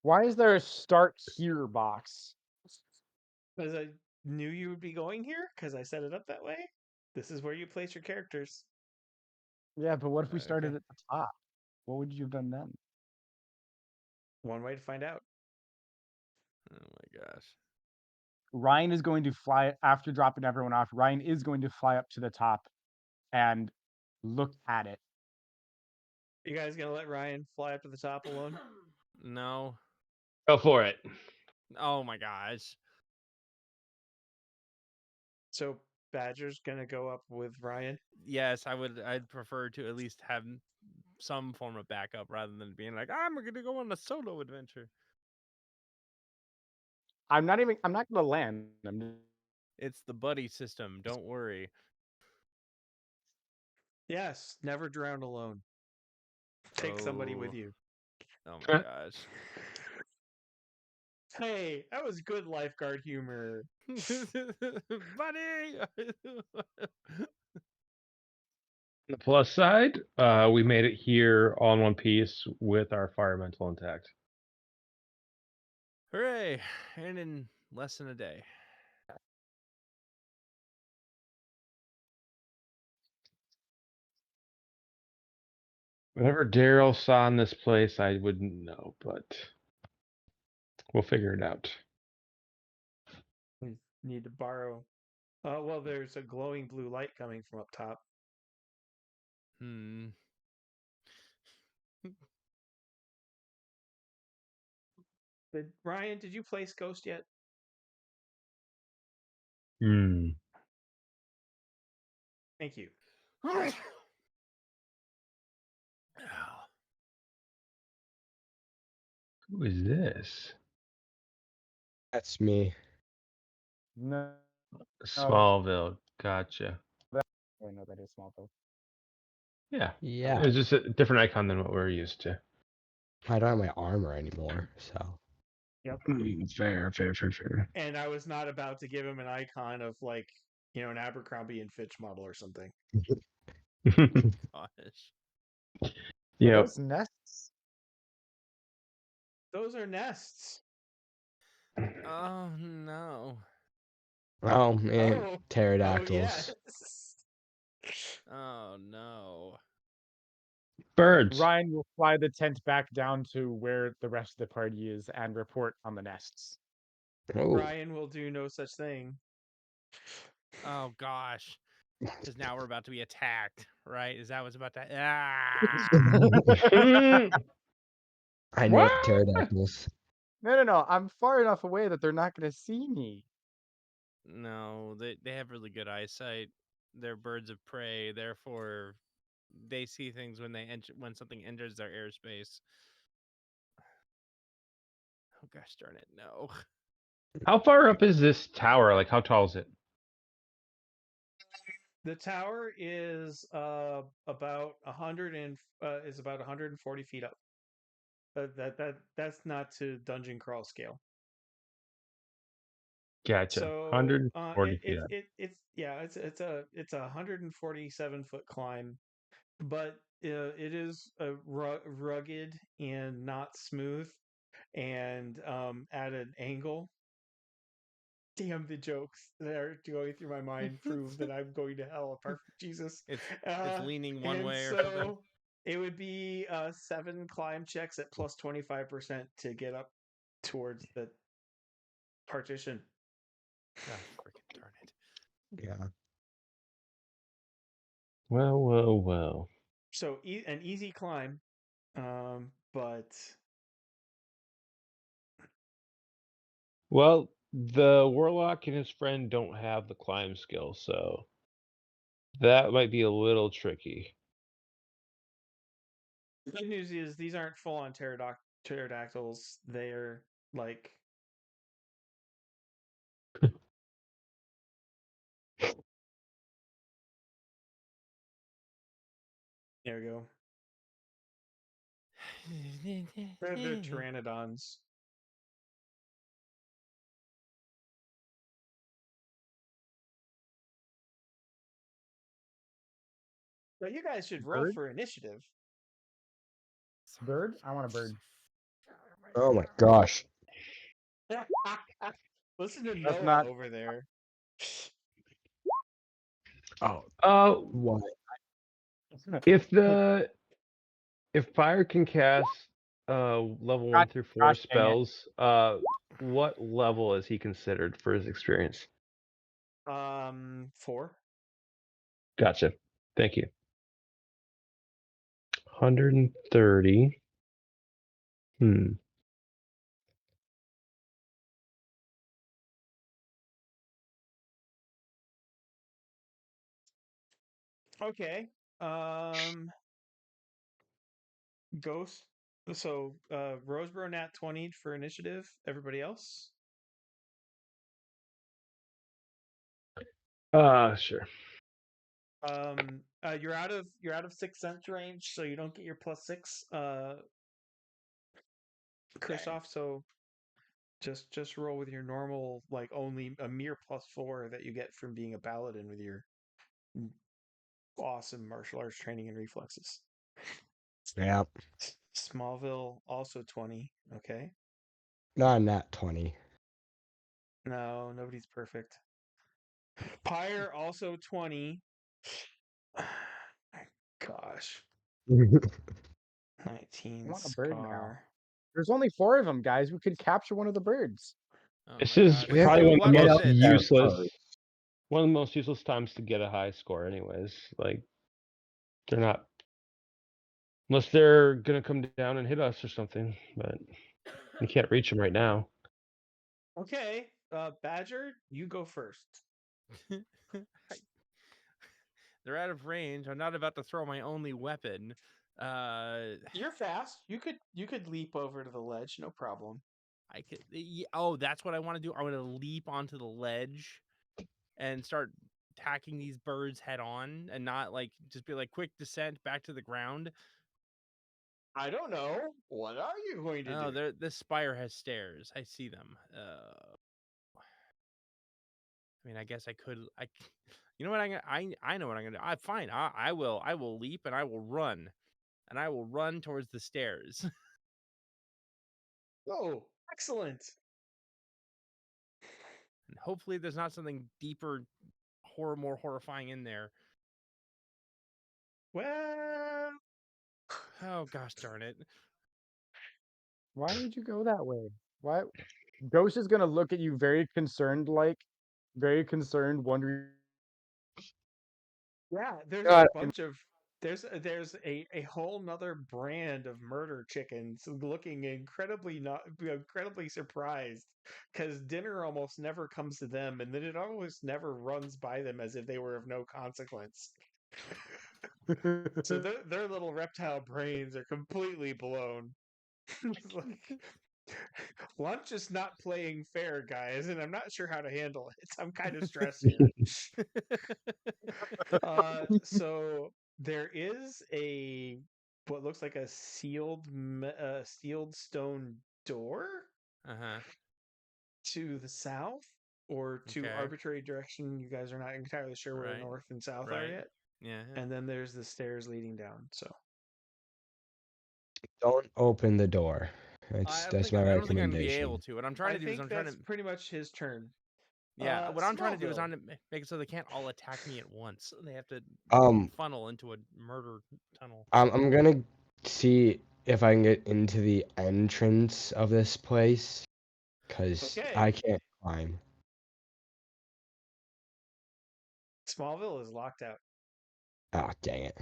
Why is there a start here box? Because I knew you would be going here, because I set it up that way. This is where you place your characters. Yeah, but what if we Okay. started at the top? What would you have done then? One way to find out. Oh my gosh. Ryan is going to fly after dropping everyone off. Ryan is going to fly up to the top and look at it. You guys gonna let Ryan fly up to the top alone? No. Go for it. Oh my gosh. So Badger's gonna go up with Ryan. Yes, I'd prefer to at least have some form of backup rather than being like, I'm gonna go on a solo adventure. I'm not gonna land. It's the buddy system. Don't worry. Yes, never drown alone. Take somebody with you. Oh my gosh. Hey, that was good lifeguard humor. Buddy. On the plus side, we made it here all in one piece with our fire mental intact. Hooray. And in less than a day. Whatever Daryl saw in this place, I wouldn't know, but we'll figure it out. We need to borrow. Oh, well, there's a glowing blue light coming from up top. Ryan, did you place Ghost yet? Hmm. Thank you. Who is this? That's me. No. Smallville. Gotcha. I know that is Smallville. Yeah. Yeah. It's just a different icon than what we're used to. I don't have my armor anymore, so. Yep. Fair. And I was not about to give him an icon of like, an Abercrombie and Fitch model or something. Gosh. Are Yep. those nests? Those are nests. Oh no. Oh man, Oh pterodactyls. yes. Oh no. Birds. Ryan will fly the tent back down to where the rest of the party is and report on the nests. Oh. Ryan will do no such thing. Oh gosh. Because now we're about to be attacked, right? Is that what's about to? Ah! I know What? pterodactyls. No. I'm far enough away that they're not going to see me. No, they have really good eyesight. They're birds of prey, therefore they see things when when something enters their airspace. Oh gosh darn it, no. How far up is this tower? Like, how tall is it? The tower is about 140 feet up. That's not to dungeon crawl scale. Gotcha. So 140 feet up. it's a 147-foot climb, but it is rugged and not smooth, and at an angle. Damn, the jokes that are going through my mind prove that I'm going to hell. Apart from Jesus, It's leaning one and way or so something. it would be 7 climb checks at plus 25% to get up towards the partition. God freaking darn it. Yeah. Well. So an easy climb, but Well, the warlock and his friend don't have the climb skill, so that might be a little tricky. the good news is these aren't full-on pterodactyls. They're like there we go. They're pteranodons. But you guys should roll Bird? for initiative. Bird? I want a bird. Oh my gosh. Listen to That's Noah not- over there. Oh, what? If fire can cast level 1 God- through 4 gosh dang it. spells, what level is he considered for his experience? 4. Gotcha. Thank you. 130. Okay. Ghost. So Roseboro nat 20 for initiative. Everybody else? Sure. You're out of 6 sense range, so you don't get your +6 Chris off, so just roll with your normal, like only a mere +4 that you get from being a paladin with your awesome martial arts training and reflexes. Yeah. Smallville also 20. Okay. Not nat 20. No, nobody's perfect. Pyre also 20. Gosh. 19 I want a bird now. scar. There's only 4 of them, guys. We could capture one of the birds. Oh This my is gosh. We have probably to one of the get most up there useless. first. One of the most useless times to get a high score, anyways. Like, they're not, unless they're gonna come down and hit us or something. But you can't reach them right now. Okay. Badger, you go first. They're out of range. I'm not about to throw my only weapon. You're fast. You could leap over to the ledge, no problem. I could. Oh, that's what I want to do. I want to leap onto the ledge and start attacking these birds head on and not like just be like quick descent back to the ground? I don't know. What are you going to Oh, do? this spire has stairs. I see them. I mean, I guess I could. You know what? I know what I'm gonna do. Fine. I will leap and I will run, and I will run towards the stairs. Oh, excellent. And hopefully, there's not something deeper, more horrifying in there. Well, Oh gosh darn it! Why would you go that way? Why? Ghost is gonna look at you very concerned, wondering. yeah, there's God, a bunch of there's a whole nother brand of murder chickens looking incredibly surprised because dinner almost never comes to them, and then it almost never runs by them as if they were of no consequence. So their little reptile brains are completely blown. It's like, lunch is not playing fair, guys, and I'm not sure how to handle it. I'm kind of stressed here. So there is what looks like a sealed stone door Uh-huh. to the south or to Okay. arbitrary direction. You guys are not entirely sure where Right. north and south are Right. yet. Yeah. And then there's the stairs leading down. So don't open the door. I That's don't my think I'm gonna be able recommendation. to. What I'm trying I to do is think I'm trying that's to pretty much his turn. what I'm trying to do is Smallville. make it so they can't all attack me at once. They have to Um, funnel into a murder tunnel. I'm gonna see if I can get into the entrance of this place, cause Okay. I can't climb. Smallville is locked out. Ah, dang it.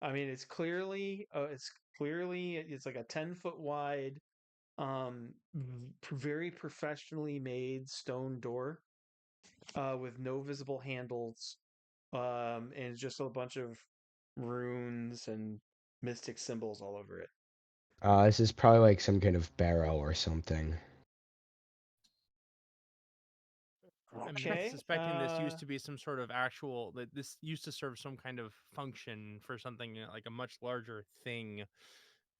I mean, it's clearly it's like a 10-foot wide, very professionally made stone door, with no visible handles, and just a bunch of runes and mystic symbols all over it. This is probably like some kind of barrow or something. I'm Okay. suspecting this used to be some sort of actual. That this used to serve some kind of function for something like a much larger thing,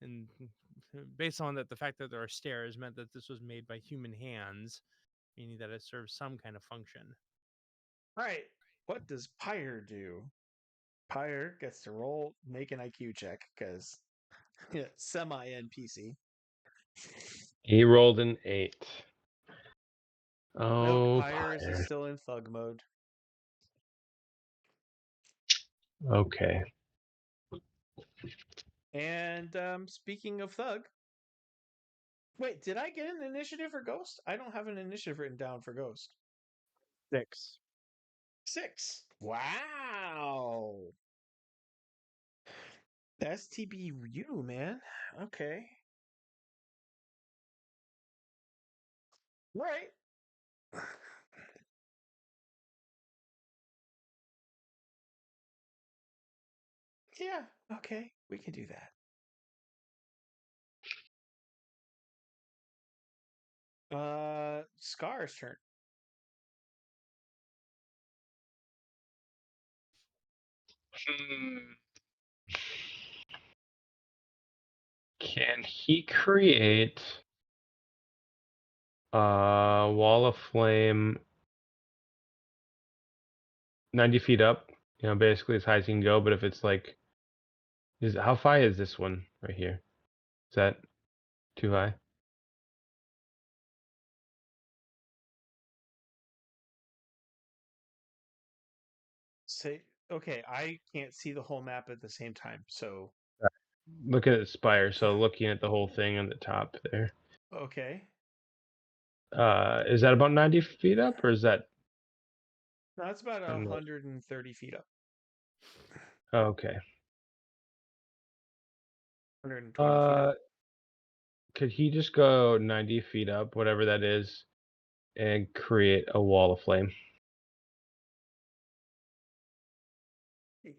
and based on that, the fact that there are stairs meant that this was made by human hands, meaning that it serves some kind of function. All right. What does Pyre do? Pyre gets to make an IQ check because semi NPC. He rolled an 8. Nope, Oh, Pyre is Pyre. still in thug mode. Okay. And speaking of thug, wait, did I get an initiative for Ghost? I don't have an initiative written down for Ghost. 6. 6. Wow. That's TBU, man. Okay. Right. Yeah, okay. We can do that. Scar's turn. Can he create a wall of flame 90 feet up? You know, basically as high as you can go, but if it's like, how high is this one right here? Is that too high? Say, okay, I can't see the whole map at the same time, so Look at the spire, so looking at the whole thing on the top there. okay. Is that about 90 feet up, or is that? No, that's about I don't know. 130 feet up. Okay. 120 feet up. Could he just go 90 feet up, whatever that is, and create a wall of flame?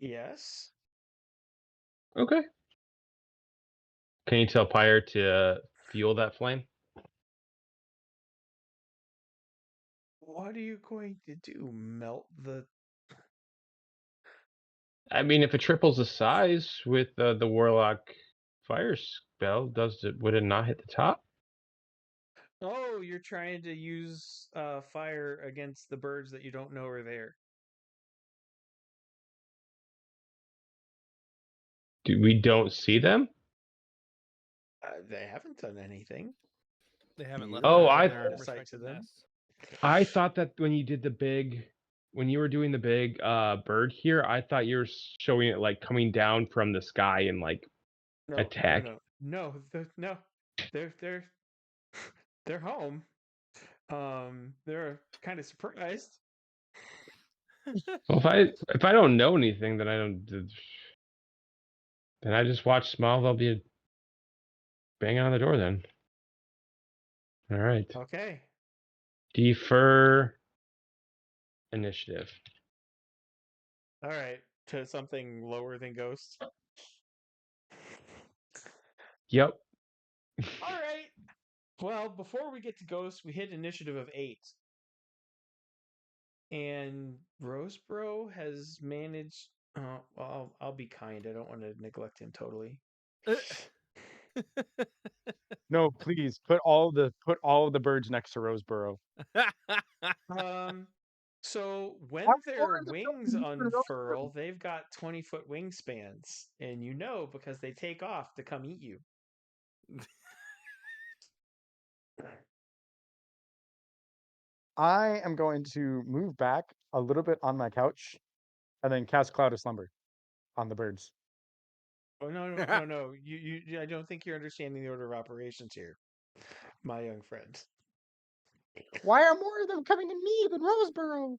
Yes. Okay. Can you tell Pyre to fuel that flame? What are you going to do? Melt the I mean, if it triples the size with the warlock fire spell, would it not hit the top? Oh, you're trying to use fire against the birds that you don't know are there. We don't see them? They haven't done anything. They haven't left You Oh, their, have their line of sight to respective them. nests. I thought that when you were doing the big bird here, I thought you were showing it like coming down from the sky and like No, attack. no. They're they're home. They're kind of surprised. Well, if I don't know anything, then I just watch Smallville be banging on the door. Then, all right, Okay. defer initiative. All right. To something lower than ghosts. Yep. All right. Well, before we get to ghosts, we hit initiative of 8. And Rosebro has managed. Well, I'll be kind. I don't want to neglect him totally. No, please put all of the birds next to Roseboro. So when Why their are the wings birds next to Roseboro? unfurl, they've got 20-foot wingspans, and you know because they take off to come eat you. I am going to move back a little bit on my couch, and then cast Cloud of Slumber on the birds. Oh no. I don't think you're understanding the order of operations here, my young friend. Why are more of them coming to me than Roseboro?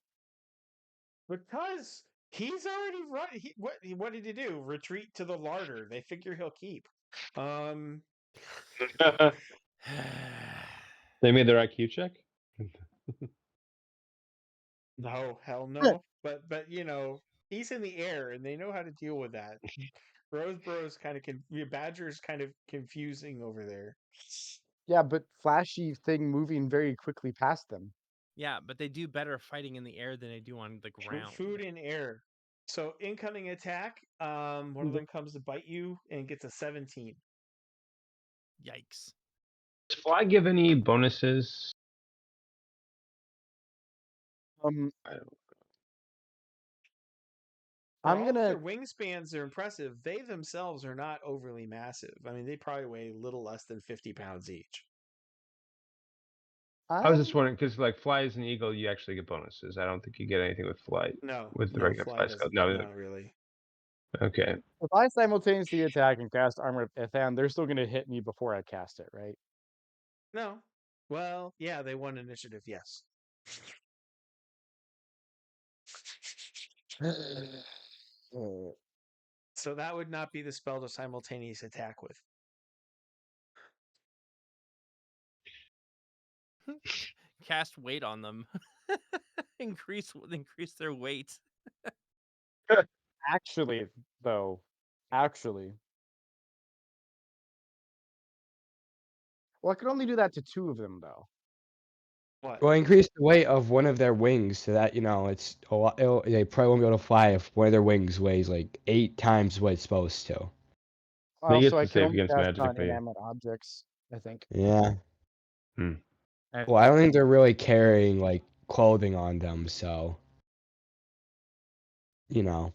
Because he's already run. What did he do? Retreat to the larder. They figure he'll keep. They made their IQ check. No, hell no. But he's in the air, and they know how to deal with that. Roseboro's kind of Badger's kind of confusing over there. Yeah, but flashy thing moving very quickly past them. Yeah, but they do better fighting in the air than they do on the ground. Food and air. So incoming attack. One of them comes to bite you and gets a 17. Yikes. Does Fly give any bonuses? I'm For all gonna. their wingspans are impressive, they themselves are not overly massive. I mean, they probably weigh a little less than 50 pounds each. I was just wondering because like Fly is an eagle, you actually get bonuses. I don't think you get anything with Flight. No, With the no, regular Fly Fly doesn't. skill. No. Not really. Okay. If I simultaneously attack and cast Armor of Ithan, they're still gonna hit me before I cast it, right? No. Well, yeah, they won initiative, yes. So that would not be the spell to simultaneous attack with. Cast weight on them. increase their weight. Actually, well, I could only do that to 2 of them, though. What? Well, increase the weight of one of their wings so that it's a lot. They probably won't be able to fly if one of their wings weighs like 8 times what it's supposed to. He gets Also, I to can save only against cast magic on if they. inanimate objects, I think. Yeah. And Well, I don't think they're really carrying like clothing on them, so you know.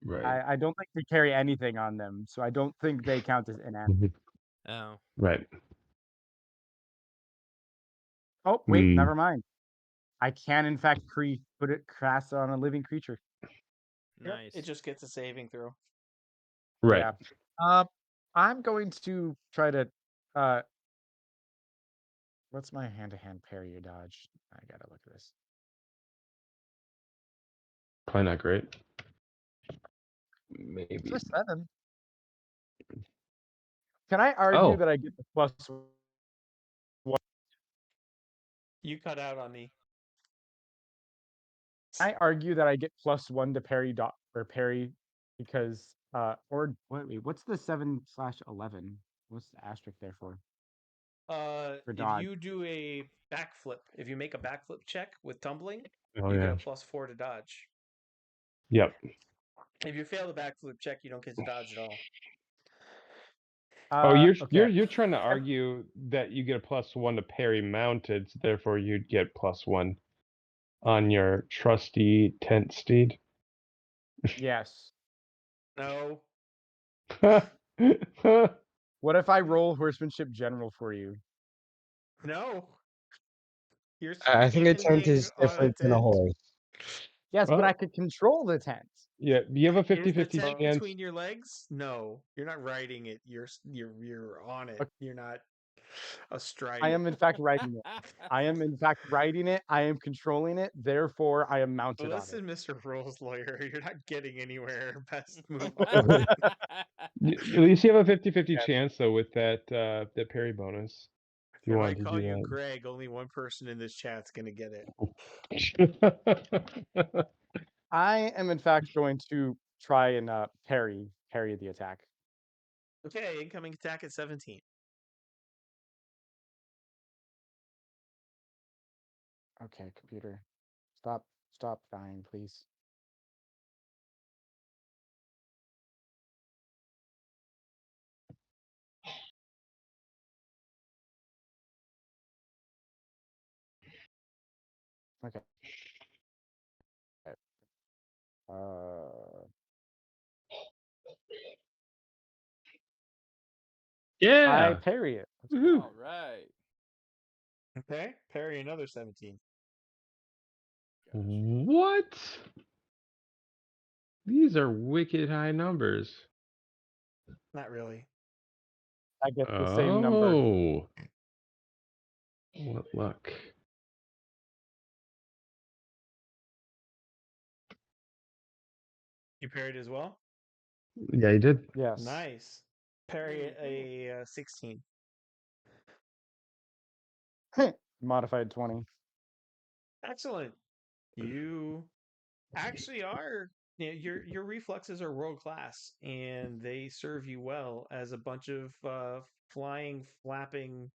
Right. I don't think they carry anything on them, so I don't think they count as inanimate. Oh, Right. Oh, wait, never mind. I can, in fact, cast on a living creature. nice. It just gets a saving throw. Right. Yeah. I'm going to try to. What's my hand-to-hand parry or dodge? I gotta look at this. Probably not great. Maybe. It's a 7. Can I argue that I get the +1? You cut out on me. I argue that I get +1 to parry because or wait, what's the 7/11? What's the asterisk there for? If dodge. you do a backflip, if you make a backflip check with tumbling, Oh you yeah. get a +4 to dodge. Yep. If you fail the backflip check, you don't get to dodge at all. Oh, you're okay. you're trying to argue that you get a +1 to parry mounted, so therefore you'd get +1 on your trusty tent steed. Yes. No. What if I roll horsemanship general for you? No. You're I think a tent standing is on a different than a tent. horse. Yes, but Well- I could control the tent. Yeah, you have a Is the 50-50 tent chance. between your legs? No, you're not riding it. You're on it. Okay. You're not astride. I am in fact riding it. I am in fact riding it. I am controlling it. Therefore, I am mounted on it. Listen, Mr. Rules Lawyer, you're not getting anywhere. Best move on. At least you have a 50-50 Yeah. chance though with that that parry bonus. If you If I want to call do you that. Greg, only one person in this chat's gonna get it. I am in fact going to try and parry the attack. Okay, incoming attack at 17. Okay, computer. Stop dying, please. Okay. I Yeah. parry it. Woohoo. All right. Okay, parry another 17. What? These are wicked high numbers. Not really. I get the same number. Oh. What luck. You parried as well? Yeah, you did. Yes. Nice. Parry a 16. Modified 20. Excellent. You actually are. Your reflexes are world class, and they serve you well as a bunch of flying, flapping,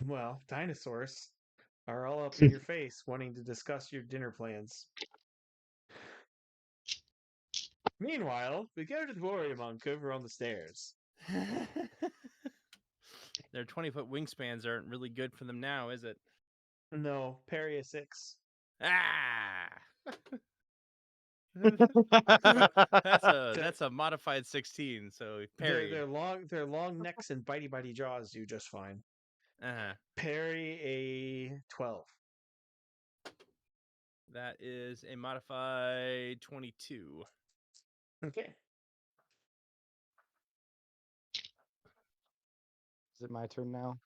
well, dinosaurs are all up in your face, wanting to discuss your dinner plans. Meanwhile, we go to the warrior monk over on the stairs. Their 20-foot wingspans aren't really good for them now, is it? No, parry a 6. Ah. that's a modified 16. So parry. Their long necks and bitey jaws do just fine. Uh-huh. Parry a 12. That is a modified 22. Okay. Is it my turn now?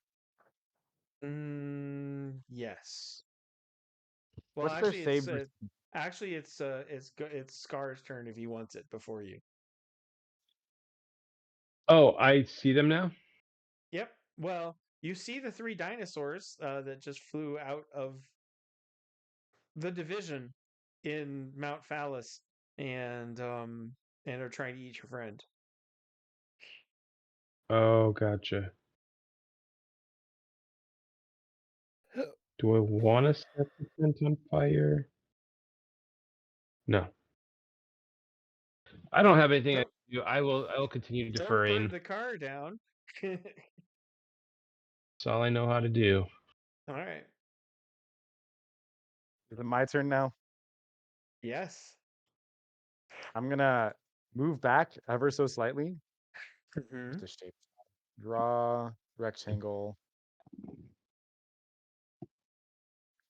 Yes. Well, What's their actually, save? it's Scar's turn if he wants it before you. Oh, I see them now? Yep. Well, you see the 3 dinosaurs that just flew out of the division in Mount Phallus and are trying to eat your friend. Oh, gotcha. Do I want to set the tent on fire? No. I don't have anything I Don't- can do. I will continue Don't deferring. burn the car down. That's all I know how to do. All right. Is it my turn now? Yes. I'm gonna move back ever so slightly. Mm-hmm. Just a shape. Draw rectangle.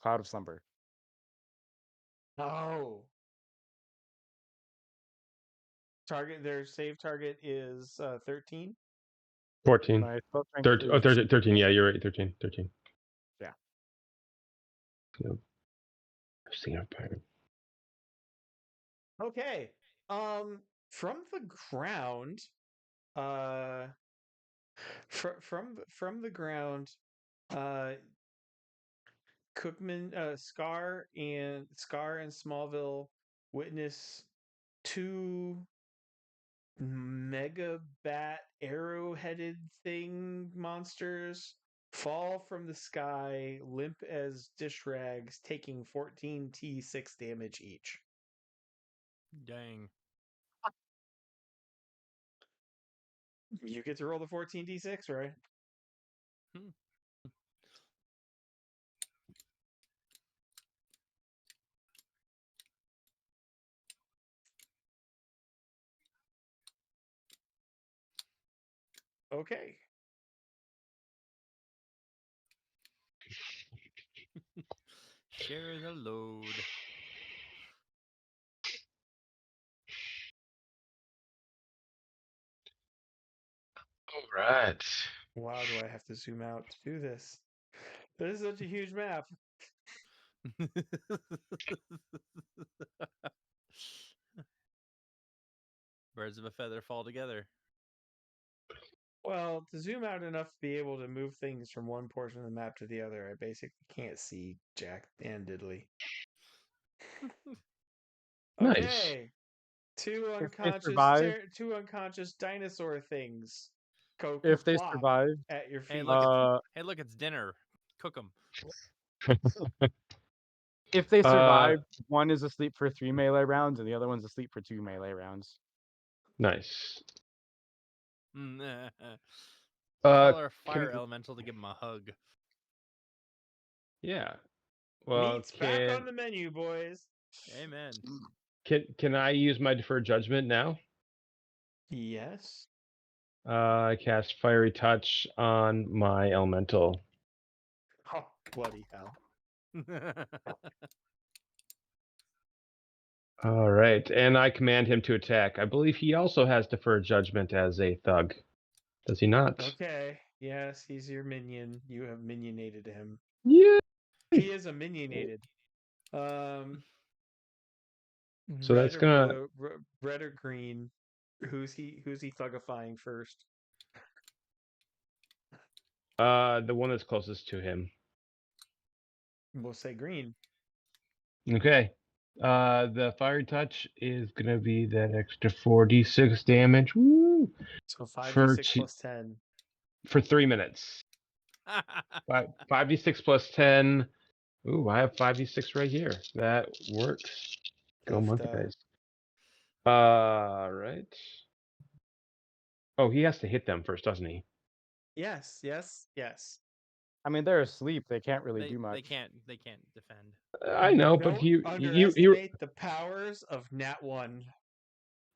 Cloud of slumber. Oh. Their save target is 13. 14. My spell strength 13. Oh, is 13. 13. Yeah, you're right. 13. 13. Yeah. So, I've seen a pirate. Okay. From the ground, from the ground, Cookman, Scar and Smallville witness 2 mega bat arrow-headed thing monsters fall from the sky, limp as dish rags, taking 14 T6 damage each. Dang. You get to roll the 14d6, right? Hmm. Okay. Share the load. All right. Wow, do I have to zoom out to do this? This is such a huge map. Birds of a feather fall together. Well, to zoom out enough to be able to move things from one portion of the map to the other, I basically can't see jack and diddly. Nice. Okay. Two survive- unconscious dinosaur things. Go If they plop survive, at your Hey, feet. look, it's dinner. Cook them. if they Uh, survive, one is asleep for 3 melee rounds, and the other one's asleep for 2 melee rounds. Nice. Tell our Can- fire elemental to give him a hug. yeah. Well, Meat's back on the menu, boys. Amen. can I use my deferred judgment now? Yes. I cast Fiery Touch on my elemental. Oh, bloody hell. All right, and I command him to attack. I believe he also has deferred judgment as a thug. Does he not? Okay. Yes, he's your minion. You have minionated him. Yeah. He is a minionated. So Red that's or gonna. blue, red or green. Who's he thugifying first? The one that's closest to him. We'll say green. Okay. The Fiery Touch is gonna be that extra 4d6 damage. Woo! So For 5d6 plus 10. for 3 minutes. 5d6 plus 10. Ooh, I have 5d6 right here. That works. Go Oofda. monkey dice. Right. Oh, he has to hit them first, doesn't he? Yes, yes, yes. I mean, they're asleep. They can't really do much. They can't defend. I know, but Don't you underestimate the powers of Nat 1.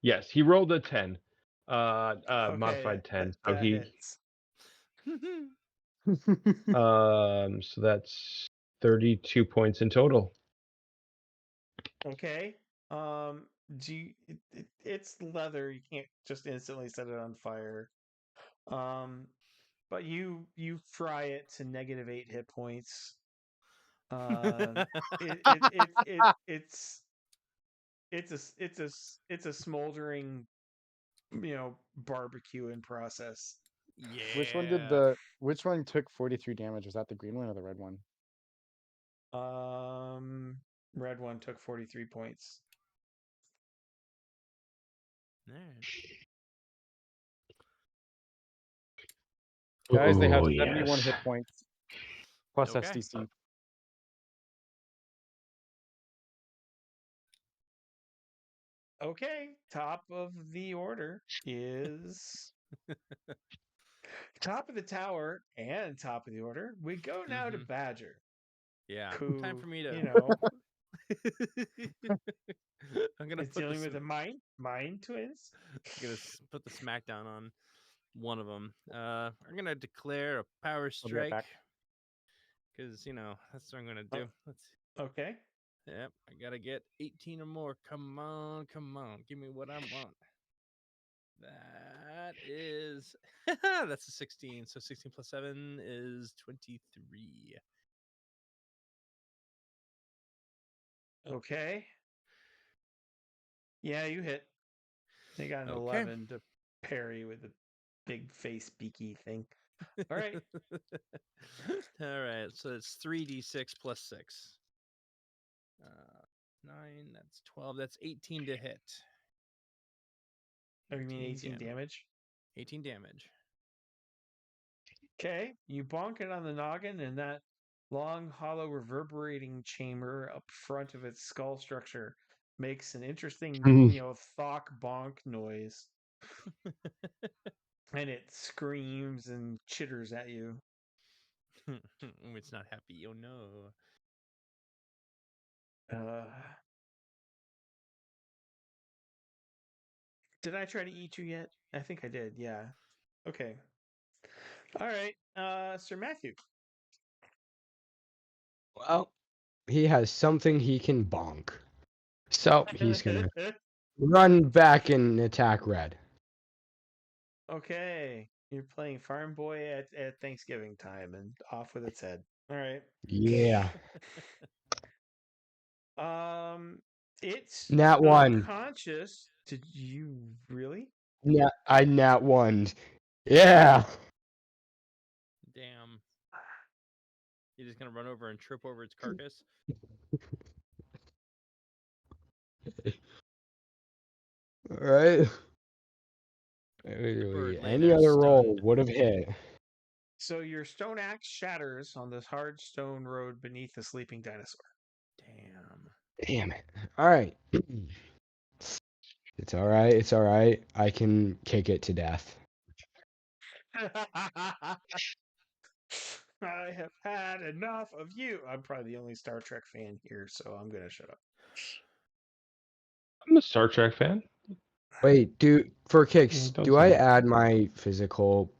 yes, he rolled a 10. Okay, Modified 10. So that he hits. so that's 32 points in total. Okay. It's leather. You can't just instantly set it on fire. But you fry it to -8 hit points. It's a smoldering, barbecuing process. Yeah. Which one took 43 damage? Was that the green one or the red one? Red one took 43 points. Alright. Guys, they have Oh, 71 yes. hit points plus Okay. SDC. Okay, top of the order is top of the tower and top of the order. We go now to Mhm. Badger. Yeah. Who, Time for me to I'm gonna is put dealing with the mind twins. put the smackdown on one of them. I'm gonna declare a power I'll be right strike back. because that's what I'm gonna do. Let's. Okay. Yep, I gotta get 18 or more. Come on, give me what I want. That is that's a 16. So 16 plus 7 is 23. Okay. Yeah, you hit. They got an Okay. 11 to parry with a big face beaky thing. All right. All right. So it's 3d6 plus 6. 9, that's 12. That's 18 to hit. Oh, you mean 18 damage? 18 damage. Okay. You bonk it on the noggin, and that long, hollow, reverberating chamber up front of its skull structure makes an interesting, Mhm. thok bonk noise, and it screams and chitters at you. It's not happy. Oh no. Did I try to eat you yet? I think I did. Yeah. Okay. All right. Sir Matthew. Well, he has something he can bonk. So he's gonna run back and attack Red. Okay. You're playing Farm Boy at Thanksgiving time and off with its head. All right. Yeah. It's Nat 1. unconscious. Did you really? I nat 1. Yeah. Damn. You're just gonna run over and trip over its carcass? All right. The bird lay Any there other roll stunned. would have hit. So your stone axe shatters on this hard stone road beneath the sleeping dinosaur. Damn. Damn it. All right. It's all right. It's all right. I can kick it to death. I have had enough of you. I'm probably the only Star Trek fan here, so I'm gonna shut up. I'm a Star Trek fan. Wait, for kicks, don't do say I that. add my physical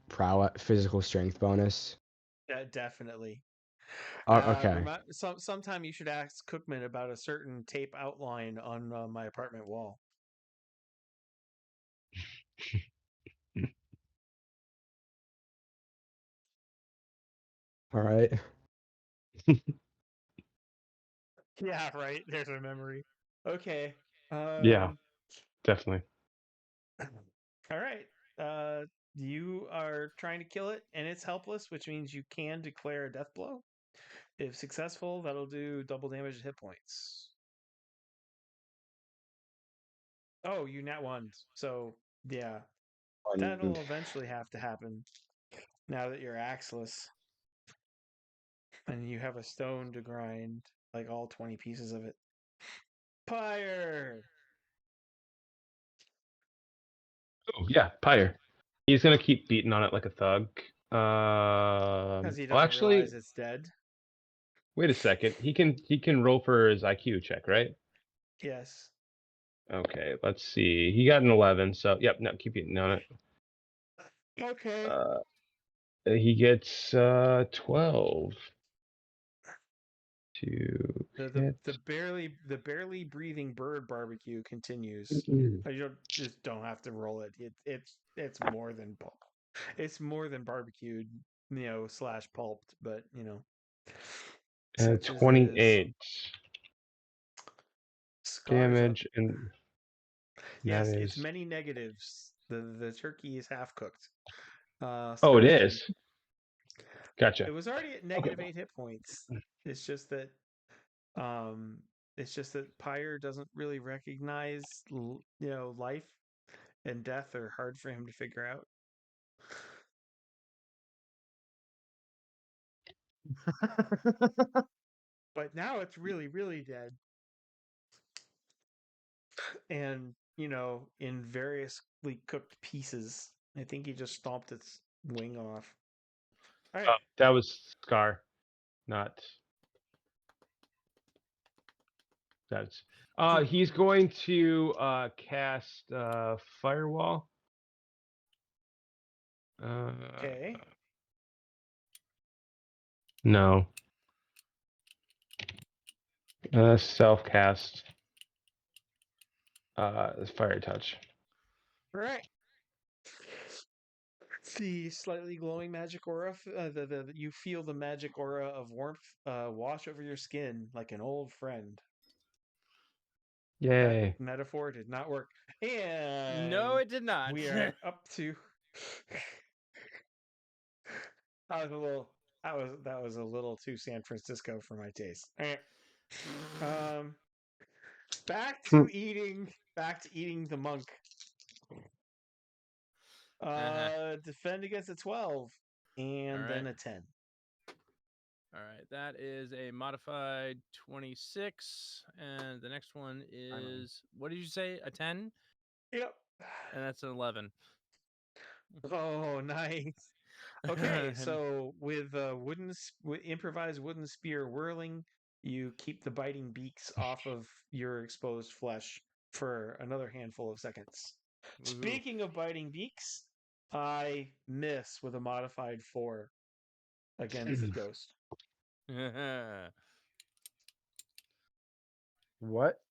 strength bonus? Definitely. Okay. Sometime you should ask Cookman about a certain tape outline on my apartment wall. All right. Yeah, right. There's a memory. Okay. Yeah, definitely. All right. You are trying to kill it, and it's helpless, which means you can declare a death blow. If successful, that'll do double damage to hit points. Oh, you nat one. So yeah, that'll eventually have to happen. Now that you're axeless, and you have a stone to grind, like all 20 pieces of it. Pyre. Oh yeah, Pyre. He's gonna keep beating on it like a thug. Because he Well, doesn't actually, realize it's dead. wait a second. He can roll for his IQ check, right? Yes. Okay, let's see. He got an 11, so yep. No, keep beating on it. Okay. He gets 12 to The hit. the barely breathing bird barbecue continues. You don't have to roll it. It's more than it's more than barbecued, / pulped, but such as it is. 28 Scars up. damage, and that Yes, it's is. many negatives. The turkey is half cooked. Oh, it Scars 2. is. Gotcha. It was already at -8 hit points. It's just that Pyre doesn't really recognize life and death are hard for him to figure out. But now it's really, really dead. And, in variously cooked pieces. I think he just stomped its wing off. All right. That was Scar, not. That's. He's going to cast Firewall. Okay. No. Self cast. Fire touch. All right. The slightly glowing magic aura, you feel the magic aura of warmth wash over your skin like an old friend. Yay! That metaphor did not work. And No, it did not. we are up to. That was a little too San Francisco for my taste. All right. Back to eating the monk. Defend against a 12 and then a 10. All right, that is a modified 26, and the next one is what did you say? A 10, Yep. and that's an 11. Oh, nice. Okay, And- so with improvised wooden spear whirling, you keep the biting beaks off of your exposed flesh for another handful of seconds. Woohoo. Speaking of biting beaks, I miss with a modified 4 against the ghost. What?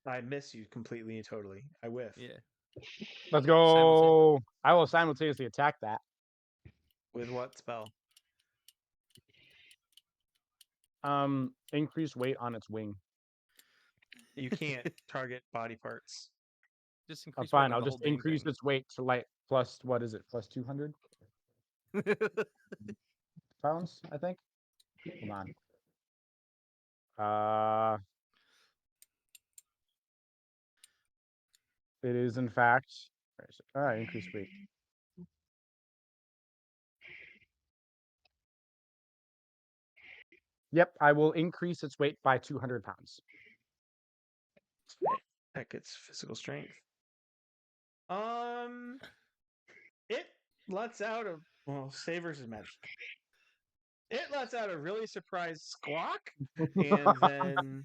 I miss you completely and totally. I whiff. Yeah. Let's go. I will simultaneously attack that. With what spell? Increase weight on its wing. You can't target body parts. Just Oh, increase weight fine. on I'll the whole just dang increase thing. its weight to like plus what is it? Plus 200 pounds, I think. Hold on. It is in fact. Where is it? Increase weight. Yep, I will increase its weight by 200 pounds. Heck, it's physical strength. It lets out say versus magic. It lets out a really surprised squawk and then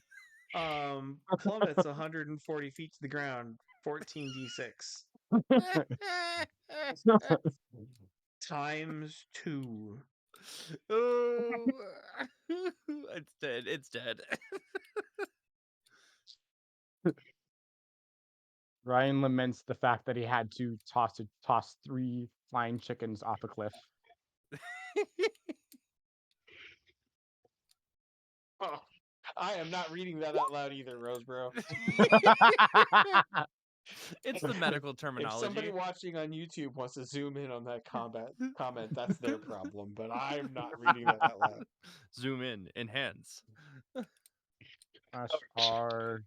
plummets 140 feet to the ground, 14d6 times 2. Oh, it's dead. It's dead. Ryan laments the fact that he had to toss 3 flying chickens off a cliff. Oh, I am not reading that out loud either, Rosebro. It's the medical If terminology. somebody watching on YouTube wants to zoom in on that comment, that's their problem. But I'm not reading that out loud. Zoom in, enhance. are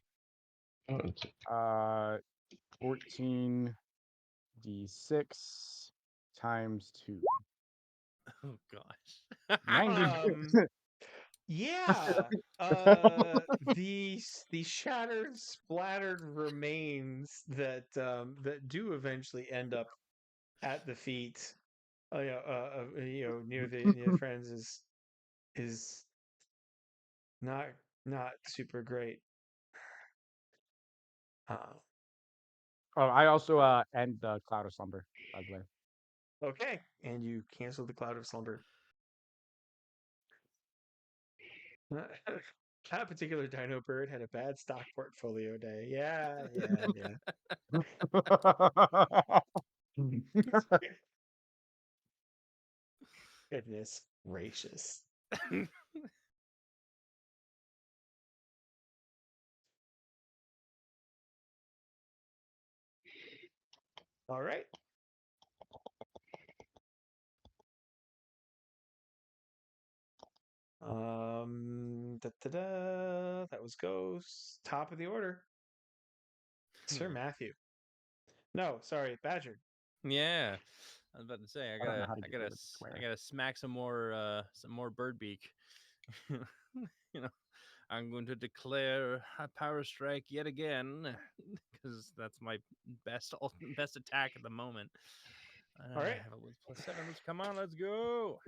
14d6 times 2. Oh gosh. 90. Yeah. The shattered, splattered remains that do eventually end up at the feet, near the friends is not super great. Oh, I also end the cloud of slumber, by the way. Okay, and you cancel the cloud of slumber. That particular dino bird had a bad stock portfolio day. Yeah. Goodness gracious. All right. That was Ghost. Top of the order. Sir Matthew. No, sorry, Badger. Yeah. I was about to say I don't know how to get rid of the square. I gotta smack some more bird beak. I'm going to declare a power strike yet again because that's my best attack at the moment. All right. I have a +7. Come on, let's go.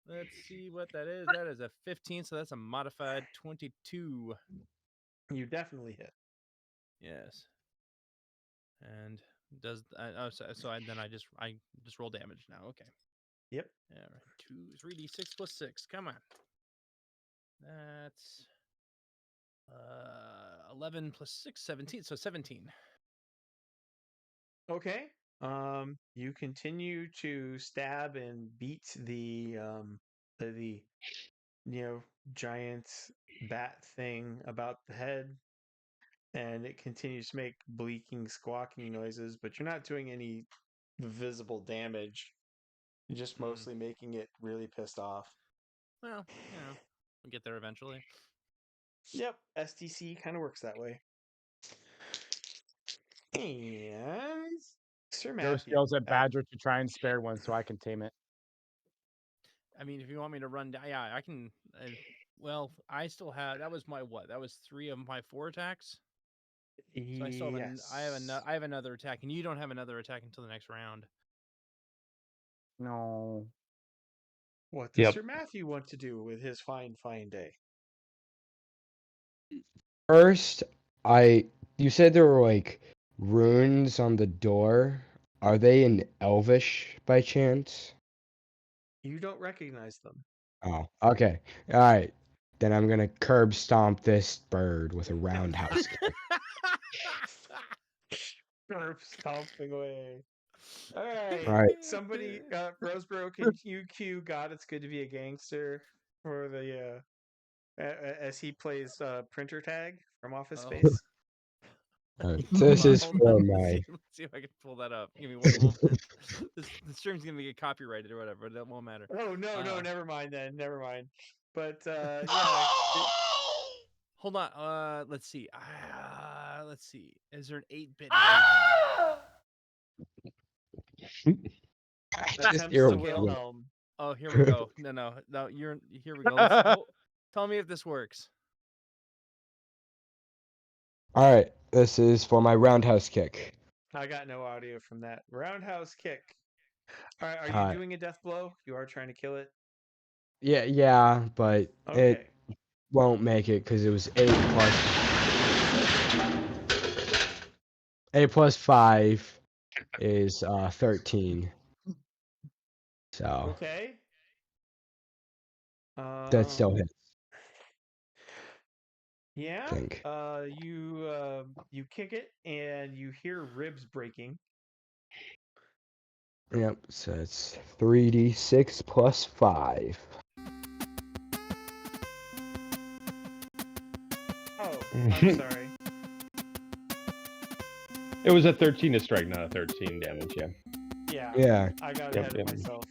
Let's see what that is. That is a 15, so that's a modified 22. You definitely hit. Yes. And does then I just roll damage now. Okay. Yep. All right. 3d6 plus 6. Come on. That's 11 plus 6, 17. So 17. Okay. You continue to stab and beat the giant bat thing about the head, and it continues to make bleaking, squawking noises, but you're not doing any visible damage. You're just mostly making it really pissed off. Well, we'll get there eventually. Yep, STC kind of works that way. And Sir Ghost Matthew. yells at Badger to try and spare one so I can tame it. I mean, if you want me to run down, yeah, I can. Well, I still have. That was my what? That was 3 of my 4 attacks. So I still have. Yes. I have another attack, and you don't have another attack until the next round. No. What does Yep. Sir Matthew want to do with his fine day? First, you said there were like runes on the door. Are they in Elvish by chance? You don't recognize them. Oh, okay. All right. Then I'm gonna curb stomp this bird with a roundhouse kick. Stomping away. All right. All right. Somebody, Roseboro, can you cue God? It's good to be a gangster for the as he plays printer tag from Office Oh. Space. All right. This is Hold for on, my. let's see if I can pull that up. Give me one. The stream's gonna get copyrighted or whatever. That won't matter. Oh no, Uh, never mind then. Never mind. But yeah. Hold on. Let's see. Let's see. Is there an 8-bit version? Just Attempts to irrelevant. Wilhelm. Oh, here we go. No. Here we go. Tell me if this works. All right. This is for my roundhouse kick. I got no audio from that. Roundhouse kick. All right, are you Alright. doing a death blow? You are trying to kill it? Yeah, but Okay. it won't make it because it was 8 plus 5 is 13. So Okay. that still hits, Yeah. I think. You kick it and you hear ribs breaking. Yep. So it's 3d6 plus 5. Oh, I'm sorry. It was a 13 to strike, not a 13 damage. Yeah. Yeah. Yeah. I got Yep, ahead yep. of myself.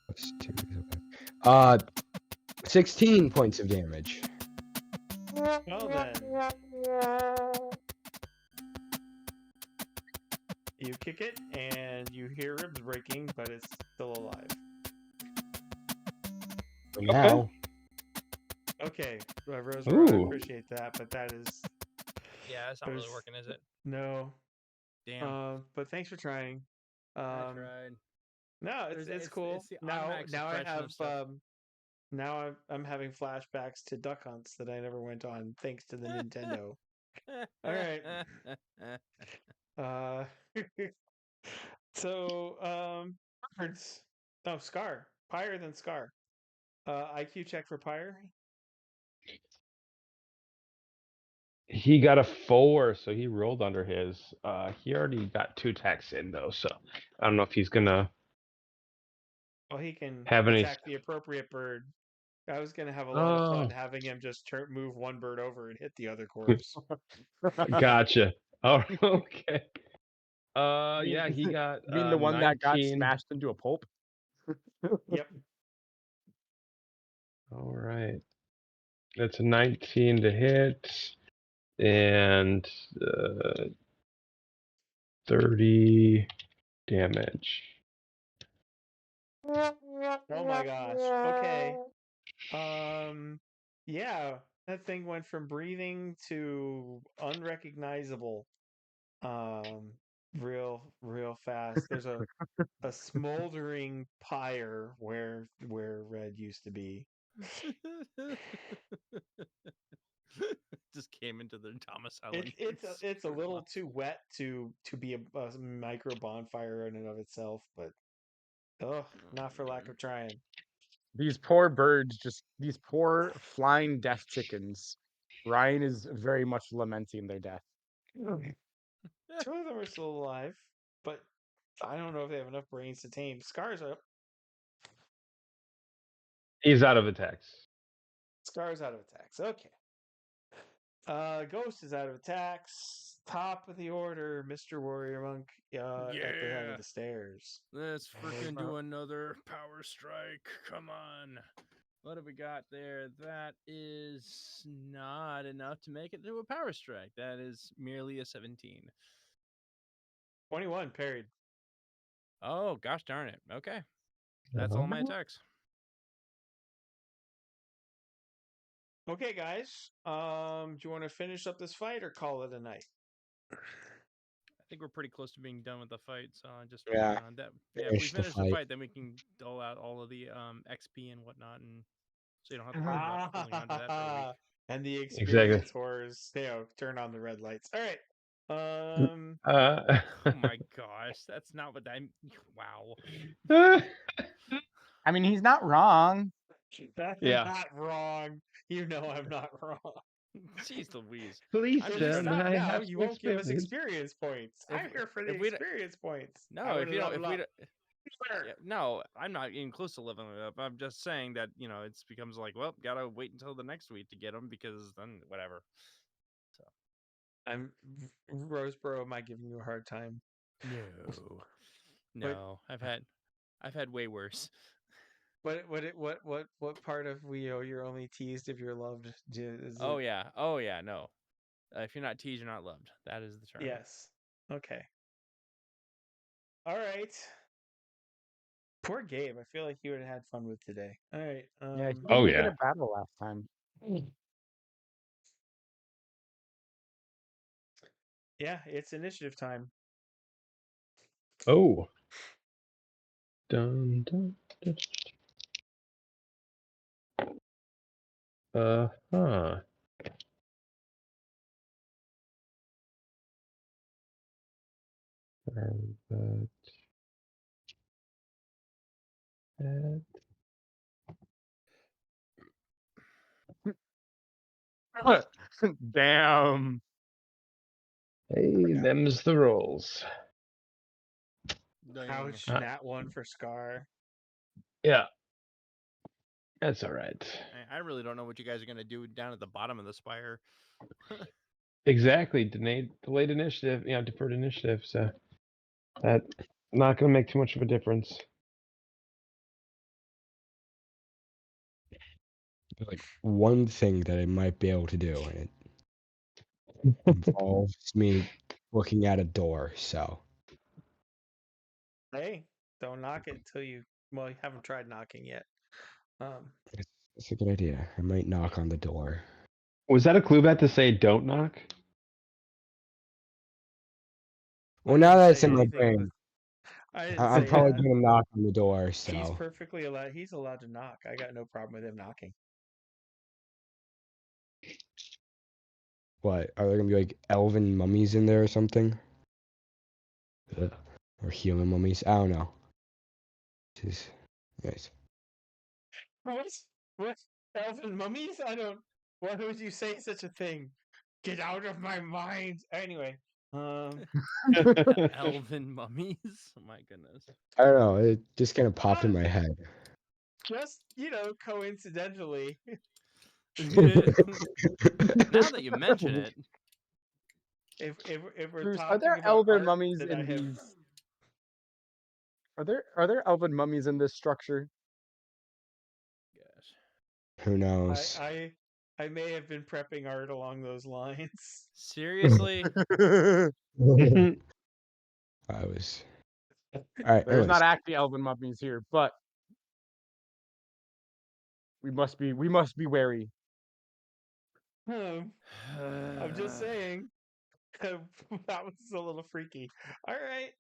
Plus 2 is okay. 16 points of damage. Well then. You kick it and you hear ribs breaking, but it's still alive. For now. Okay, Roseboro, I Ooh. appreciate that, but that is Yeah, it's not really There's- working, is it? no. Damn. But thanks for trying. I tried. No, it's cool. It's the now automatic I suppression have of stuff. now I'm having flashbacks to duck hunts that I never went on thanks to the Nintendo. All right. Uh, so birds. No, Scar. Pyre than Scar. IQ check for Pyre. He got a 4, so he rolled under his. He already got 2 attacks in though, so I don't know if he's gonna Well, he can have any. attack the appropriate bird. I was gonna have a lot of fun Oh, having him just move one bird over and hit the other corpse. gotcha. Oh, okay. You Yeah, he got you mean the one that got 19. smashed into a pulp? Yep. All right. That's a 19 to hit, and 30 damage. Oh my gosh. Okay. Yeah, that thing went from breathing to unrecognizable. Real fast. There's a smoldering pyre where Red used to be. Just came into the domicile. It's a little too wet to be a micro bonfire in and of itself, but not for lack of trying. These poor birds, these poor flying death chickens. Ryan is very much lamenting their death. 2 of them are still alive, but I don't know if they have enough brains to tame. Scar's up. He's out of attacks. Scar's out of attacks. Okay. Ghost is out of attacks. Top of the order, Mr. Warrior Monk at the head Yeah. of the stairs. Let's freaking do another power strike. Come on. What have we got there? That is not enough to make it to a power strike. That is merely a 17. 21 parried. Oh, gosh darn it. Okay. That's all my attacks. Okay, guys. Do you want to finish up this fight or call it a night? I think we're pretty close to being done with the fight, so I just Yeah, if we finish the finish the fight. fight, then we can dole out all of the XP and whatnot, and so you don't have to worry about holding on to that for a week. And the Exactly. experience horrors, turn on the red lights. All right. Oh my gosh, that's not what I'm. Wow. I mean, he's not wrong. That's Yeah. not wrong. You know I'm not wrong. Jeez Louise. Please, I'm If just you trying stop to- now, have you some won't give us experience. experience points. I'm here for the if we don't- experience points. No, I if you wanna don't, if level we up. don't, yeah, no, I'm not even close to leveling it up. I'm just saying that it becomes like, well, gotta wait until the next week to get them because then whatever. So I'm Roseboro. Am I giving you a hard time? no, I've had way worse. What part of you're only teased if you're loved? Oh yeah, no. If you're not teased, you're not loved. That is the term. Yes. Okay. All right. Poor Gabe. I feel like he would have had fun with today. All right. Yeah, he Oh, didn't make it yeah. a battle last time. Yeah, it's initiative time. Oh. Dun, dun, dun. Huh. Damn. Hey, them's the rolls. Ouch, Ah. nat one for Scar. Yeah. That's all right. I really don't know what you guys are gonna do down at the bottom of the spire. Exactly. Delayed initiative, deferred initiative. So that not going to make too much of a difference. Like one thing that I might be able to do, and it involves me looking at a door. So Hey, don't knock it until you haven't tried knocking yet. it's a good idea. I might knock on the door. Was that a clue bet to say don't knock? Well, I now didn't that it's say in my anything brain, I didn't I'm say probably that. gonna knock on the door. He's So perfectly allowed. He's allowed to knock. I got no problem with him knocking. what? Are there gonna be like elven mummies in there or something? Ugh. Or human mummies? I don't know. Jeez. Nice. What? Elven mummies? I don't. Why would you say such a thing? Get out of my mind. Anyway, Elven mummies. Oh my goodness. I don't know. It just kind of popped in my head. just coincidentally. Now that you mention it, If we're Bruce, talking are there about elven art mummies that in I have, these? Are there elven mummies in this structure? gosh, Who knows? I may have been prepping art along those lines. seriously. I was. All right. There's not Anyways, actually elven mummies here, but we must be wary. I'm just saying. That was a little freaky. All right.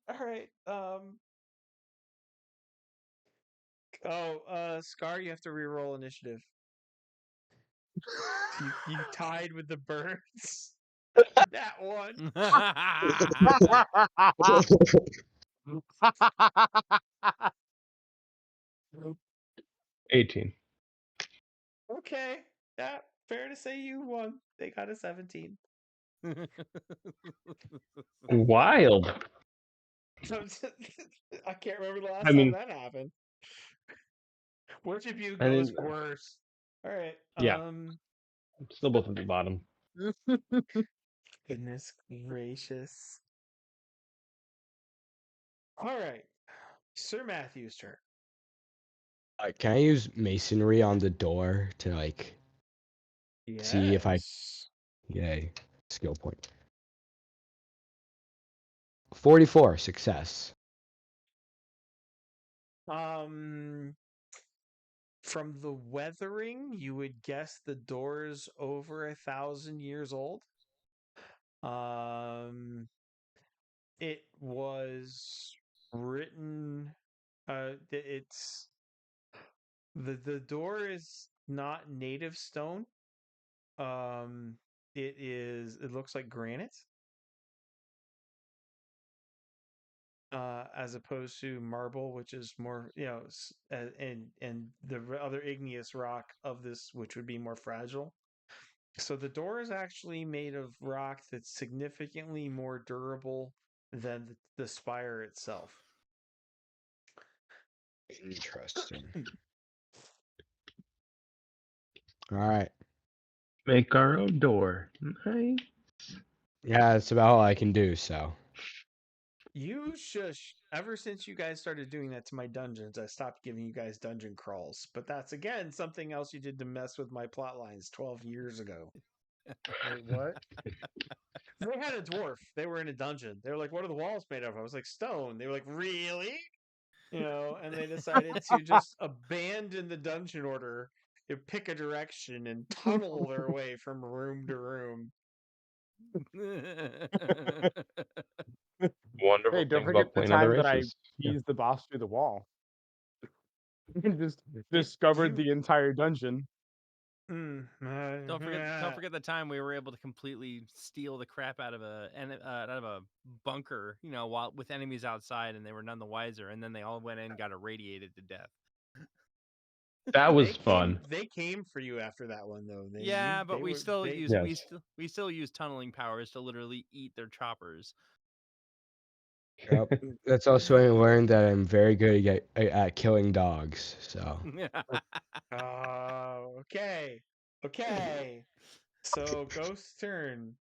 Scar, you have to re-roll initiative. You tied with the birds. That one. 18. Okay. Yeah, fair to say you won. They got a 17. Wild. I can't remember the last I time mean- that happened. Which of you I goes didn't- worse? All right. Yeah. Still both at the bottom. Goodness gracious. All right. Sir Matthew's turn. can I use masonry on the door to see if I? Yes. Yay! Skill point. 44 success. From the weathering, you would guess the door's over 1,000 years old. It was written. It's the door is not native stone. It looks like granite. As opposed to marble, which is more, and the other igneous rock of this, which would be more fragile. So the door is actually made of rock that's significantly more durable than the spire itself. Interesting. All right. Make our own door. Nice. Yeah, that's about all I can do. So. You shush. Ever since you guys started doing that to my dungeons, I stopped giving you guys dungeon crawls. But that's again something else you did to mess with my plot lines 12 years ago. Wait, what? They had a dwarf. They were in a dungeon. They were like, "What are the walls made of?" I was like, "Stone." They were like, "Really?" And they decided to just abandon the dungeon order, pick a direction, and tunnel their way from room to room. Wonderful Hey, don't thing forget about the playing other time that I races. Yeah. teased the boss through the wall. And just discovered the entire dungeon. Don't forget the time we were able to completely steal the crap out of a bunker, while with enemies outside, and they were none the wiser, and then they all went in and got irradiated to death. That was fun. They came for you after that one, though. But we still use Yes. we still use tunneling powers to literally eat their choppers. Yep. That's also when I learned that I'm very good at killing dogs. So. Okay. So Ghost's turn.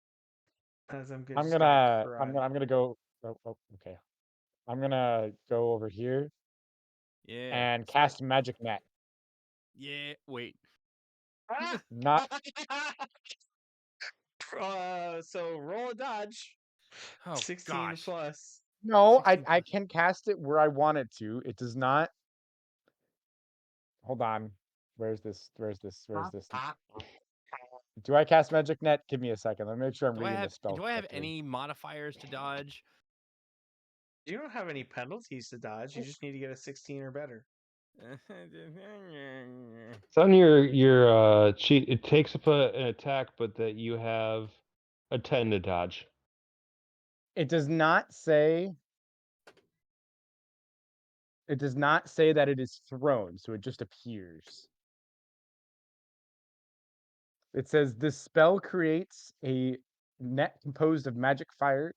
As I'm I'm just gonna gonna go. Okay. I'm gonna go over here Yeah. and cast magic net. Yeah. Wait. Not. So roll a dodge. Oh 16 gosh. plus. No, 16 I can cast it where I want it to. It does not. Hold on. Where's this? Do I cast magic net? Give me a second. Let me make sure I'm reading the spell. Do I have correctly. any modifiers to dodge? You don't have any penalties to dodge. You just need to get a 16 or better. It's on your cheat. It takes up an attack, but that you have a 10 to dodge. It does not say. It does not say that it is thrown, so it just appears. It says this spell creates a net composed of magic fires,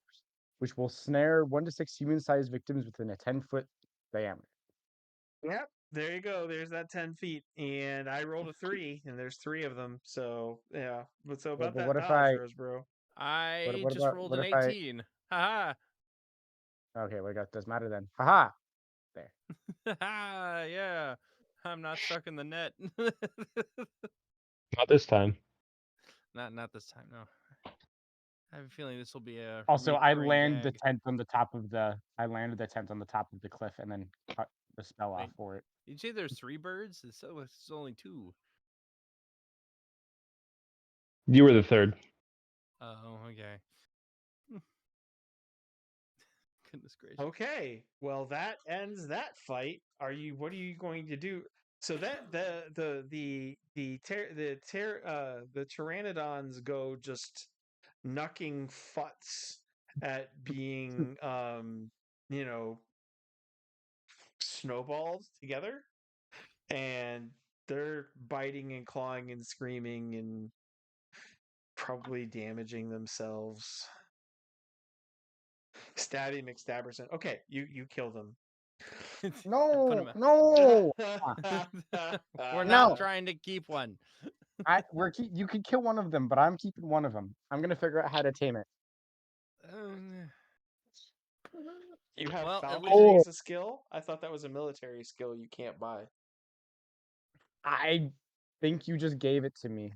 which will snare 1 to 6 human-sized victims within a 10-foot diameter. Yep. There you go. There's that 10 feet. And I rolled a 3, and there's 3 of them. So, yeah. But so about But that what if dodge, Rosebro. I what just about rolled what an if I? 18. Haha. Okay, well, that doesn't matter then. Haha. There. Haha. Yeah. I'm not stuck in the net. Not this time. Not this time. No. I have a feeling this will be a Also, I recurring land the gag. tent on the top of the. I landed the tent on the top of the cliff and then cut the spell off Wait. for it. Did you say there's 3 birds? It's only 2. You were the third. Oh, okay. Goodness gracious. Okay. Well, that ends that fight. What are you going to do? So that the pteranodons go just knucking futz at being snowballed together, and they're biting and clawing and screaming and probably damaging themselves. Stabby McStabberson. Okay, you kill them. No, no. We're No. not trying to keep one. You can kill one of them, but I'm keeping one of them. I'm gonna figure out how to tame it. You have Well, at falconry least- as a skill? I thought that was a military skill you can't buy. I think you just gave it to me.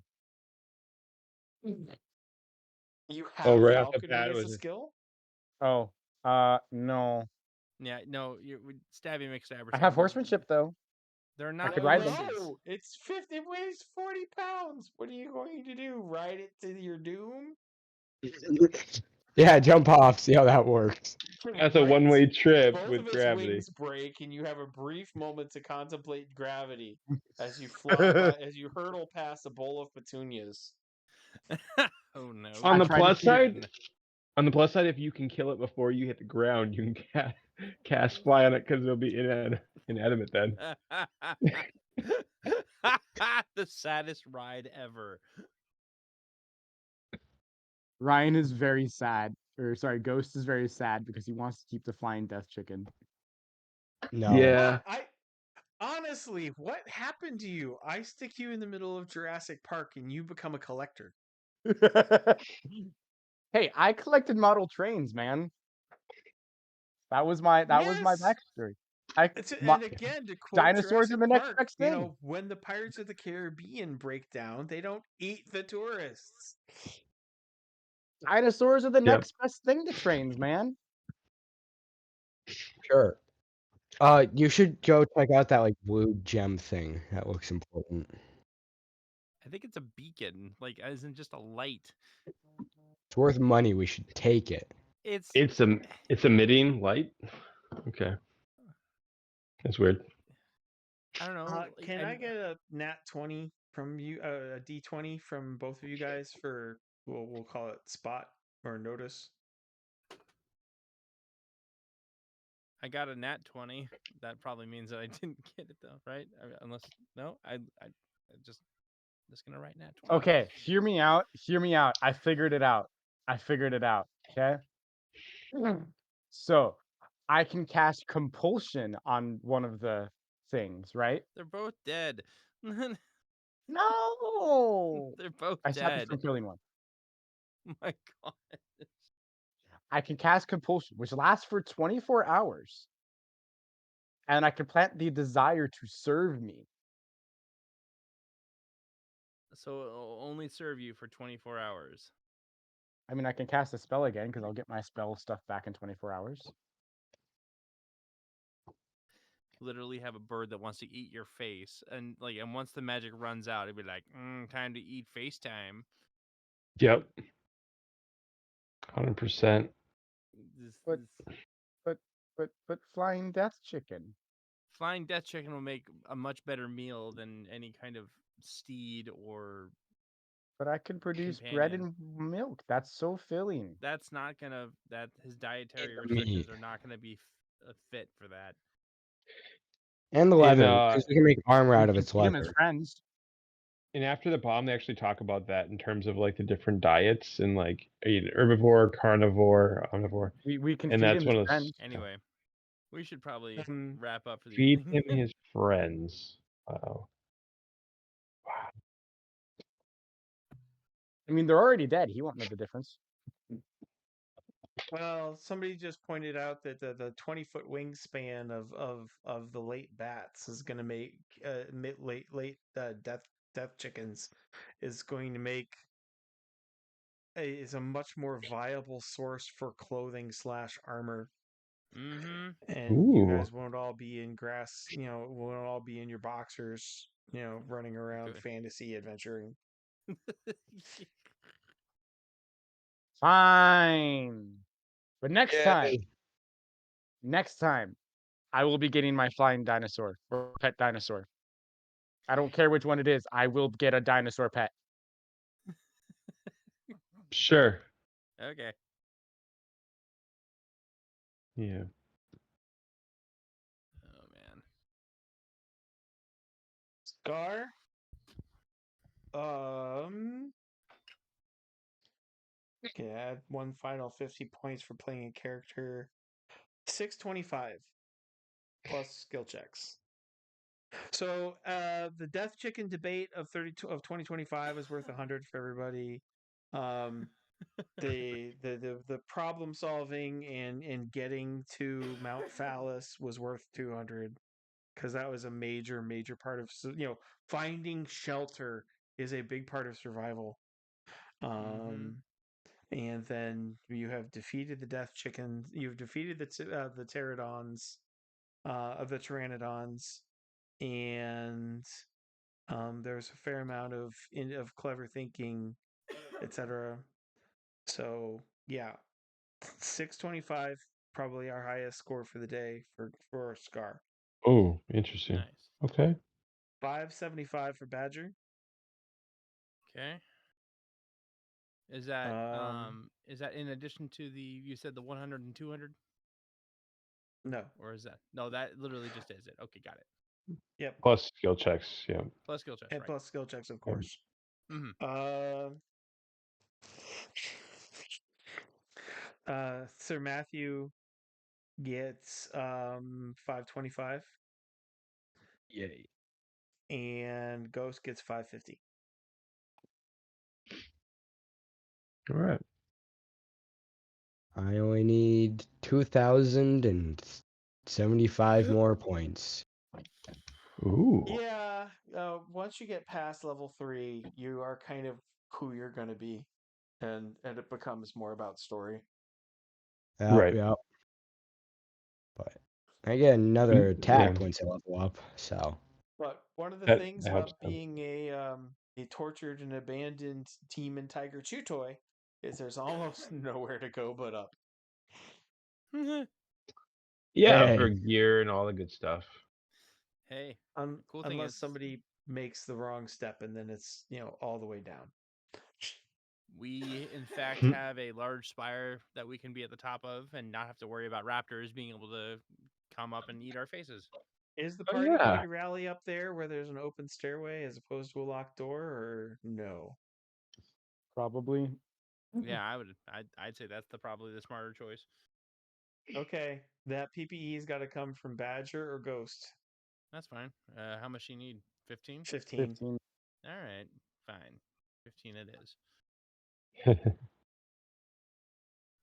You have right off the falconry bat, as was a it? skill? Oh, no. Yeah, no, stabby McStabber. I have horsemanship though. They're not could ride them. horses. No, it's 50. It weighs 40 pounds. What are you going to do? Ride it to your doom? Yeah, jump off. See how that works. That's a Right? one-way trip Both with of its gravity. wings break, and you have a brief moment to contemplate gravity as you fly by, as you hurdle past a bowl of petunias. Oh no! On I the tried to plus feed it. side, if you can kill it before you hit the ground, you can cast fly on it because it'll be inanimate then. The saddest ride ever. Ryan is very sad. Or sorry, Ghost is very sad because he wants to keep the flying death chicken. No. Yeah. Honestly, what happened to you? I stick you in the middle of Jurassic Park, and you become a collector. Hey, I collected model trains, man. That was my Yes. backstory. And again, to quote dinosaurs Jurassic are the next Park, best thing. when the Pirates of the Caribbean break down, they don't eat the tourists. Dinosaurs are the Yep. next best thing to trains, man. Sure. You should go check out that like blue gem thing. That looks important. I think it's a beacon, like isn't just a light. It's worth money. We should take it. It's It's emitting light. Okay. That's weird. I don't know. Can I get a nat 20 from you, a d20 from both of you guys for, we'll call it spot or notice? I got a nat 20. That probably means that I didn't get it though, right? Unless no, I just gonna write nat 20. Okay, hear me out. Hear me out. I figured it out. Okay. So I can cast compulsion on one of the things, right? They're both dead. No. They're both I stopped you dead. from killing one. My God. I can cast compulsion, which lasts for 24 hours. And I can plant the desire to serve me. So it'll only serve you for 24 hours. I mean, I can cast a spell again because I'll get my spell stuff back in 24 hours. Literally have a bird that wants to eat your face, and once the magic runs out, it'd be like, time to eat FaceTime. Yep. 100%. But flying death chicken. Flying death chicken will make a much better meal than any kind of steed or. But I can produce companion. bread and milk. That's so filling. That's not gonna. That his dietary And the restrictions meat. are not gonna be fit for that. And the leather, because we can make armor out of You its can feed 'em as leather. friends. And after the bomb, they actually talk about that in terms of like the different diets and like herbivore, carnivore, omnivore. We can And feed that's him one as of those. friends. Anyway, we should probably wrap up for the Feed evening. him his friends. Wow. I mean, they're already dead. He won't know the difference. Well, somebody just pointed out that the 20-foot wingspan of the late bats is going to make late death chickens is going to make is a much more viable source for clothing / armor. Mm-hmm. And you Ooh. guys won't all be in grass, won't all be in your boxers, running around Good. fantasy adventuring. Fine. But next Yay. time, I will be getting my flying dinosaur or pet dinosaur. I don't care which one it is. I will get a dinosaur pet. Sure. Okay. Yeah. Oh man. Scar? Okay, add one final 50 points for playing a character. 625 plus skill checks. So the Death Chicken debate of 2025 is worth 100 for everybody. The problem solving and getting to Mount Phallus was worth 200 because that was a major part of finding shelter is a big part of survival. And then you have defeated the death chicken. You've defeated the pterodons, the pteranodons, and there's a fair amount of clever thinking, etc. So yeah, 625 probably our highest score for the day for Scar. Oh, interesting. Nice. Okay. 575 for Badger. Okay. Is that in addition to you said the 100 and 200? No. Or is that no? That literally just is it. Okay, got it. Yep. Plus skill checks. Yeah. Plus skill checks, And right? plus skill checks, of Yeah. course. Mm-hmm. Sir Matthew gets 525 Yay. and Ghost gets 550. All right. I only need 2,075 more points. Ooh. Yeah, once you get past level 3, you are kind of who you're going to be, and it becomes more about story. Yeah, Right. yeah. But I get another attack Yeah. once I level up, so. But one of the That things helps about them. being a tortured and abandoned Team and Tiger Chew toy is there's almost nowhere to go but up. Yeah, Hey. for gear and all the good stuff. Hey, the cool thing Unless is somebody makes the wrong step, and then it's all the way down. we in fact have a large spire that we can be at the top of and not have to worry about raptors being able to come up and eat our faces. Is the Oh, party yeah. going to rally up there where there's an open stairway as opposed to a locked door, or no? Probably. Yeah, I'd say that's probably the smarter choice. Okay, that PPE's got to come from Badger or Ghost. That's fine. How much you need? 15? 15. 15. All right, fine. 15 it is.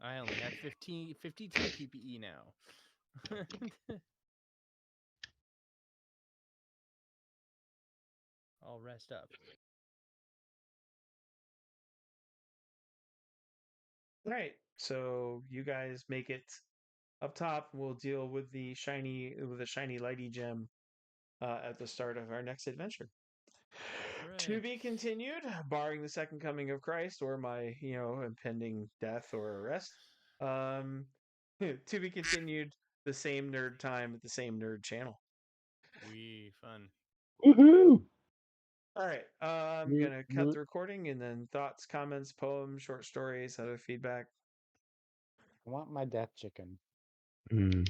I only have 52 PPE now. I'll rest up. All right, so you guys make it up top. We'll deal with the shiny lighty gem at the start of our next adventure. To Hooray. be continued, barring the second coming of Christ or my, impending death or arrest. To be continued, the same nerd time at the same nerd channel. Fun. Woohoo! All right, I'm Woot, gonna cut woot. the recording, and then thoughts, comments, poems, short stories, other feedback. I want my death chicken. Mm.